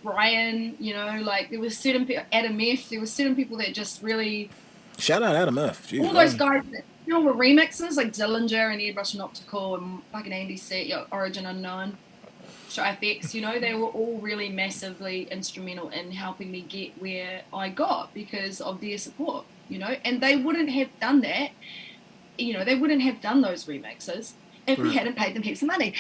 Brian, there was certain people, Adam F, there were certain people that just really... Shout out Adam F. Jeez, all those guys that, were remixes, like Dillinger and Airbrush and Optical and fucking Andy C, Origin Unknown. FX, they were all really massively instrumental in helping me get where I got because of their support, and they wouldn't have done that, they wouldn't have done those remixes if we hadn't paid them heaps of money.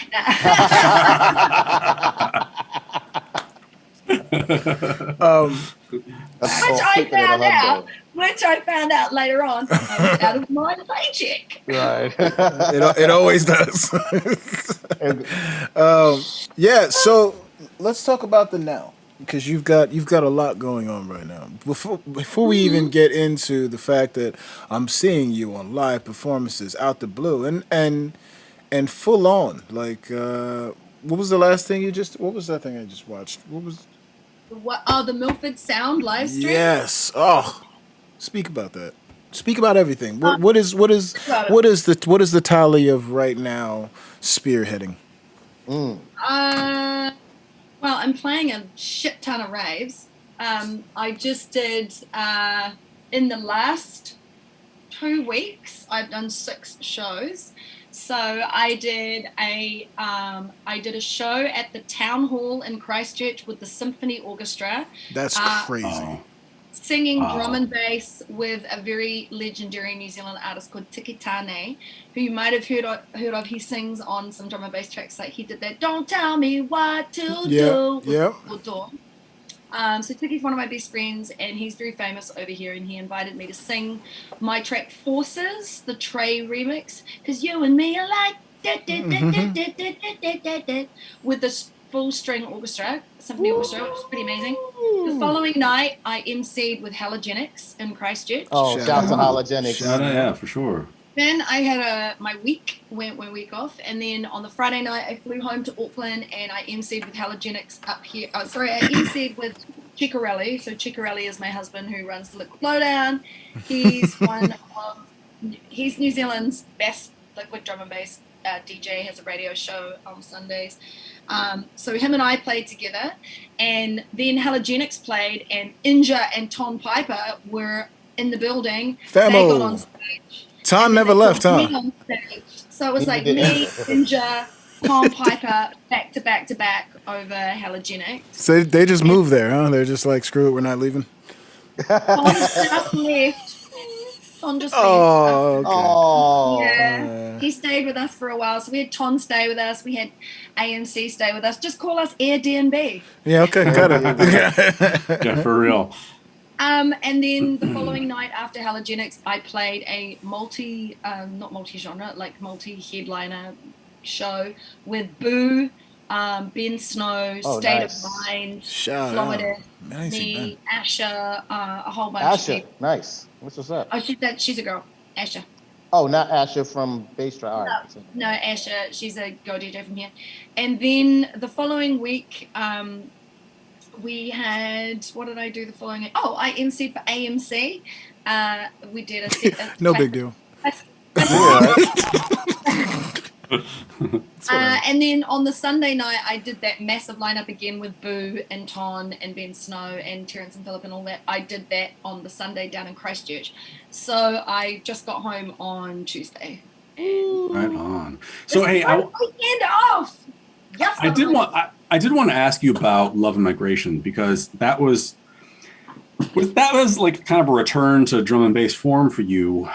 Which I found out later on out of my paycheck. Right. It always does. So let's talk about the now, because you've got a lot going on right now. Before we even get into the fact that I'm seeing you on live performances out the blue and full on, like what was the last thing what was that thing I just watched? What was the Milford Sound live stream? Yes. Oh, speak about that. Speak about everything. What is the Tali of right now spearheading? Well, I'm playing a shit ton of raves. I just did in the last 2 weeks, I've done 6 shows. So I did a show at the Town Hall in Christchurch with the Symphony Orchestra. That's crazy. Singing drum and bass with a very legendary New Zealand artist called Tiki Tane, who you might have heard of. He sings on some drum and bass tracks, like he did that "Don't Tell Me What to Do" with Dawn. So Tiki's one of my best friends, and he's very famous over here, and he invited me to sing my track Forces, the Trey remix, because you and me are like with this full string orchestra, symphony orchestra, which is pretty amazing. The following night, I emceed with Halogenics in Christchurch. Oh, shout out to Halogenics. Yeah, for sure. Then I had my week off, and then on the Friday night I flew home to Auckland and I emceed with Halogenics up here. I emceed with Ciccarelli. So Ciccarelli is my husband who runs the Liquid Blowdown. He's he's New Zealand's best liquid drum and bass DJ. Has a radio show on Sundays. So him and I played together, and then Halogenics played, and Inja and Ton Piper were in the building. Famo. They got on stage. Tom never left, huh? So it was like me, Ninja, Tom Piper, back to back over Halogenics. So they just moved there, huh? They're just like, screw it, we're not leaving. Tom just left. Oh, okay. Oh. Yeah. He stayed with us for a while. So we had Ton stay with us. We had ANC stay with us. Just call us Airbnb. Yeah, okay, got it. Yeah, for real. And then the following night after Halogenics, I played a not multi-genre, like multi-headliner show with Boo, Ben Snow, State of Mind, Florida, me, Asha, a whole bunch of people. Nice. What's up? Oh, she's a girl, Asha. Oh, not Asha from Bassdra. No, Asha, she's a girl DJ from here. And then the following week, we had, what did I do the following week? Oh, I emceed for AMC. We did a no big deal. And then on the Sunday night, I did that massive lineup again with Boo and Ton and Ben Snow and Terrence and Philip and all that. I did that on the Sunday down in Christchurch. So I just got home on Tuesday. Right on. So hey, weekend off. Yes, I did want to ask you about Love and Migration, because that was like kind of a return to drum and bass form for you.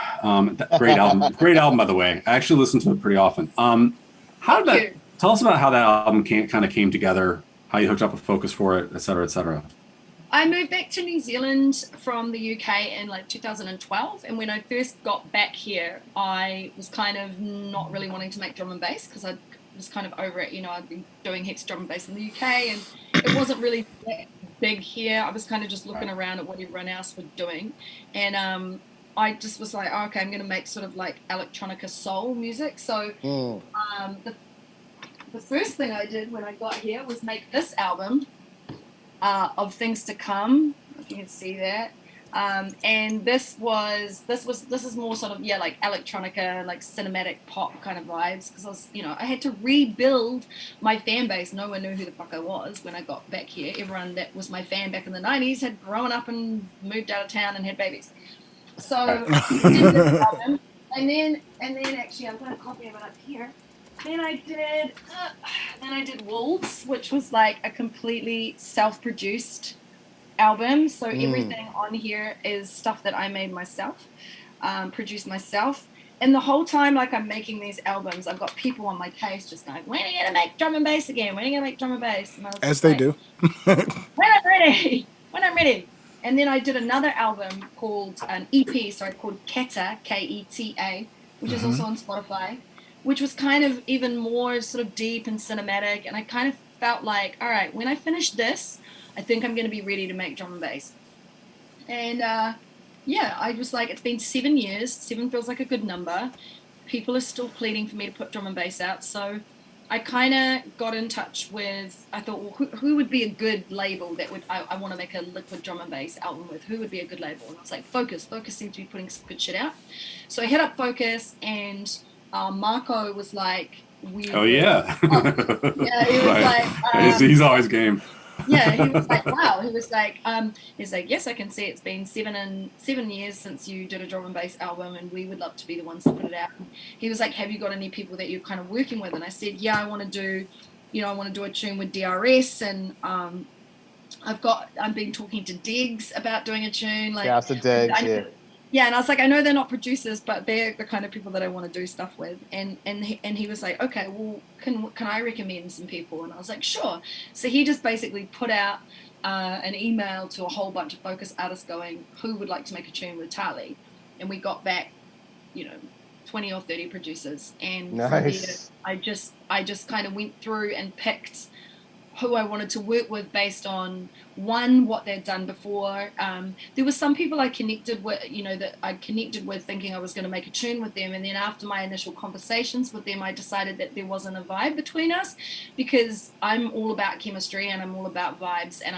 Great album, by the way. I actually listen to it pretty often. Tell us about how that album kind of came together, how you hooked up with Focus for it, et cetera, et cetera. I moved back to New Zealand from the UK in like 2012, and when I first got back here, I was kind of not really wanting to make drum and bass because I was kind of over it. You know, I'd been doing heaps of drum and bass in the UK, and it wasn't really that big here. I was kind of just looking around at what everyone else was doing, and I just was like, oh, okay, I'm going to make sort of like electronica soul music. So the first thing I did when I got here was make this album. Of Things to Come, if you can see that, and this is more sort of like electronica, like cinematic pop kind of vibes, because I had to rebuild my fan base. No one knew who the fuck I was when I got back here. Everyone that was my fan back in the 90s had grown up and moved out of town and had babies. So I did this album, and then actually I've got a copy of it up here. Then I did Wolves, which was like a completely self-produced album. So everything on here is stuff that I made myself, produced myself. And the whole time, like I'm making these albums, I've got people on my case just going, "When are you gonna make drum and bass again? When are you gonna make drum and bass?" And as they do. When I'm ready. And then I did another album called an EP, called Keta, Keta, which is also on Spotify, which was kind of even more sort of deep and cinematic. And I kind of felt like, all right, when I finish this, I think I'm going to be ready to make drum and bass. And I was like, it's been 7 years. 7 feels like a good number. People are still pleading for me to put drum and bass out. So I kind of got in touch with, I thought, well, who would be a good label that I want to make a liquid drum and bass album with? Who would be a good label? And I was like, Focus. Focus seems to be putting some good shit out. So I hit up Focus, and Marco was like, oh yeah. Yeah, he was like, he's always game. Yeah, he was like, wow. He was like, yes, I can see it's been 7 years since you did a drum and bass album, and we would love to be the ones to put it out. He was like, have you got any people that you're kind of working with? And I said, yeah, I want to do a tune with DRS, and I've been talking to Diggs about doing a tune. Like, yeah, the Diggs, yeah. Yeah, and I was like, I know they're not producers, but they're the kind of people that I want to do stuff with. And he was like, okay, well, can I recommend some people? And I was like, sure. So he just basically put out an email to a whole bunch of Focus artists going, who would like to make a tune with Tali? And we got back, 20 or 30 producers. And nice. From there, I just kind of went through and picked who I wanted to work with based on what they'd done before. There were some people I connected with, that I connected with thinking I was going to make a tune with them. And then after my initial conversations with them, I decided that there wasn't a vibe between us, because I'm all about chemistry and I'm all about vibes. And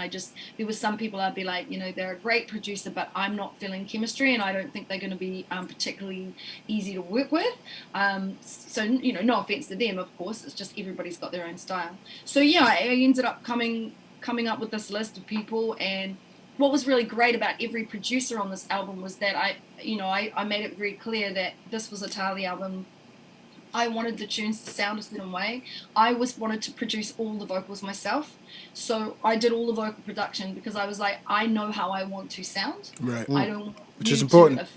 there was some people I'd be like, they're a great producer, but I'm not feeling chemistry, and I don't think they're going to be particularly easy to work with. So, no offense to them, of course, it's just everybody's got their own style. So yeah, I ended up coming up with this list of people. And what was really great about every producer on this album was that I made it very clear that this was a Tali album. I wanted the tunes to sound a certain way. I wanted to produce all the vocals myself. So I did all the vocal production because I was like, I know how I want to sound. Right. I don't Which is important.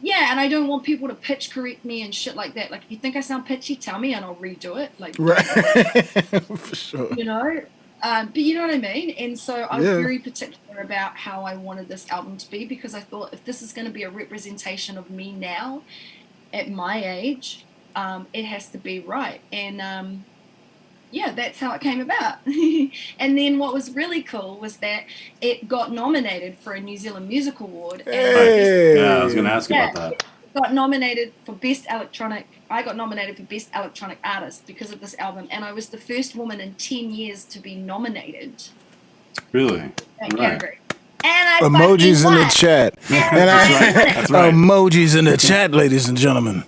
Yeah, and I don't want people to pitch correct me and shit like that. Like, if you think I sound pitchy, tell me and I'll redo it. Like, right. For sure. But you know what I mean? And so I was very particular about how I wanted this album to be, because I thought, if this is going to be a representation of me now, at my age, it has to be right. And that's how it came about. And then what was really cool was that it got nominated for a New Zealand Music Award. Hey. Yeah, I was going to ask you about that. It got nominated for Best Electronic. I got nominated for Best Electronic Artist because of this album, and I was the first woman in 10 years to be nominated. Really? In that right. category. And I emojis in the chat. That's That's right. Emojis in the chat, ladies and gentlemen.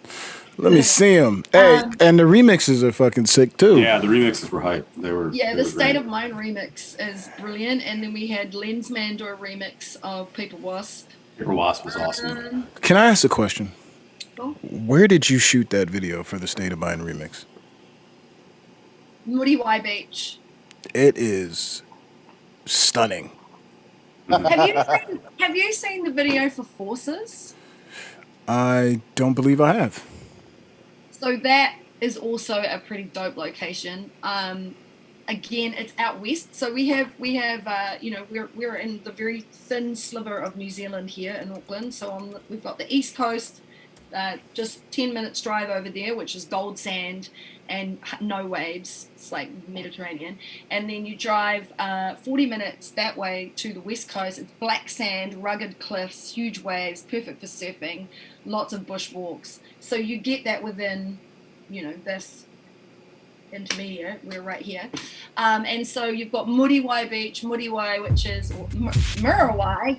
Let me see them. Hey, and the remixes are fucking sick too. Yeah, the remixes were hype. They were. Yeah, they the were State great. of Mind remix is brilliant, and then we had Lensman do a remix of Paper Wasp. Paper Wasp was awesome. Can I ask a question? Cool. Where did you shoot that video for the State of Mind remix? Moody Y Beach. It is stunning. Have you seen the video for Forces? I don't believe I have. So that is also a pretty dope location. Again, it's out west, so we have you know, we're in the very thin sliver of New Zealand here in Auckland. So we've got the east coast, just 10 minutes drive over there, which is gold sand and no waves. It's like Mediterranean. And then you drive 40 minutes that way to the west coast. It's black sand, rugged cliffs, huge waves, perfect for surfing, lots of bushwalks. So you get that within, you know, this intermediate. We're right here. And so you've got Muriwai Beach, Muriwai, which is Muriwai,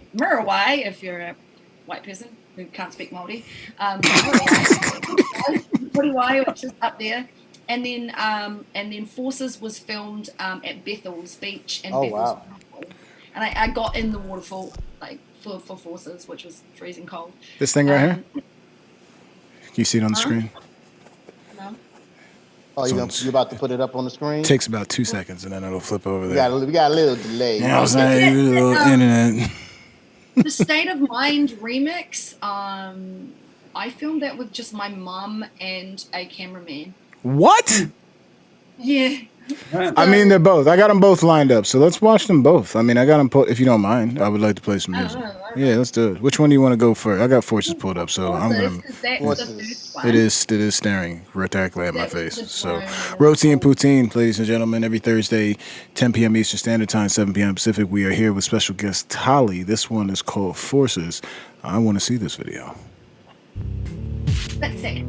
if you're a white person who can't speak Māori. Muriwai, which is up there. And then Forces was filmed at Bethel's Beach and Bethel's Waterfall. And I got in the waterfall like for Forces, which was freezing cold. This thing right here? Can you see it on the screen? No. Oh, you about to put it up on the screen? Takes about 2 seconds and then it'll flip over there. We got a little delay. You know what I'm saying? A little internet. The State of Mind remix, I filmed that with just my mom and a cameraman. What? Yeah. I mean, they're both. I got them both lined up, so let's watch them both. I mean, I got them if you don't mind. I would like to play some music. Yeah, let's do it. Which one do you want to go first? I got Forces pulled up, so I'm gonna. That's the first one. It is staring directly at my face. So, Roti and Poutine, ladies and gentlemen, every Thursday, 10 p.m. Eastern Standard Time, 7 p.m. Pacific. We are here with special guest Tali. This one is called Forces. I want to see this video. Let's see.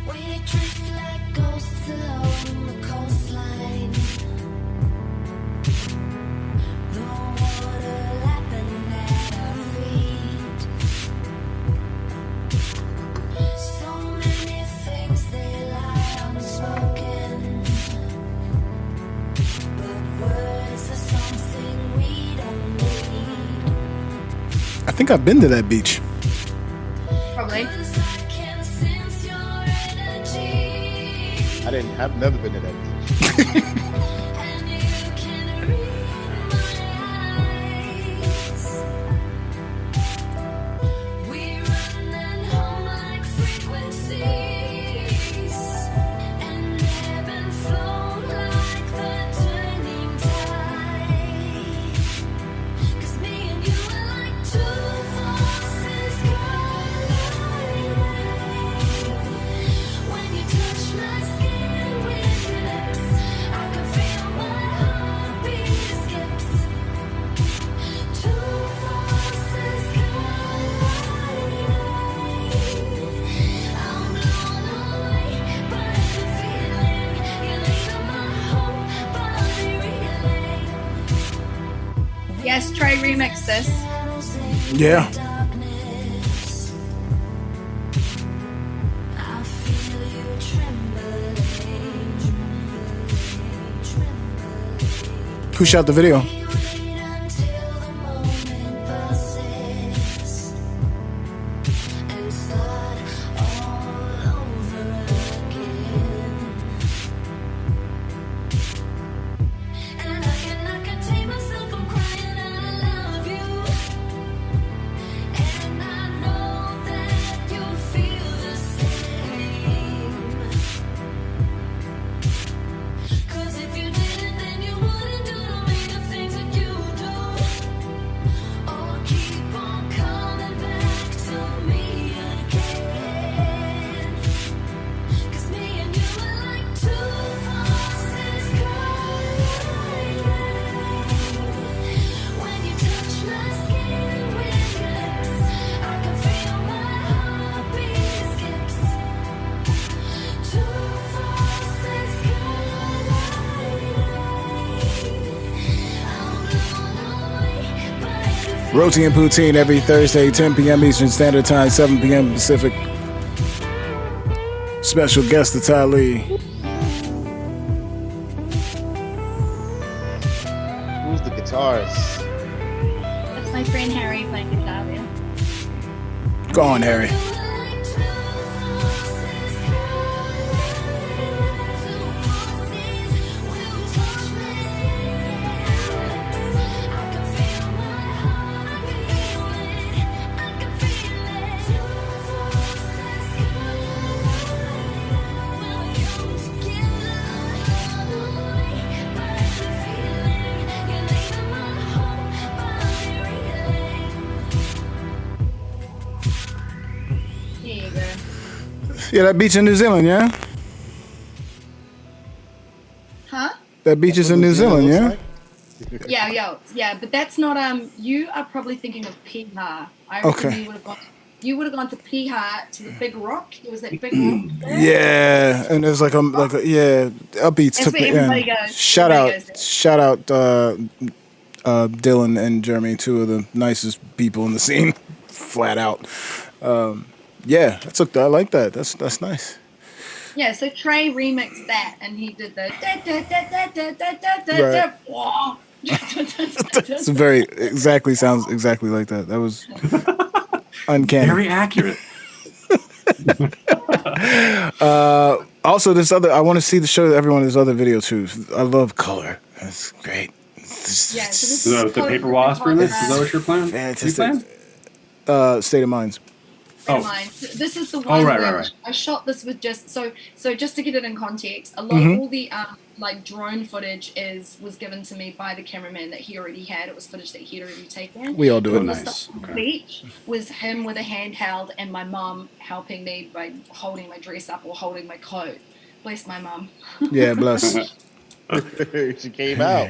We drift like ghosts along the coastline. The water lapping at our feet. So many things they lie unspoken. But words are something we don't need. I think I've been to that beach. Probably. 'Cause I can sense your energy. I've never been to that beach. And you can read my eyes. We run and hum like frequencies, and ebb and flow like the turning tide. 'Cause me and you are like two forces colliding. When you touch my skin with your lips, I can feel my heartbeat skips. Two forces colliding. I'm blown away by the feeling. You lead on my whole body reeling. Yes, Trey remixed this. Yeah. Darkness. I feel you trembling. Who shot the video? We wait until the moment passes and start all over again. And I can tame myself from crying I love you. And I know that you feel the same. 'Cause if you didn't, then you wouldn't do to me the things that you Roti and Poutine every Thursday, 10 p.m. Eastern Standard Time, 7 p.m. Pacific. Special guest, the Tali. Who's the guitarist? That's my friend Harry playing guitar there. Go on, Harry. Here you go. Yeah, that beach in New Zealand, yeah? Huh? That beach is in New Zealand, looks yeah? like? Yeah, but that's not you are probably thinking of Piha. I reckon Okay. you would have gone to Piha to the big rock. There was that big rock there. Yeah, and there's like a upbeats That's took where me everybody in. goes. Shout Everybody out, goes there. shout out, Dylan and Jeremy, two of the nicest people in the scene, flat out. Yeah, I like that. That's nice. Yeah, so Trey remixed that and he did the da. Wah. It's sounds exactly like that. That was uncanny. Very accurate. Also, I want to see the show everyone this other video too. I love color. That's great. Yeah, so this Is that is the Paper Wasp remix? Is that what you're playing? Fantastic. State of Minds. Mine. This is the one right, where right. I shot this with just so just to get it in context, a lot of all the like drone footage was given to me by the cameraman that he already had. It was footage that he'd already taken. We all do it. And the Nice. stuff on the Okay. beach was him with a handheld and my mom helping me by holding my dress up or holding my coat. Bless my mom. Yeah, bless. She came out.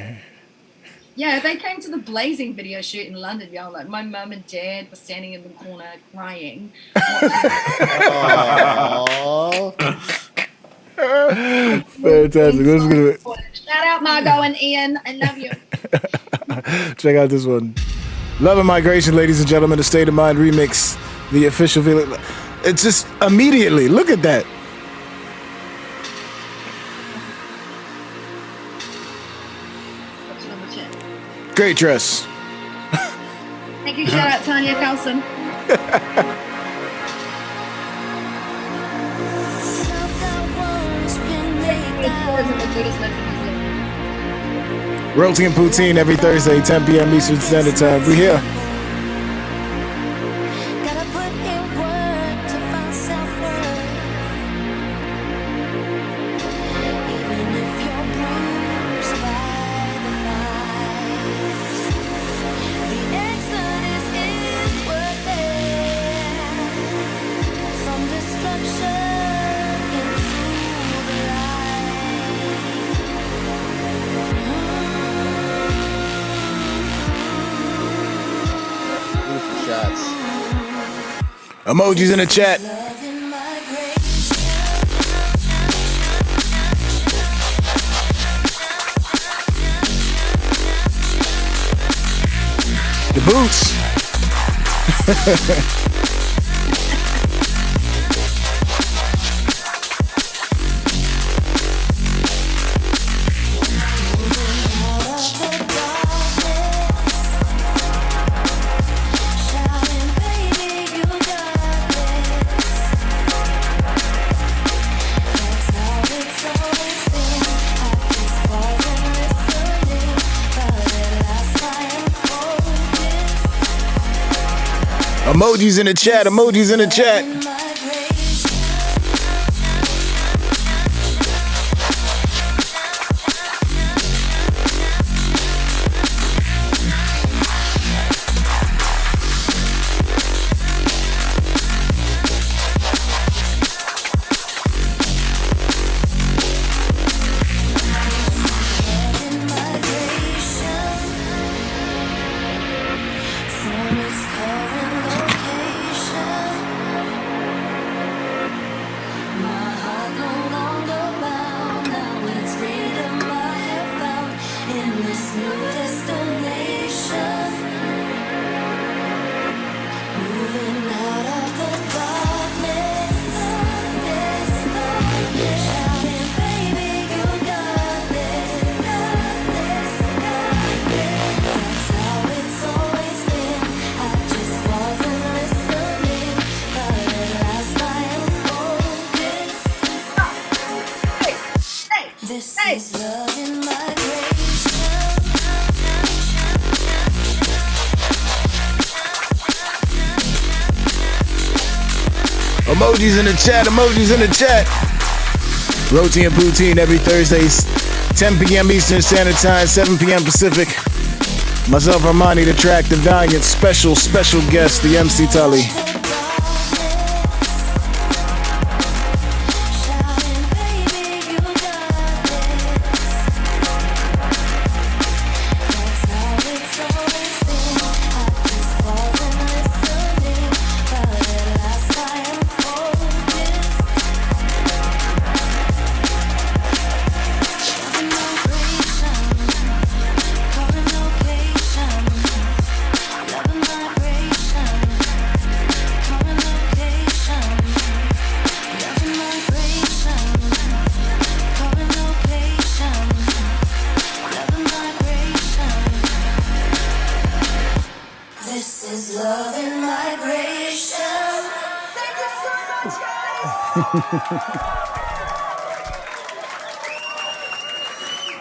Yeah, they came to the Blazing video shoot in London, y'all. Like my mum and dad were standing in the corner crying. Aww. Fantastic. Let's get it. Shout out Margot and Ian. I love you. Check out this one. Love and Migration, ladies and gentlemen. The State of Mind remix. The official video. It's just immediately. Look at that. What's on the chat? Great dress. Thank you. Shout out Tanya Carlson. Roti and Poutine every Thursday, 10 p.m. Eastern Standard Time. We here. Gotta put in work to find self-worth. Even if you're bruised by the fight, the exodus is worth it. From destruction into the Beautiful shots. Emojis in the chat. love in my grace. The boots. Shouting, baby, you got this. That's how it's always been. I just wasn't listening, but at last I am focused. Emojis in the chat. Emojis in the chat. Migration. From its current location. Emojis in the chat. Emojis in the chat. Roti and Poutine every Thursdays, 10 p.m. Eastern Standard Time, 7 p.m. Pacific. Myself, Armani, the track, the Valiant, special guest, the MC Tali.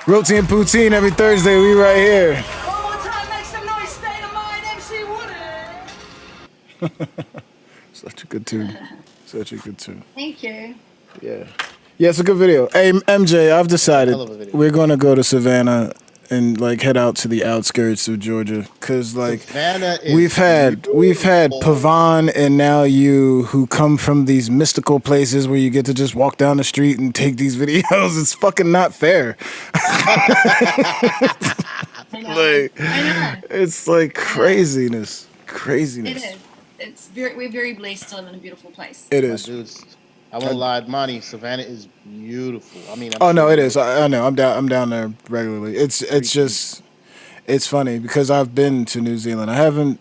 Roti and Poutine every Thursday, we right here. One more time, make some noise, State of Mind, MC Woody. Such a good tune. Such a good tune. Thank you. Yeah. Yeah, it's a good video. Hey, MJ, I've decided Hell of a video. we're going to go to Savannah and like head out to the outskirts of Georgia because like Savannah is we've had beautiful. Pavan and now you who come from these mystical places where you get to just walk down the street and take these videos. It's fucking not fair. I know. Like I know. it's like craziness. It is. It's we're very blessed to live in a beautiful place. It My is. dudes, I won't lie, Monty. Savannah is beautiful. I mean, Oh no, it is. I know. I'm down there regularly. It's just it's funny because I've been to New Zealand. I haven't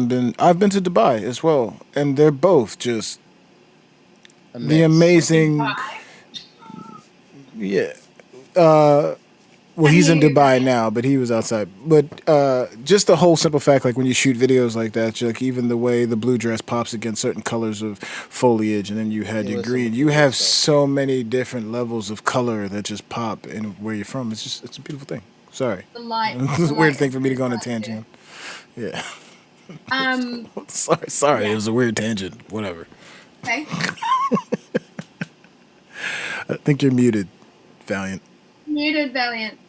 been. I've been to Dubai as well, and they're both just the amazing. Yeah. Well, he's in Dubai now, but he was outside. But just the whole simple fact, like when you shoot videos like that, like even the way the blue dress pops against certain colors of foliage, and then you had your green. You have so many different levels of color that just pop in where you're from. It's a beautiful thing. Sorry, The light. it's a weird thing for me to go on a tangent. Yeah. Sorry, it was a weird tangent. Whatever. Okay. I think you're muted, Valiant. Muted Valiant.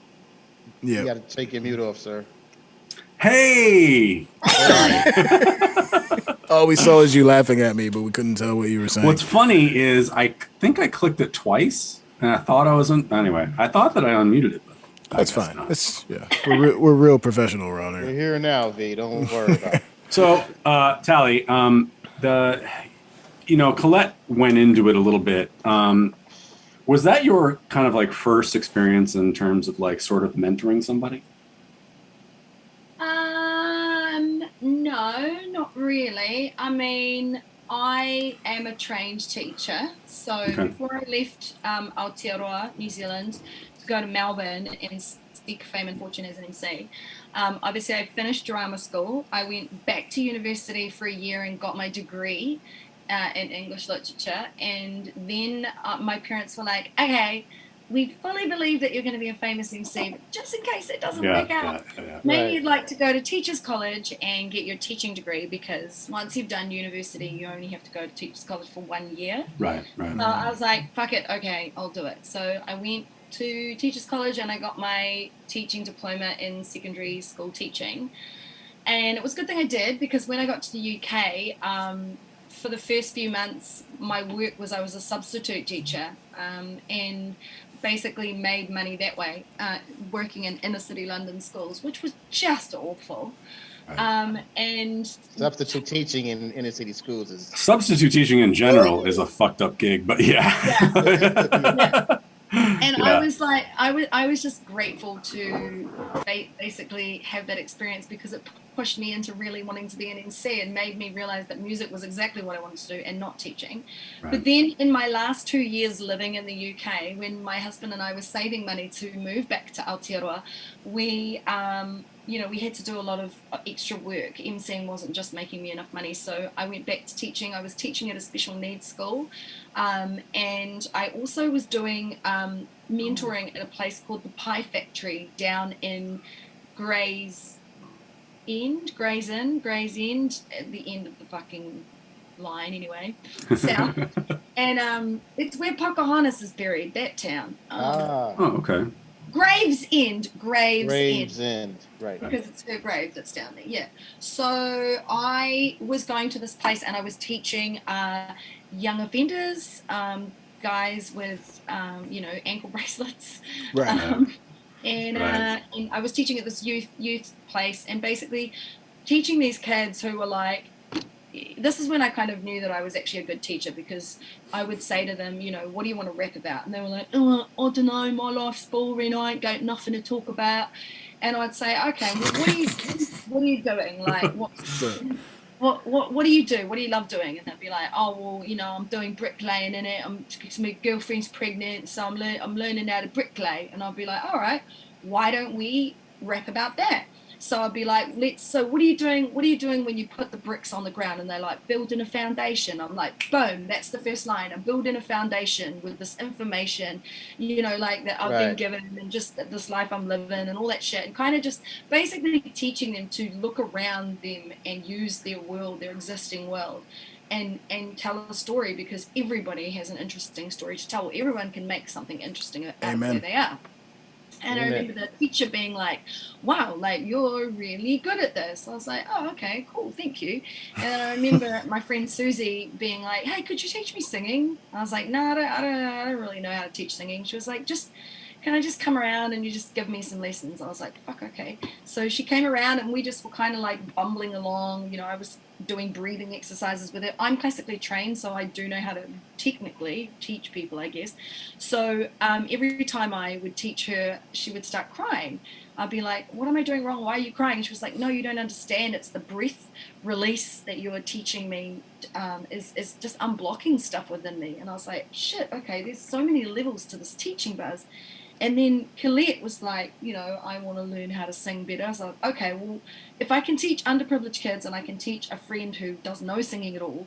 Yeah. You got to take your mute off, sir. Hey, All we saw is you laughing at me, but we couldn't tell what you were saying. what's funny is I think I clicked it twice, and I thought I wasn't. Anyway, I thought that I unmuted it. But I That's guess fine. not. It's we're real professional around We're here. here now, V. Don't worry about it. So, Tally, Collette went into it a little bit. Was that your kind of like first experience in terms of like sort of mentoring somebody? No, not really. I mean, I am a trained teacher. So Okay. before I left Aotearoa, New Zealand, to go to Melbourne and seek fame and fortune as an MC, obviously I finished drama school. I went back to university for a year and got my degree in English literature. And then my parents were like, okay, we fully believe that you're going to be a famous MC, but just in case it doesn't work out, maybe Right. you'd like to go to Teachers College and get your teaching degree, because once you've done university, you only have to go to Teachers College for 1 year. Right. So I was like, fuck it, okay, I'll do it. So I went to Teachers College and I got my teaching diploma in secondary school teaching. And it was a good thing I did, because when I got to the UK, for the first few months, my work was I was a substitute teacher, and basically made money that way, working in inner city London schools, which was just awful. And Substitute teaching in inner city schools is Substitute teaching in general is a fucked up gig, but yeah. And Yeah. I was like, I was just grateful to basically have that experience, because it pushed me into really wanting to be an MC and made me realize that music was exactly what I wanted to do and not teaching. Right. But then in my last 2 years living in the UK, when my husband and I were saving money to move back to Aotearoa, we we had to do a lot of extra work. MCing wasn't just making me enough money. So I went back to teaching. I was teaching at a special needs school. And I also was doing mentoring at a place called the Pie Factory down in Gray's End, at the end of the fucking line anyway, south. And it's where Pocahontas is buried, that town. Oh, okay. Gravesend. Gravesend, right. Because it's her grave that's down there, yeah. So I was going to this place and I was teaching young offenders, guys with, ankle bracelets. Right. And I was teaching at this youth place, and basically teaching these kids who were like, this is when I kind of knew that I was actually a good teacher, because I would say to them, what do you want to rap about? And they were like, oh, I don't know, my life's boring, I ain't got nothing to talk about. And I'd say, okay, well, what are you doing? Like, what do you do? What do you love doing? And they'd be like, oh, well, I'm doing bricklaying in it. My girlfriend's pregnant, so I'm learning how to bricklay. And I'd be like, all right, why don't we rap about that? So I'd be like, so what are you doing? What are you doing when you put the bricks on the ground? And they're like, building a foundation. I'm like, boom, that's the first line. I'm building a foundation with this information, like that I've been given, and just this life I'm living and all that shit. And kind of just basically teaching them to look around them and use their world, their existing world, and tell a story, because everybody has an interesting story to tell. Everyone can make something interesting out of where they are. And I remember the teacher being like, wow, like, you're really good at this. I was like, oh, okay, cool, thank you. And then I remember my friend Susie being like, hey, could you teach me singing? I was like, no, I don't really know how to teach singing. She was like, can I just come around and you just give me some lessons? I was like, fuck, okay. So she came around and we just were kind of like bumbling along. I was doing breathing exercises with her. I'm classically trained, so I do know how to technically teach people, I guess. So every time I would teach her, she would start crying. I'd be like, what am I doing wrong? Why are you crying? And she was like, no, you don't understand. It's the breath release that you are teaching me is just unblocking stuff within me. And I was like, shit, okay, there's so many levels to this teaching buzz. And then Collette was like, I want to learn how to sing better. I was like, okay, well, if I can teach underprivileged kids and I can teach a friend who doesn't know singing at all,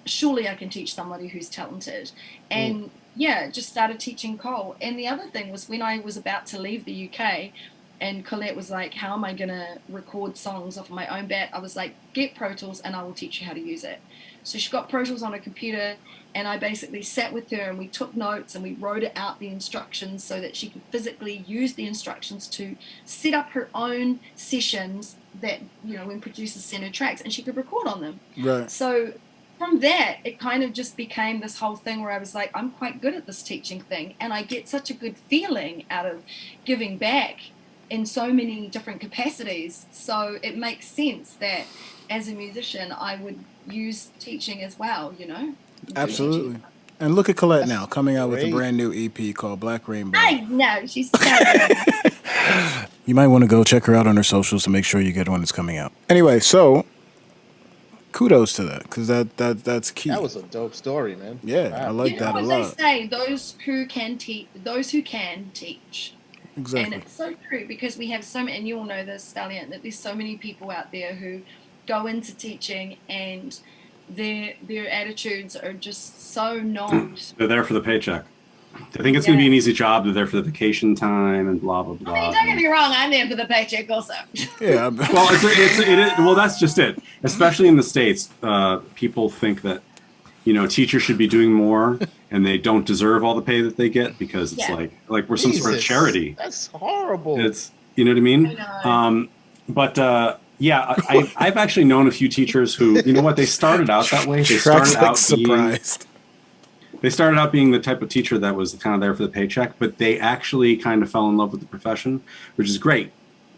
surely I can teach somebody who's talented. And just started teaching Cole. And the other thing was, when I was about to leave the UK and Collette was like, how am I going to record songs off my own bat? I was like, get Pro Tools and I will teach you how to use it. So she got Pro Tools on her computer, and I basically sat with her and we took notes and we wrote out the instructions so that she could physically use the instructions to set up her own sessions that, when producers send her tracks, and she could record on them. Right. So from that, it kind of just became this whole thing where I was like, I'm quite good at this teaching thing, and I get such a good feeling out of giving back in so many different capacities. So it makes sense that as a musician, I would use teaching as well, Absolutely. And look at Collette now, coming out with a brand new EP called Black Rainbow. I know, she's so good. You might want to go check her out on her socials to make sure you get when it's coming out. Anyway, so kudos to that, because that's key. That was a dope story, man. Yeah, wow. I like that a lot. They say, those who can teach. Exactly. And it's so true, because we have so many, and you all know this, Stallion, that there's so many people out there who go into teaching and their attitudes are just so not. They're there for the paycheck. They think it's going to be an easy job. They're there for the vacation time and blah blah blah. I mean, don't get me wrong, I'm there for the paycheck also. Yeah. Well, well, that's just it. Especially in the States, people think that teachers should be doing more, and they don't deserve all the pay that they get, because it's like we're some sort of charity. That's horrible. It's what I mean. I know. I've actually known a few teachers who, they started out that way. They started out being the type of teacher that was kind of there for the paycheck, but they actually kind of fell in love with the profession, which is great.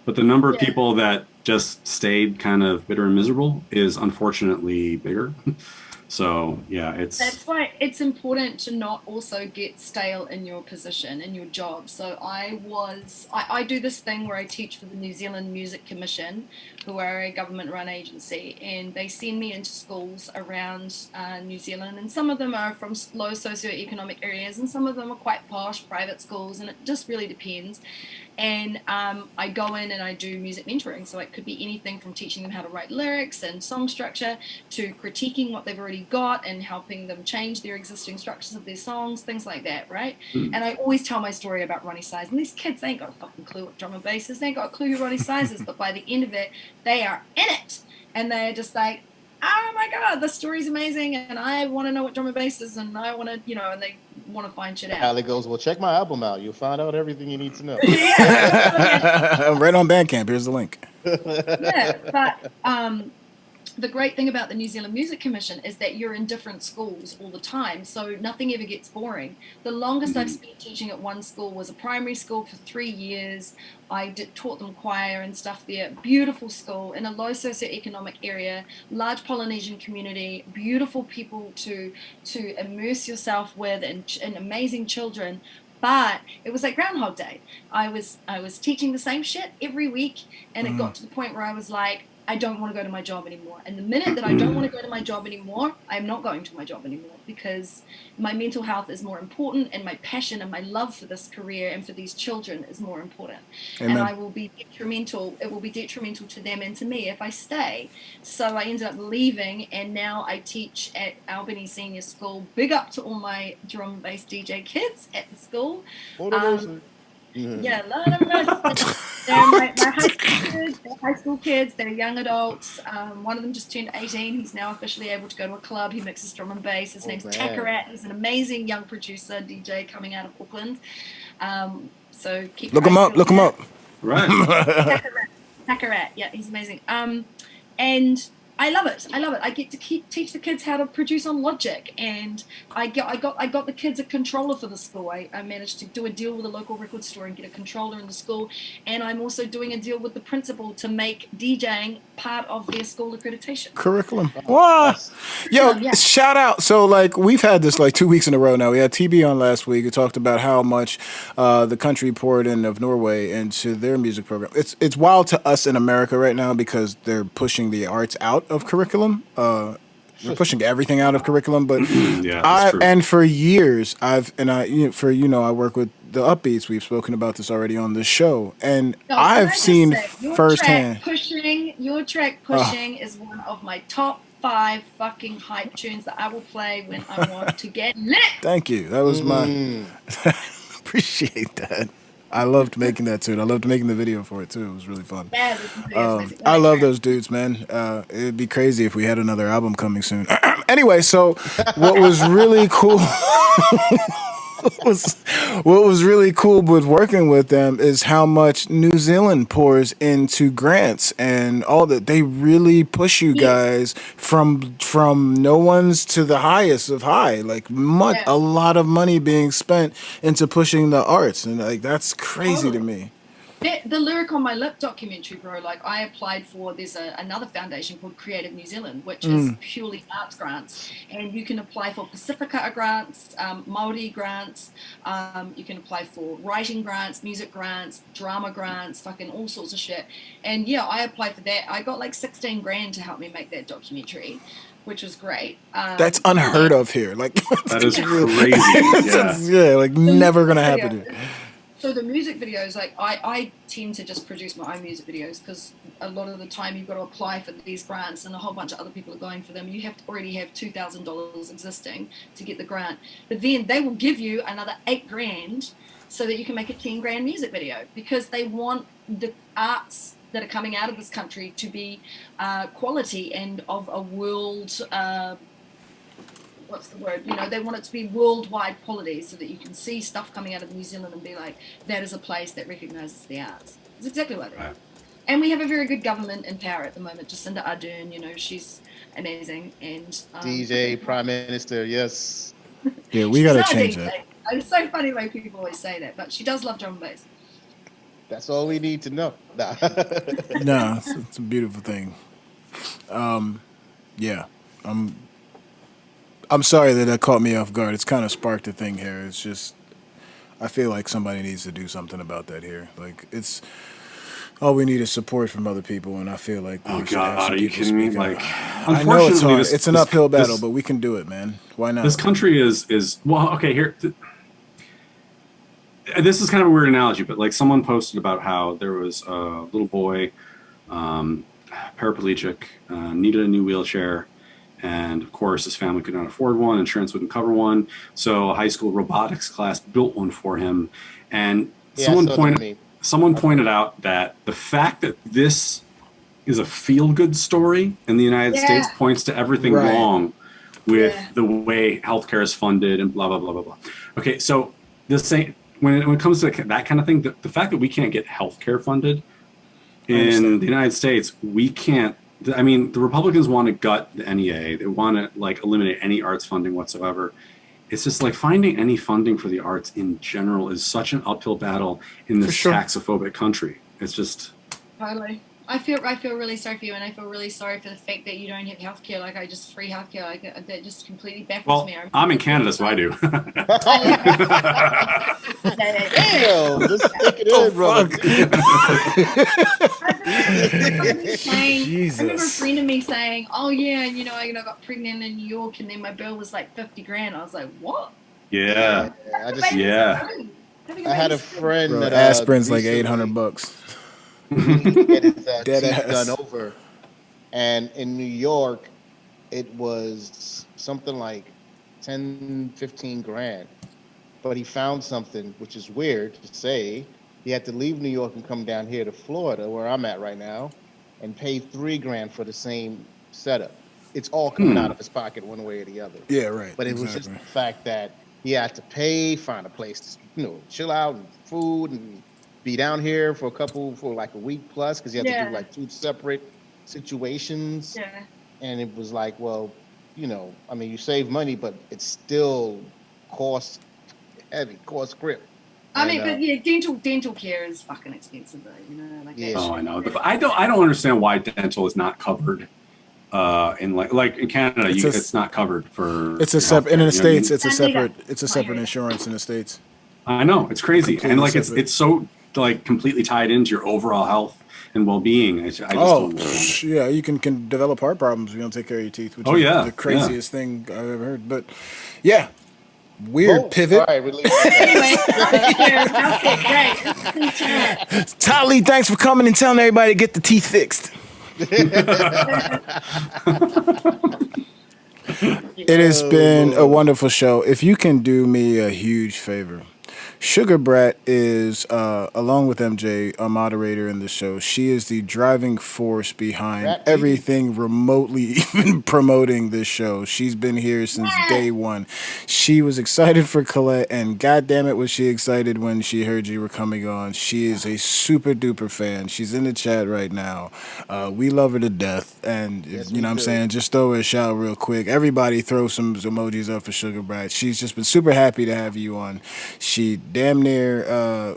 But the number of people that just stayed kind of bitter and miserable is unfortunately bigger. So that's why it's important to not also get stale in your position, in your job. So I do this thing where I teach for the New Zealand Music Commission, who are a government-run agency, and they send me into schools around New Zealand, and some of them are from low socioeconomic areas, and some of them are quite posh private schools, and it just really depends. And I go in and I do music mentoring. So it could be anything from teaching them how to write lyrics and song structure, to critiquing what they've already got and helping them change their existing structures of their songs, things like that, right? And I always tell my story about Roni Size. And these kids, they ain't got a fucking clue what drum and bass is. They ain't got a clue who Roni Size is. But by the end of it, they are in it. And they're just like, oh my God, the story's amazing, and I want to know what drum and bass is, and I want to, and they want to find shit out. Tali goes, well, check my album out. You'll find out everything you need to know. Right on Bandcamp. Here's the link. Yeah, but the great thing about the New Zealand Music Commission is that you're in different schools all the time, so nothing ever gets boring. The longest I've spent teaching at one school was a primary school for 3 years. I taught them choir and stuff there. Beautiful school in a low socioeconomic area, large Polynesian community, beautiful people to immerse yourself with, and amazing children. But it was like Groundhog Day. I was teaching the same shit every week, and it got to the point where I was like, I don't want to go to my job anymore. And the minute that I don't want to go to my job anymore, I'm not going to my job anymore, because my mental health is more important, and my passion and my love for this career and for these children is more important. Amen. And it will be detrimental to them and to me if I stay. So I ended up leaving, and now I teach at Albany Senior School. Big up to all my drum and bass DJ kids at the school. Yeah, a lot of us. They're my high school kids. They're young adults. One of them just turned 18. He's now officially able to go to a club. He mixes drum and bass. His name's Takarat. He's an amazing young producer, DJ coming out of Auckland. So keep look him up. Look him up. Right. Takarat. Yeah, he's amazing. And I love it. I get to teach the kids how to produce on Logic, and I got the kids a controller for the school. I managed to do a deal with a local record store and get a controller in the school, and I'm also doing a deal with the principal to make DJing part of their school accreditation curriculum. Wow. Yo, yeah. Shout out. So like we've had this like 2 weeks in a row now. We had TB on last week who talked about how much the country poured in of Norway into their music program. It's wild to us in America right now because they're pushing the arts out of curriculum. They're pushing everything out of curriculum, but Yeah, that's true. and for years I work with the Upbeats. We've spoken about this already on the show, and I've seen firsthand. Your track pushing is one of my top 5 fucking hype tunes that I will play when I want to get lit. Thank you. That was my appreciate that. I loved making that tune. I loved making the video for it too. It was really fun. Yeah, I love those dudes, man. It'd be crazy if we had another album coming soon. Anyway, so what was really cool what was really cool with working with them is how much New Zealand pours into grants and all that. They really push you guys from no ones to the highest of high. Like a lot of money being spent into pushing the arts, and like that's crazy to me. The Lyric on My Lip documentary, bro, like I applied for, there's another foundation called Creative New Zealand, which is purely arts grants. And you can apply for Pacifica grants, Māori grants, you can apply for writing grants, music grants, drama grants, fucking all sorts of shit. And yeah, I applied for that. I got like 16 grand to help me make that documentary, which was great. That's unheard of here. Like that is crazy. Yeah, like never gonna happen here. So the music videos, like I tend to just produce my own music videos because a lot of the time you've got to apply for these grants and a whole bunch of other people are going for them. You have to already have $2,000 existing to get the grant. But then they will give you another 8 grand so that you can make a 10 grand music video, because they want the arts that are coming out of this country to be quality and of a world... what's the word? They want it to be worldwide quality so that you can see stuff coming out of New Zealand and be like, that is a place that recognises the arts. It's exactly like that. Right. And we have a very good government in power at the moment. Jacinda Ardern, she's amazing. And DJ, Prime Minister, yes. Yeah, we got to change that. It's so funny when people always say that, but she does love drum and bass. That's all we need to know. No, it's a beautiful thing. Yeah, I'm sorry that caught me off guard. It's kind of sparked a thing here. It's just, I feel like somebody needs to do something about that here. Like, it's, all we need is support from other people, and I feel like we should have some are you people kidding me? speaking Like, I know it's hard. It's an uphill battle, but we can do it, man. Why not? This country is well, okay, here, this is kind of a weird analogy, but like someone posted about how there was a little boy, paraplegic, needed a new wheelchair. And of course, his family could not afford one. Insurance wouldn't cover one. So a high school robotics class built one for him. And someone pointed out that the fact that this is a feel-good story, and the United States points to everything wrong with the way healthcare is funded and blah blah blah blah blah. Okay, so when it comes to that kind of thing, the fact that we can't get healthcare funded in the United States, we can't. I mean, the Republicans want to gut the NEA. They want to like eliminate any arts funding whatsoever. It's just like finding any funding for the arts in general is such an uphill battle in this taxophobic country. It's just totally. I feel really sorry for you, and I feel really sorry for the fact that you don't have healthcare. Like, free healthcare, like that just completely baffles me. I'm in Canada, so I do. Damn, just stick it in, bro. I remember a friend of me saying, "Oh yeah, you know, I got pregnant in New York, and then my bill was like $50,000." I was like, "What?" Yeah. I had a friend that aspirin's like $800. Get his teeth done over, and in New York it was something like 10-15 grand, but he found something which is weird to say. He had to leave New York and come down here to Florida, where I'm at right now, and pay $3 grand for the same setup. It's all coming out of his pocket one way or the other. Yeah, right. But it was just the fact that he had to pay, find a place to chill out, and food, and be down here for like a week plus, because you have to do like 2 separate situations. Yeah. And it was like, well, I mean, you save money, but it's still cost grip. I mean, but dental care is fucking expensive, though. Like Oh, I know. I don't understand why dental is not covered. In like in Canada, it's not covered for. It's a separate. In the States, it's a separate insurance in the States. I know, it's crazy, and like it's so like completely tied into your overall health and well-being. I just don't understand. Yeah, you can develop heart problems if you don't take care of your teeth, which is the craziest thing I've ever heard. But yeah, weird pivot. All right, Great. Tali, thanks for coming and telling everybody to get the teeth fixed. It has been a wonderful show. If you can do me a huge favor, Sugar Brat is, along with MJ, a moderator in the show. She is the driving force behind everything remotely even promoting this show. She's been here since day one. She was excited for Collette, and goddamn it, was she excited when she heard you were coming on. She is a super duper fan. She's in the chat right now. We love her to death, and you know what I'm saying? Just throw her a shout real quick. Everybody throw some emojis up for Sugar Brat. She's just been super happy to have you on. She damn near,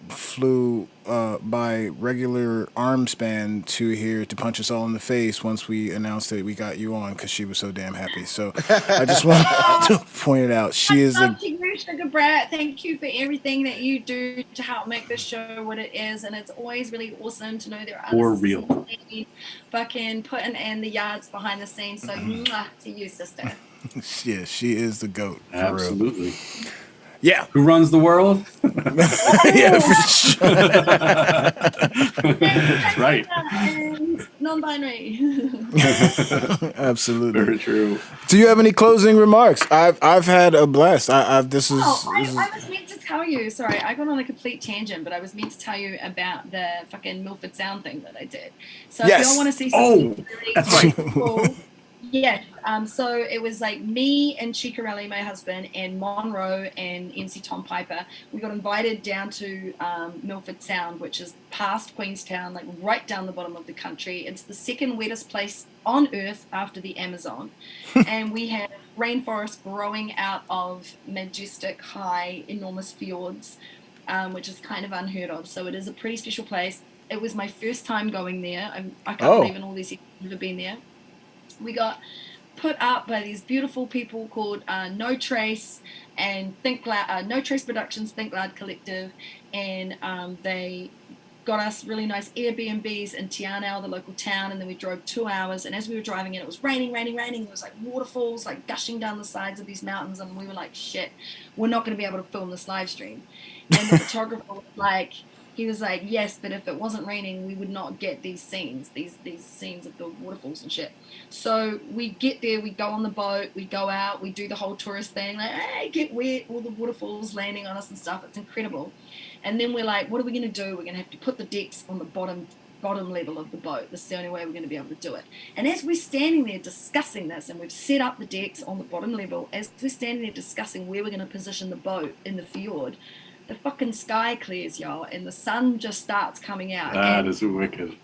flew by regular arm span to here to punch us all in the face once we announced that we got you on, because she was so damn happy. So I just wanted to point it out. She is a Sugar Brat. Thank you for everything that you do to help make this show what it is, and it's always really awesome to know there are others fucking putting in the yards behind the scenes. So mwah to you, sister. Yeah, she is the GOAT. Absolutely. Real. Yeah. Who runs the world? Yeah, for sure. Right. Non-binary. Absolutely. Very true. Do you have any closing remarks? I've had a blast. I was meant to tell you. Sorry, I got on a complete tangent, but I was meant to tell you about the fucking Milford Sound thing that I did. So if you all want to see something really cool. Yes. So it was like me and Chicarelli, my husband, and Monroe and MC Tom Piper. We got invited down to Milford Sound, which is past Queenstown, like right down the bottom of the country. It's the second wettest place on Earth after the Amazon. And we had rainforest growing out of majestic, high, enormous fjords, which is kind of unheard of. So it is a pretty special place. It was my first time going there. I can't believe in all these years I've never been there. We got put up by these beautiful people called No Trace and Think Loud, No Trace Productions, Think Loud Collective, and they got us really nice Airbnbs in Tianao, the local town, and then we drove 2 hours, and as we were driving in, it was raining. There was like waterfalls like gushing down the sides of these mountains, and we were like, shit, we're not going to be able to film this live stream. And the photographer was like, yes, but if it wasn't raining, we would not get these scenes, these scenes of the waterfalls and shit. So we get there, we go on the boat, we go out, we do the whole tourist thing, like, hey, get wet, all the waterfalls landing on us and stuff. It's incredible. And then we're like, what are we going to do? We're going to have to put the decks on the bottom bottom level of the boat. This is the only way we're going to be able to do it. And as we're standing there discussing this, and we've set up the decks on the bottom level, as we're standing there discussing where we're going to position the boat in the fjord, the fucking sky clears, y'all, and the sun just starts coming out. That is wicked.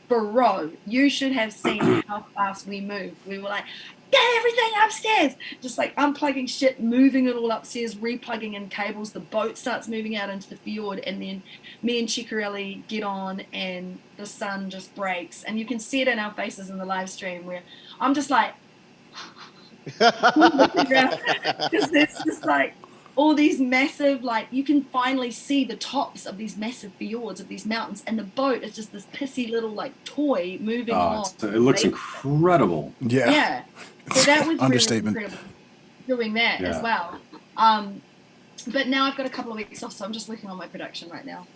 Bro, you should have seen how fast we moved. We were like, get everything upstairs. Just like unplugging shit, moving it all upstairs, replugging in cables. The boat starts moving out into the fjord, and then me and Ciccarelli get on, and the sun just breaks. And you can see it in our faces in the live stream where I'm just like, because there's just like all these massive, like, you can finally see the tops of these massive fjords of these mountains, and the boat is just this pissy little like toy moving along. It looks incredible. Yeah. So that was Understatement. really incredible doing that as well. But now I've got a couple of weeks off, so I'm just working on my production right now.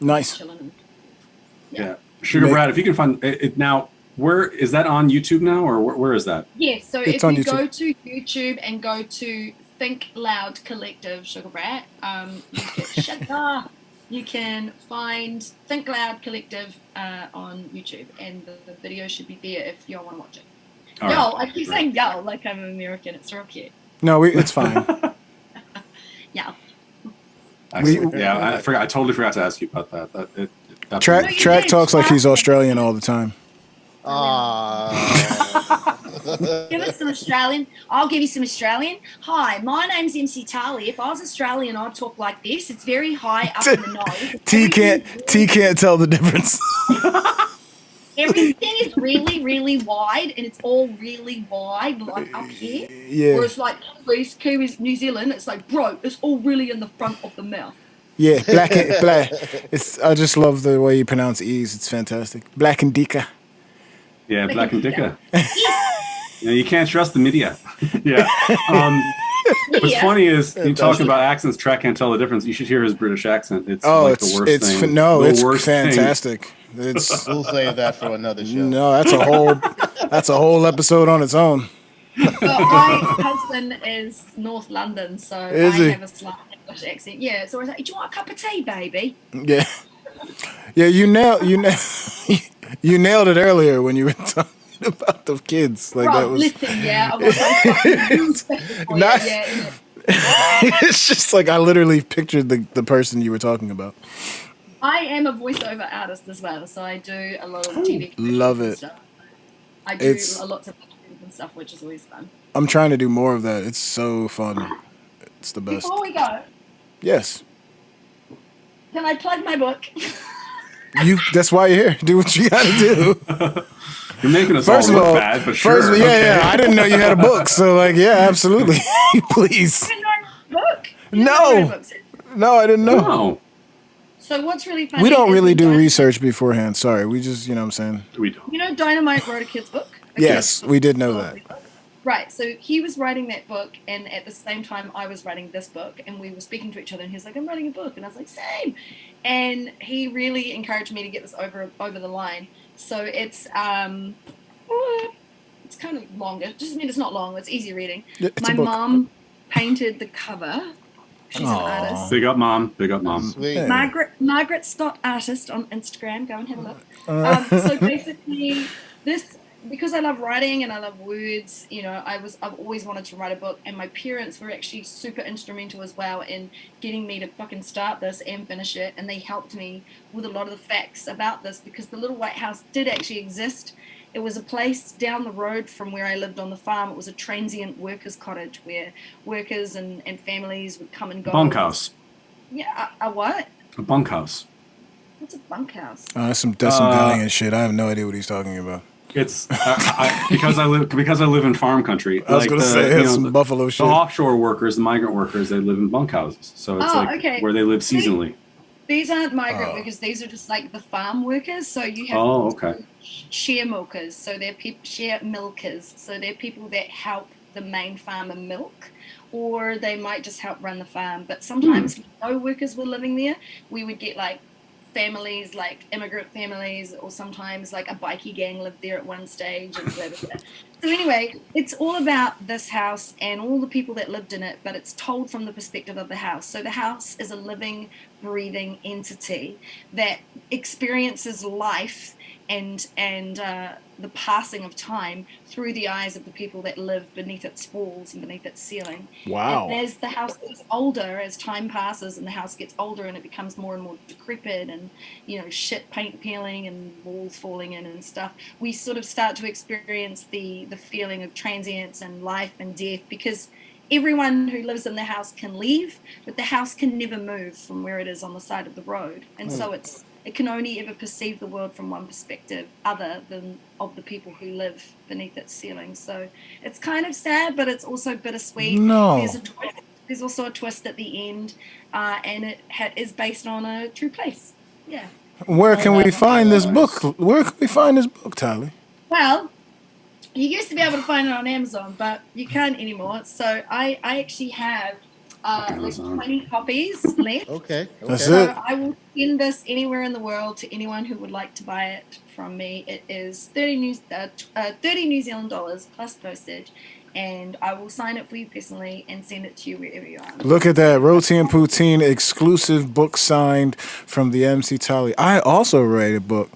Nice. Chilling. Yeah. Sugar Brad, if you can find it now, where is that on YouTube now, or where is that? Yes, so It's if on you YouTube. go to YouTube and go to Think Loud Collective, Sugar Brat, you can find Think Loud Collective on YouTube, and the video should be there if y'all want to watch it. All Y'all, right. I keep saying y'all like I'm American. It's real cute. No, it's fine. Y'all. Excellent. I forgot. I totally forgot to ask you about that. Track No, you Track did. talks like he's Australian all the time. Give us some Australian. I'll give you some Australian. Hi, my name's MC Tali. If I was Australian, I'd talk like this. It's very high up in the nose. T can't tell the difference. Everything is really, really wide, and it's all really wide, like up here. Yeah. Whereas, like, Kiwis, New Zealand, it's like, bro, it's all really in the front of the mouth. Yeah, black. I just love the way you pronounce E's. It's fantastic. Black and Dika. Yeah, Black and Dicker. You can't trust the media. Yeah. What's funny is you talk about accents. Track can't tell the difference. You should hear his British accent. It's like the worst thing. It's fantastic. It's We'll save that for another show. no, that's a whole episode on its own. So my husband is North London, so Is I he? have a slight English accent. Yeah, so I was like, do you want a cup of tea, baby? Yeah, yeah. You nailed it earlier when you were talking about the kids. Like Bro, that was. listen, yeah, I was like, fucking Not- yeah. It's just like I literally pictured the person you were talking about. I am a voiceover artist as well, so I do a lot of TV. Love and it. Stuff. I do It's- lots of interviews and stuff, which is always fun. I'm trying to do more of that. It's so fun. It's the best. Before we go, Yes. can I plug my book? That's why you're here. Do what you gotta do. You're making us First all of look all, bad, but sure. yeah. I didn't know you had a book, so like, yeah, absolutely. Please. I didn't know I wrote a book. You No. know I wrote a book. No, I didn't know. No, So what's really funny? We don't is really that do research beforehand. Sorry, we just, you know what I'm saying. we don't. You know, Dynamite wrote a kid's book. Yes, we did know that. Right, so he was writing that book, and at the same time I was writing this book, and we were speaking to each other, and he was like, I'm writing a book, and I was like, same. And he really encouraged me to get this over the line. So it's kind of longer. Just it's not long. It's easy reading. Yeah, it's a My book. mom painted the cover. She's an artist. Big up, mom. Big up, mom. Sweet. Hey. Margaret Scott Artist on Instagram. Go and have a look. So basically, because I love writing and I love words, you know, I've always wanted to write a book, and my parents were actually super instrumental as well in getting me to fucking start this and finish it, and they helped me with a lot of the facts about this, because the Little White House did actually exist. It was a place down the road from where I lived on the farm. It was a transient workers' cottage where workers and families would come and go. Bunkhouse. Yeah, a what? A bunkhouse. What's a bunkhouse? That's some Italian shit. I have no idea what he's talking about. It's because I live in farm country. I was gonna say that's some buffalo shit. The offshore workers, the migrant workers, they live in bunkhouses. So it's where they live seasonally. These aren't migrant workers. These are just like the farm workers. So you have share milkers. So they're share milkers. So they're people that help the main farmer milk, or they might just help run the farm. But sometimes no workers were living there. We would get like families, like immigrant families, or sometimes like a bikie gang lived there at one stage, and blah, blah, blah. So anyway, it's all about this house and all the people that lived in it, but it's told from the perspective of the house. So the house is a living, breathing entity that experiences life and the passing of time through the eyes of the people that live beneath its walls and beneath its ceiling. Wow. And as the house gets older, as time passes and the house gets older and it becomes more and more decrepit and, shit paint peeling and walls falling in and stuff, we sort of start to experience the feeling of transience and life and death, because everyone who lives in the house can leave, but the house can never move from where it is on the side of the road. And so it can only ever perceive the world from one perspective other than of the people who live beneath its ceiling. So it's kind of sad, but it's also bittersweet. No. There's a twist. There's also a twist at the end, and it is based on a true place. Yeah. Where can we find this book? Where can we find this book, Tali? Well, you used to be able to find it on Amazon, but you can't anymore. So I actually have like 20 copies left. Okay. That's So it. I will send this anywhere in the world to anyone who would like to buy it from me. It is 30 New Zealand dollars plus postage, and I will sign it for you personally and send it to you wherever you are. Look at that. Roti and Poutine exclusive book signed from the MC Tali. I also write a book.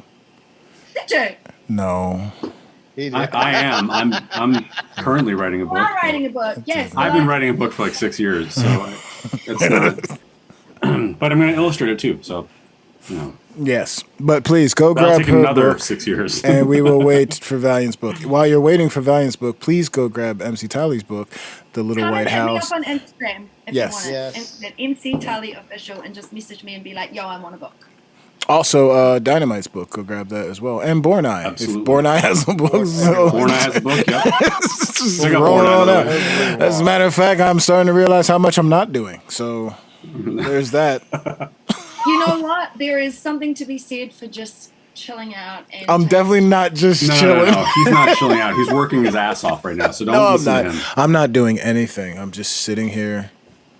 Did you? No. I am. I'm currently writing a You book. are writing a book. Yes. I've been writing a book for like 6 years, so it's not. But I'm going to illustrate it too. So, Yes. But please go that'll grab take her another book. 6 years. And we will wait for Valiant's book. While you're waiting for Valiant's book, please go grab MC Tali's book, The Little Come White and hit me House. up on Instagram if Yes. you want it. Yes. At MC Tali Official, and just message me and be like, yo, I want a book. Also, Dynamite's book. Go grab that as well. And Born Eye. Absolutely. If Born Eye has a book. So Born Eye has a book. Yep. just I got roll Born Eye, on by out. the way. As a matter of fact, I'm starting to realize how much I'm not doing. So there's that. You know what? There is something to be said for just chilling out. And I'm definitely not just chilling. No. He's not chilling out. He's working his ass off right now. So don't No, I'm listen not. to him. I'm not doing anything. I'm just sitting here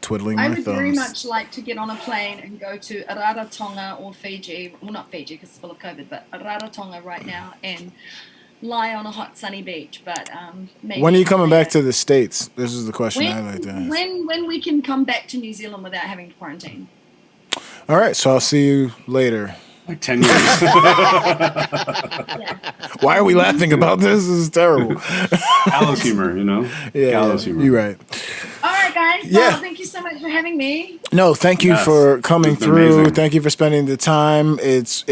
twiddling I my would thumbs. very much like to get on a plane and go to Rarotonga or Fiji. Well, not Fiji because it's full of COVID, but Rarotonga right now and lie on a hot sunny beach. But maybe When are you coming back to later. the States? This is the question I like to ask. When we can come back to New Zealand without having to quarantine. All right, so I'll see you later. Like 10 years. Yeah. Why are we laughing about this? This is terrible. Gallows humor, Yeah, Gallows humor. you're right. All right, guys. Yeah. Well, thank you so much for having me. No, thank you Yes. for coming It's been through. amazing. Thank you for spending the time. It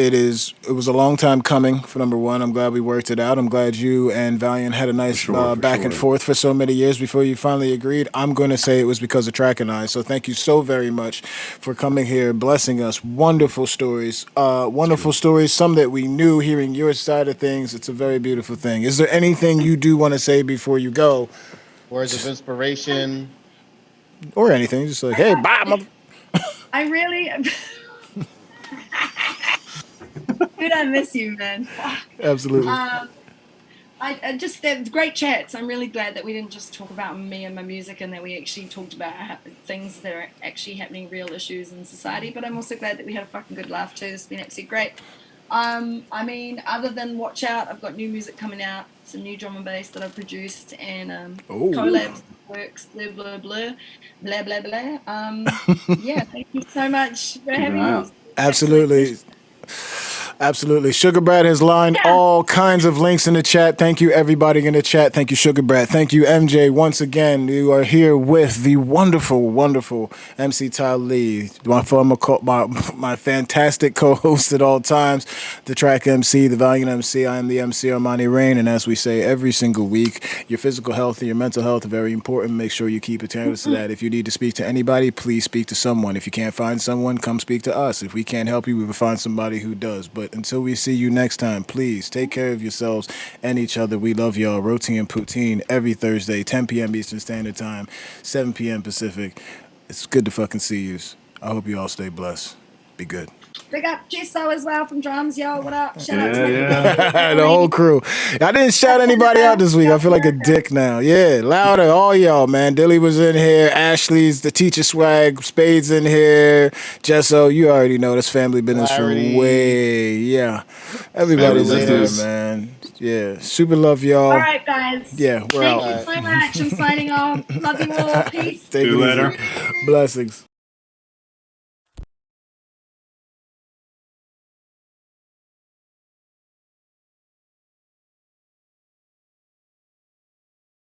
was a long time coming. For number one, I'm glad we worked it out. I'm glad you and Valiant had a nice For back and sure. forth for so many years before you finally agreed. I'm going to say it was because of Track and I. So thank you so very much for coming here, blessing us. Wonderful stories. Wonderful stories. Some that we knew. Hearing your side of things, it's a very beautiful thing. Is there anything you do want to say before you go, Words of inspiration. or anything? Just like, hey, bye, mother. I really. Dude, I miss you, man. Fuck. Absolutely. I just they're great chats. I'm really glad that we didn't just talk about me and my music, and that we actually talked about things that are actually happening, real issues in society. But I'm also glad that we had a fucking good laugh too. It's been absolutely great. I mean, other than watch out, I've got new music coming out, some new drum and bass that I've produced, and Ooh. collabs, works, blah blah blah, blah blah blah. Yeah, thank you so much for having Wow. me. Absolutely. Absolutely. Sugar Brad has lined all kinds of links in the chat. Thank you, everybody in the chat. Thank you, Sugar Brad. Thank you, MJ. Once again, you are here with the wonderful, wonderful MC Tali, my fantastic co-host at all times, the track MC, the Valiant MC. I am the MC, Armani Rain. And as we say every single week, your physical health and your mental health are very important. Make sure you keep attentive to that. If you need to speak to anybody, please speak to someone. If you can't find someone, come speak to us. If we can't help you, we will find somebody who does. But until we see you next time, please take care of yourselves and each other. We love y'all. Roti and Poutine every Thursday, 10 p.m. Eastern Standard Time, 7 p.m. Pacific. It's good to fucking see you. I hope you all stay blessed. Be good. Big up Giso as well from drums. Yo, what up? Shout out to Yeah. The whole crew. I didn't shout anybody out this week. I feel like a dick now. Yeah, louder, all y'all, man. Dilly was in here. Ashley's the teacher swag. Spade's in here. Jesso, you already know this family business Larry. from way. Yeah, everybody's in here, business. man. Yeah, super love y'all. All right, guys. Yeah, we're Thank out. you so much. I'm signing off. Love you all. Peace. Take See it you easy. later. Blessings.